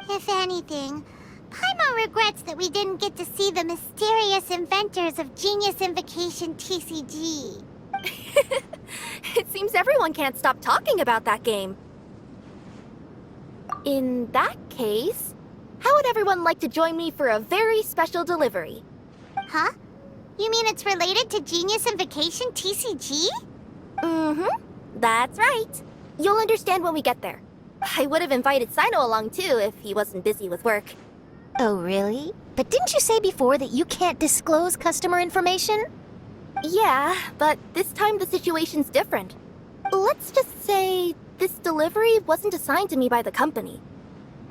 If anything, Paimon regrets that we didn't get to see the mysterious inventors of Genius Invocation TCG. It seems everyone can't stop talking about that game. In that case, how would everyone like to join me for a very special delivery? Huh? You mean it's related to Genius Invocation TCG? That's right. You'll understand when we get there. I would have invited Sino along too if he wasn't busy with work. Oh, really? But didn't you say before that you can't disclose customer information? Yeah, but this time the situation's different. Let's just say this delivery wasn't assigned to me by the company.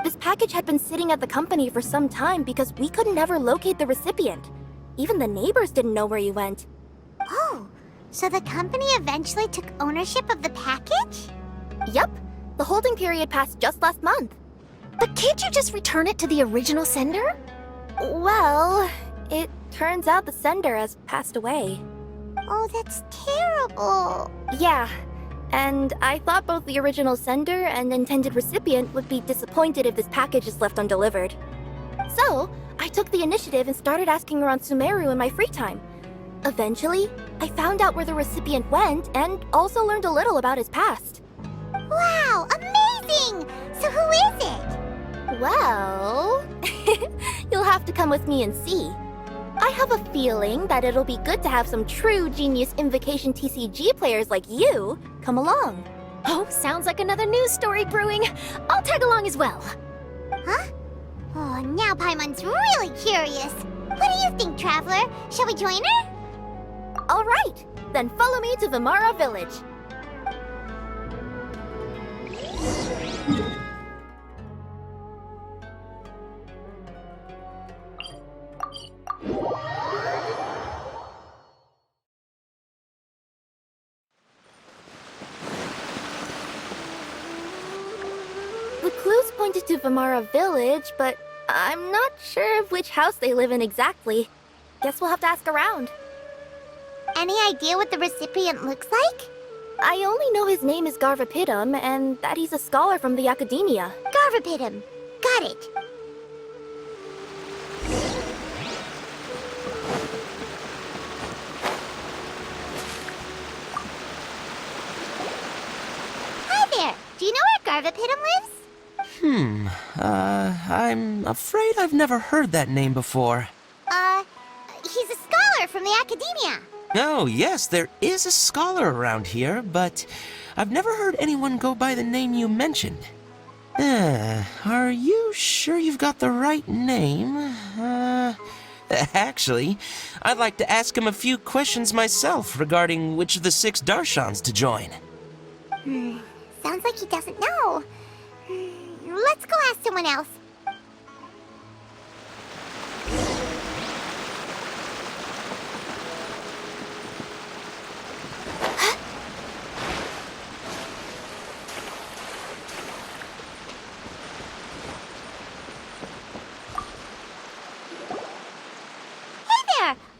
This package had been sitting at the company for some time because we could never locate the recipient. Even the neighbors didn't know where he went. Oh, so the company eventually took ownership of the package? Yep. The holding period passed just last month. But can't you just return it to the original sender? Well, it turns out the sender has passed away. Oh, that's terrible. Yeah, and I thought both the original sender and intended recipient would be disappointed if this package is left undelivered. So, I took the initiative and started asking around Sumeru in my free time. Eventually, I found out where the recipient went and also learned a little about his past. Wow, amazing! So who is it? Well, you'll have to come with me and see. I have a feeling that it'll be good to have some true Genius Invocation TCG players like you come along. Oh, sounds like another news story brewing. I'll tag along as well. Huh? Oh, now Paimon's really curious. What do you think, Traveler? Shall we join her? All right, then follow me to Vimara Village. The clues pointed to Vimara Village, but I'm not sure of which house they live in exactly. Guess we'll have to ask around. Any idea what the recipient looks like? I only know his name is Garvapidum and that he's a scholar from the Academia. Garvapidum. Got it. Hi there. Do you know where Garvapidum lives? I'm afraid I've never heard that name before. He's a scholar from the academia. Oh, yes, there is a scholar around here, but I've never heard anyone go by the name you mentioned. Are you sure you've got the right name? Actually, I'd like to ask him a few questions myself regarding which of the 6 Darshans to join. Sounds like he doesn't know. Let's go ask someone else.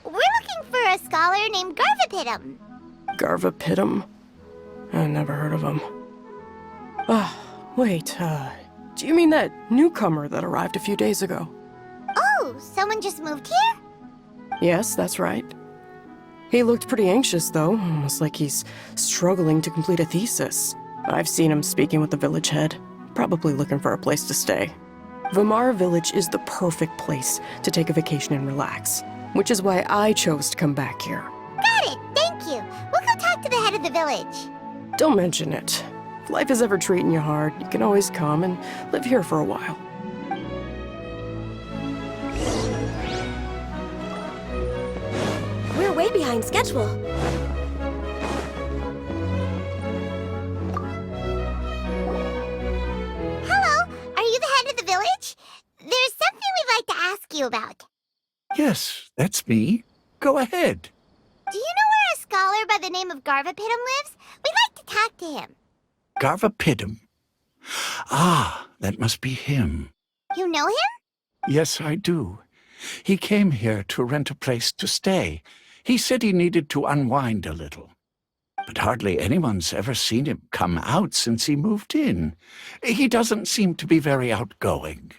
We're looking for a scholar named Garvapitum. Garvapitum? I never heard of him. Wait, do you mean that newcomer that arrived a few days ago? Oh, someone just moved here? Yes, that's right. He looked pretty anxious, though, almost like he's struggling to complete a thesis. I've seen him speaking with the village head, probably looking for a place to stay. Vamara Village is the perfect place to take a vacation and relax, which is why I chose to come back here. Got it, thank you. We'll go talk to the head of the village. Don't mention it. If life is ever treating you hard, you can always come and live here for a while. We're way behind schedule. Hello, are you the head of the village? There's something we'd like to ask you about. Yes, that's me. Go ahead. Do you know where a scholar by the name of Garvapitum lives? We'd like to talk to him. Garvapitum. Ah, that must be him. You know him? Yes, I do. He came here to rent a place to stay. He said he needed to unwind a little. But hardly anyone's ever seen him come out since he moved in. He doesn't seem to be very outgoing.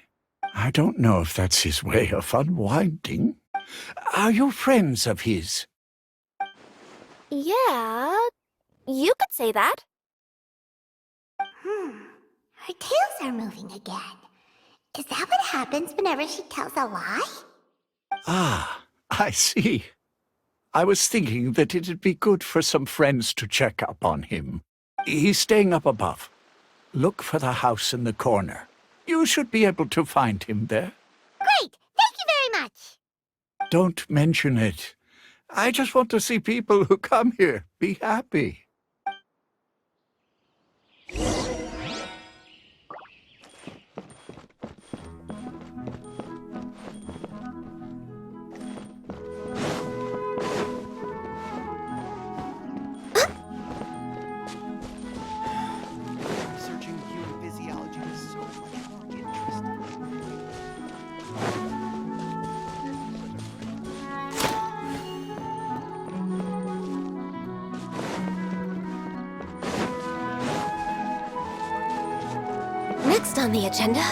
I don't know if that's his way of unwinding. Are you friends of his? Yeah, you could say that. Her tails are moving again. Is that what happens whenever she tells a lie? Ah, I see. I was thinking that it'd be good for some friends to check up on him. He's staying up above. Look for the house in the corner. You should be able to find him there. Great! Thank you very much! Don't mention it. I just want to see people who come here be happy. Researching human physiology is so much more interesting. Next on the agenda...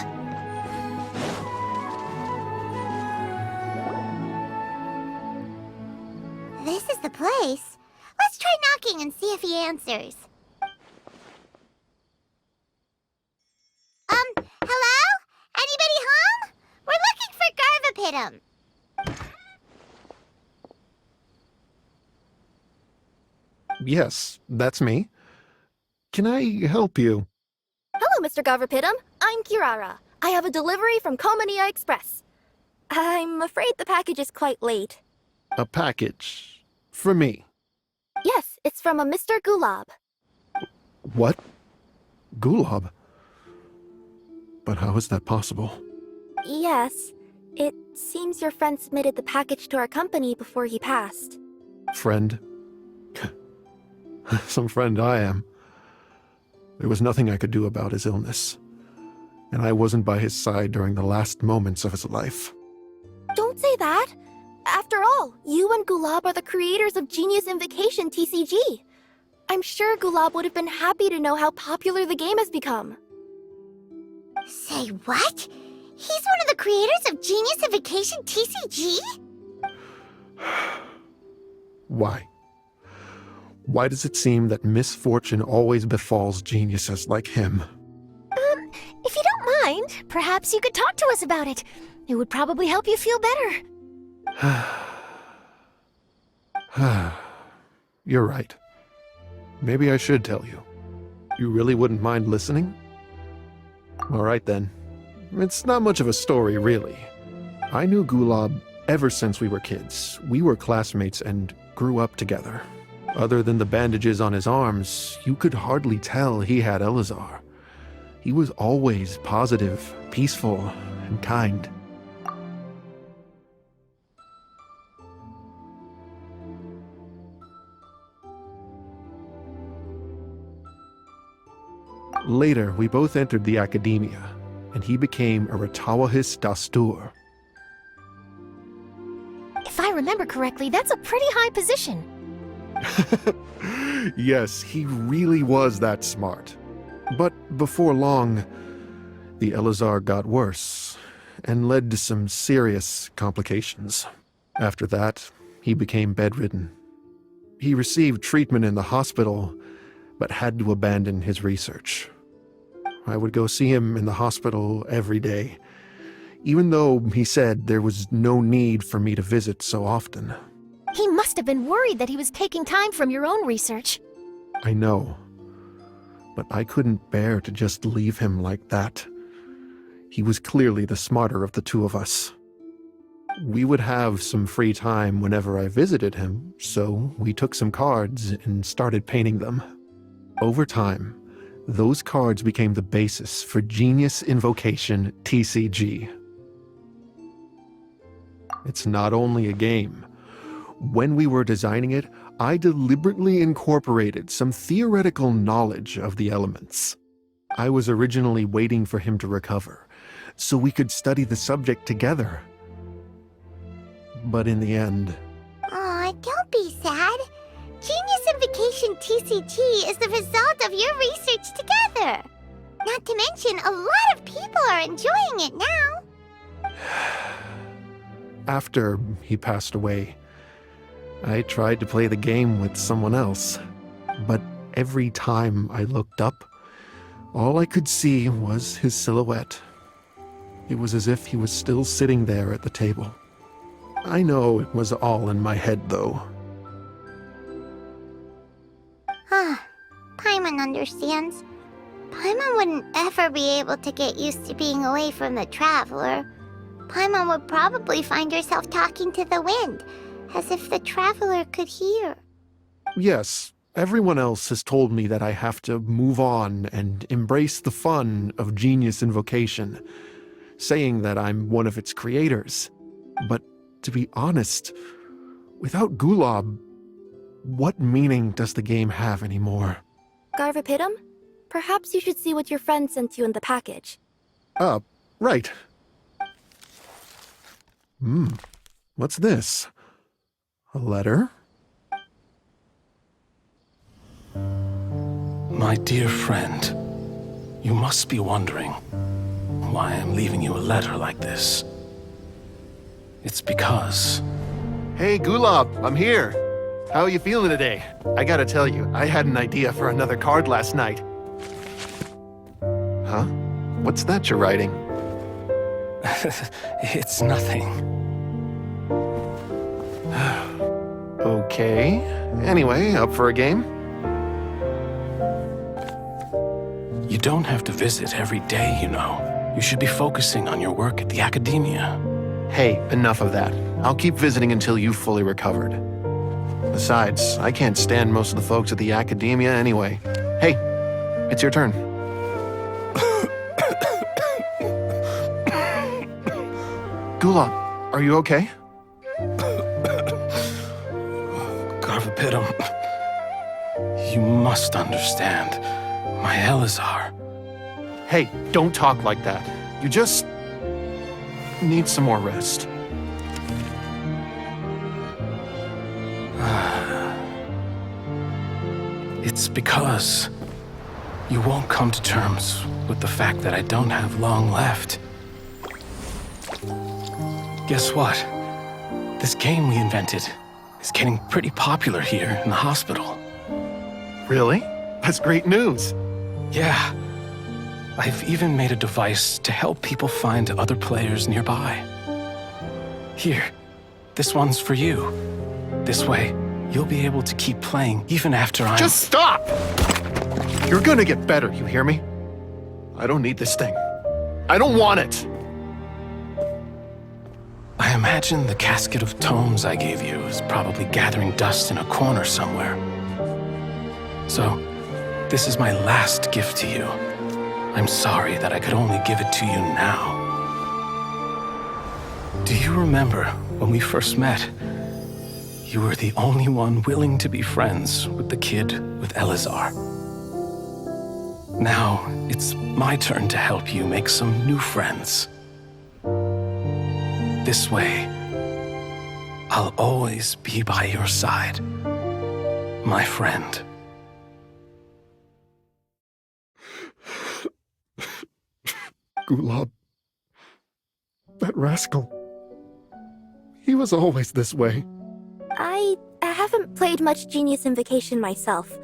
This is the place. Let's try knocking and see if he answers. Hello? Anybody home? We're looking for Garvapitum. Yes, that's me. Can I help you? Hello, Mr. Garvapitum. I'm Kirara. I have a delivery from Komania Express. I'm afraid the package is quite late. A package. For me. Yes, it's from a Mr. Gulab. What? Gulab? But how is that possible? Yes, it seems your friend submitted the package to our company before he passed. Friend? Some friend I am. There was nothing I could do about his illness. And I wasn't by his side during the last moments of his life. Don't say that! After all, you and Gulab are the creators of Genius Invocation TCG. I'm sure Gulab would have been happy to know how popular the game has become. Say what? He's one of the creators of Genius Invocation TCG? Why? Why does it seem that misfortune always befalls geniuses like him? If you don't mind, perhaps you could talk to us about it. It would probably help you feel better. You're right. Maybe I should tell you. You really wouldn't mind listening? All right then. It's not much of a story, really. I knew Gulab ever since we were kids. We were classmates and grew up together. Other than the bandages on his arms, you could hardly tell he had Elazar. He was always positive, peaceful, and kind. Later, we both entered the academia, and he became a Ratawahis Dastur. If I remember correctly, that's a pretty high position. Yes, he really was that smart. But before long, the Elazar got worse and led to some serious complications. After that, he became bedridden. He received treatment in the hospital, but had to abandon his research. I would go see him in the hospital every day, even though he said there was no need for me to visit so often. He must have been worried that he was taking time from your own research. I know, but I couldn't bear to just leave him like that. He was clearly the smarter of the two of us. We would have some free time whenever I visited him, so we took some cards and started painting them. Over time, those cards became the basis for Genius Invocation TCG. It's not only a game. When we were designing it, I deliberately incorporated some theoretical knowledge of the elements. I was originally waiting for him to recover, so we could study the subject together. But in the end... Aw, don't be sad. Genius Invocation TCG is the result of your research together. Not to mention, a lot of people are enjoying it now. After he passed away, I tried to play the game with someone else, but every time I looked up, all I could see was his silhouette. It was as if he was still sitting there at the table. I know it was all in my head, though. Paimon understands. Paimon wouldn't ever be able to get used to being away from the Traveler. Paimon would probably find herself talking to the wind, as if the Traveler could hear. Yes, everyone else has told me that I have to move on and embrace the fun of Genius Invocation, saying that I'm one of its creators. But to be honest, without Gulab, what meaning does the game have anymore? Garvapitum? Perhaps you should see what your friend sent you in the package. Right. What's this? A letter? My dear friend, you must be wondering why I'm leaving you a letter like this. It's because... Hey, Gulab, I'm here. How are you feeling today? I gotta tell you, I had an idea for another card last night. Huh? What's that you're writing? It's nothing. Okay. Anyway, up for a game? You don't have to visit every day, you know. You should be focusing on your work at the academia. Hey, enough of that. I'll keep visiting until you've fully recovered. Besides, I can't stand most of the folks at the academia anyway. Hey, it's your turn. Gulab, are you okay? Garvapitum, you must understand. My Elazar. Hey, don't talk like that. You just need some more rest. It's because you won't come to terms with the fact that I don't have long left. Guess what? This game we invented is getting pretty popular here in the hospital. Really? That's great news. Yeah. I've even made a device to help people find other players nearby. Here, this one's for you. This way, you'll be able to keep playing even after I'm— Just stop! You're gonna get better, you hear me? I don't need this thing. I don't want it! I imagine the casket of tomes I gave you is probably gathering dust in a corner somewhere. So, this is my last gift to you. I'm sorry that I could only give it to you now. Do you remember when we first met? You were the only one willing to be friends with the kid with Elazar. Now, it's my turn to help you make some new friends. This way, I'll always be by your side, my friend. Gulab. That rascal. He was always this way. I haven't played much Genius Invocation myself.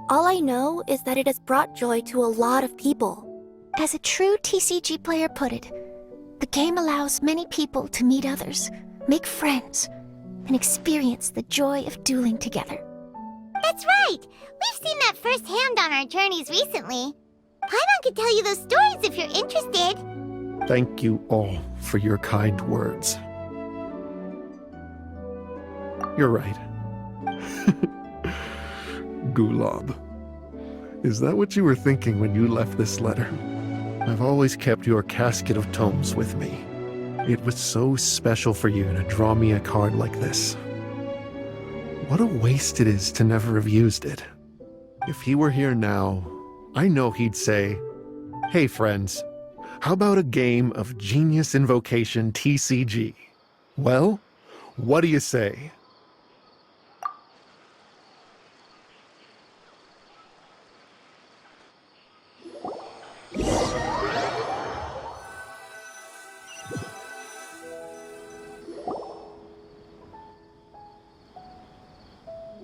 All I know is that it has brought joy to a lot of people. As a true TCG player put it, the game allows many people to meet others, make friends, and experience the joy of dueling together. That's right! We've seen that firsthand on our journeys recently. Paimon could tell you those stories if you're interested. Thank you all for your kind words. You're right. Gulab. Is that what you were thinking when you left this letter? I've always kept your casket of tomes with me. It was so special for you to draw me a card like this. What a waste it is to never have used it. If he were here now, I know he'd say, "Hey friends, how about a game of Genius Invocation TCG? Well, what do you say?"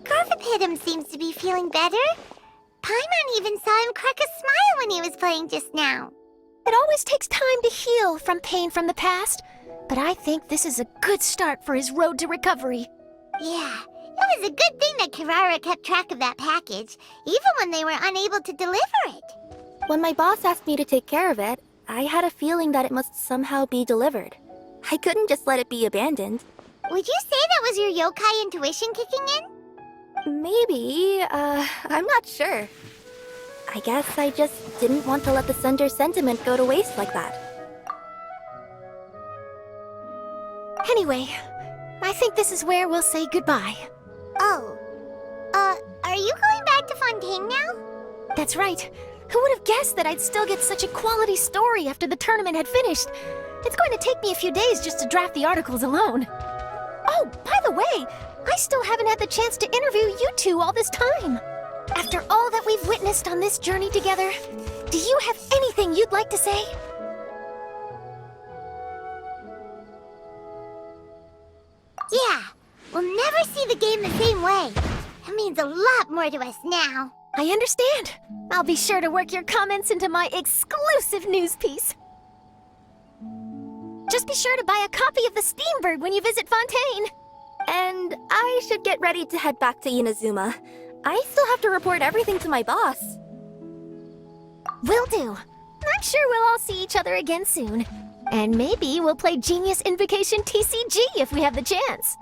Garvapidum seems to be feeling better. Paimon even saw him crack a smile when he was playing just now. It always takes time to heal from pain from the past, but I think this is a good start for his road to recovery. Yeah, it was a good thing that Kirara kept track of that package, even when they were unable to deliver it. When my boss asked me to take care of it, I had a feeling that it must somehow be delivered. I couldn't just let it be abandoned. Would you say that was your yokai intuition kicking in? Maybe, I'm not sure. I guess I just didn't want to let the sender's sentiment go to waste like that. Anyway, I think this is where we'll say goodbye. Oh. Are you going back to Fontaine now? That's right. Who would have guessed that I'd still get such a quality story after the tournament had finished? It's going to take me a few days just to draft the articles alone. Oh, by the way, I still haven't had the chance to interview you two all this time. After all that we've witnessed on this journey together, do you have anything you'd like to say? Yeah, we'll never see the game the same way. It means a lot more to us now. I understand. I'll be sure to work your comments into my exclusive news piece. Just be sure to buy a copy of the Steambird when you visit Fontaine. And I should get ready to head back to Inazuma. I still have to report everything to my boss. Will do. I'm sure we'll all see each other again soon. And maybe we'll play Genius Invocation TCG if we have the chance.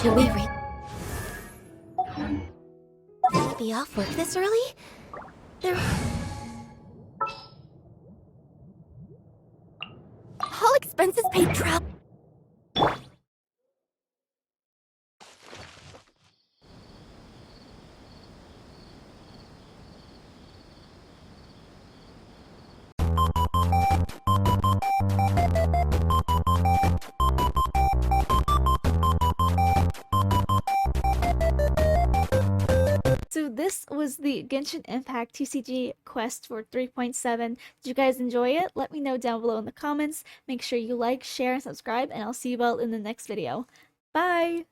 Should we be off work this early? All expenses paid travel. So this was the Genshin Impact TCG quest for 3.7. Did you guys enjoy it? Let me know down below in the comments. Make sure you like, share, and subscribe, and I'll see you all in the next video. Bye!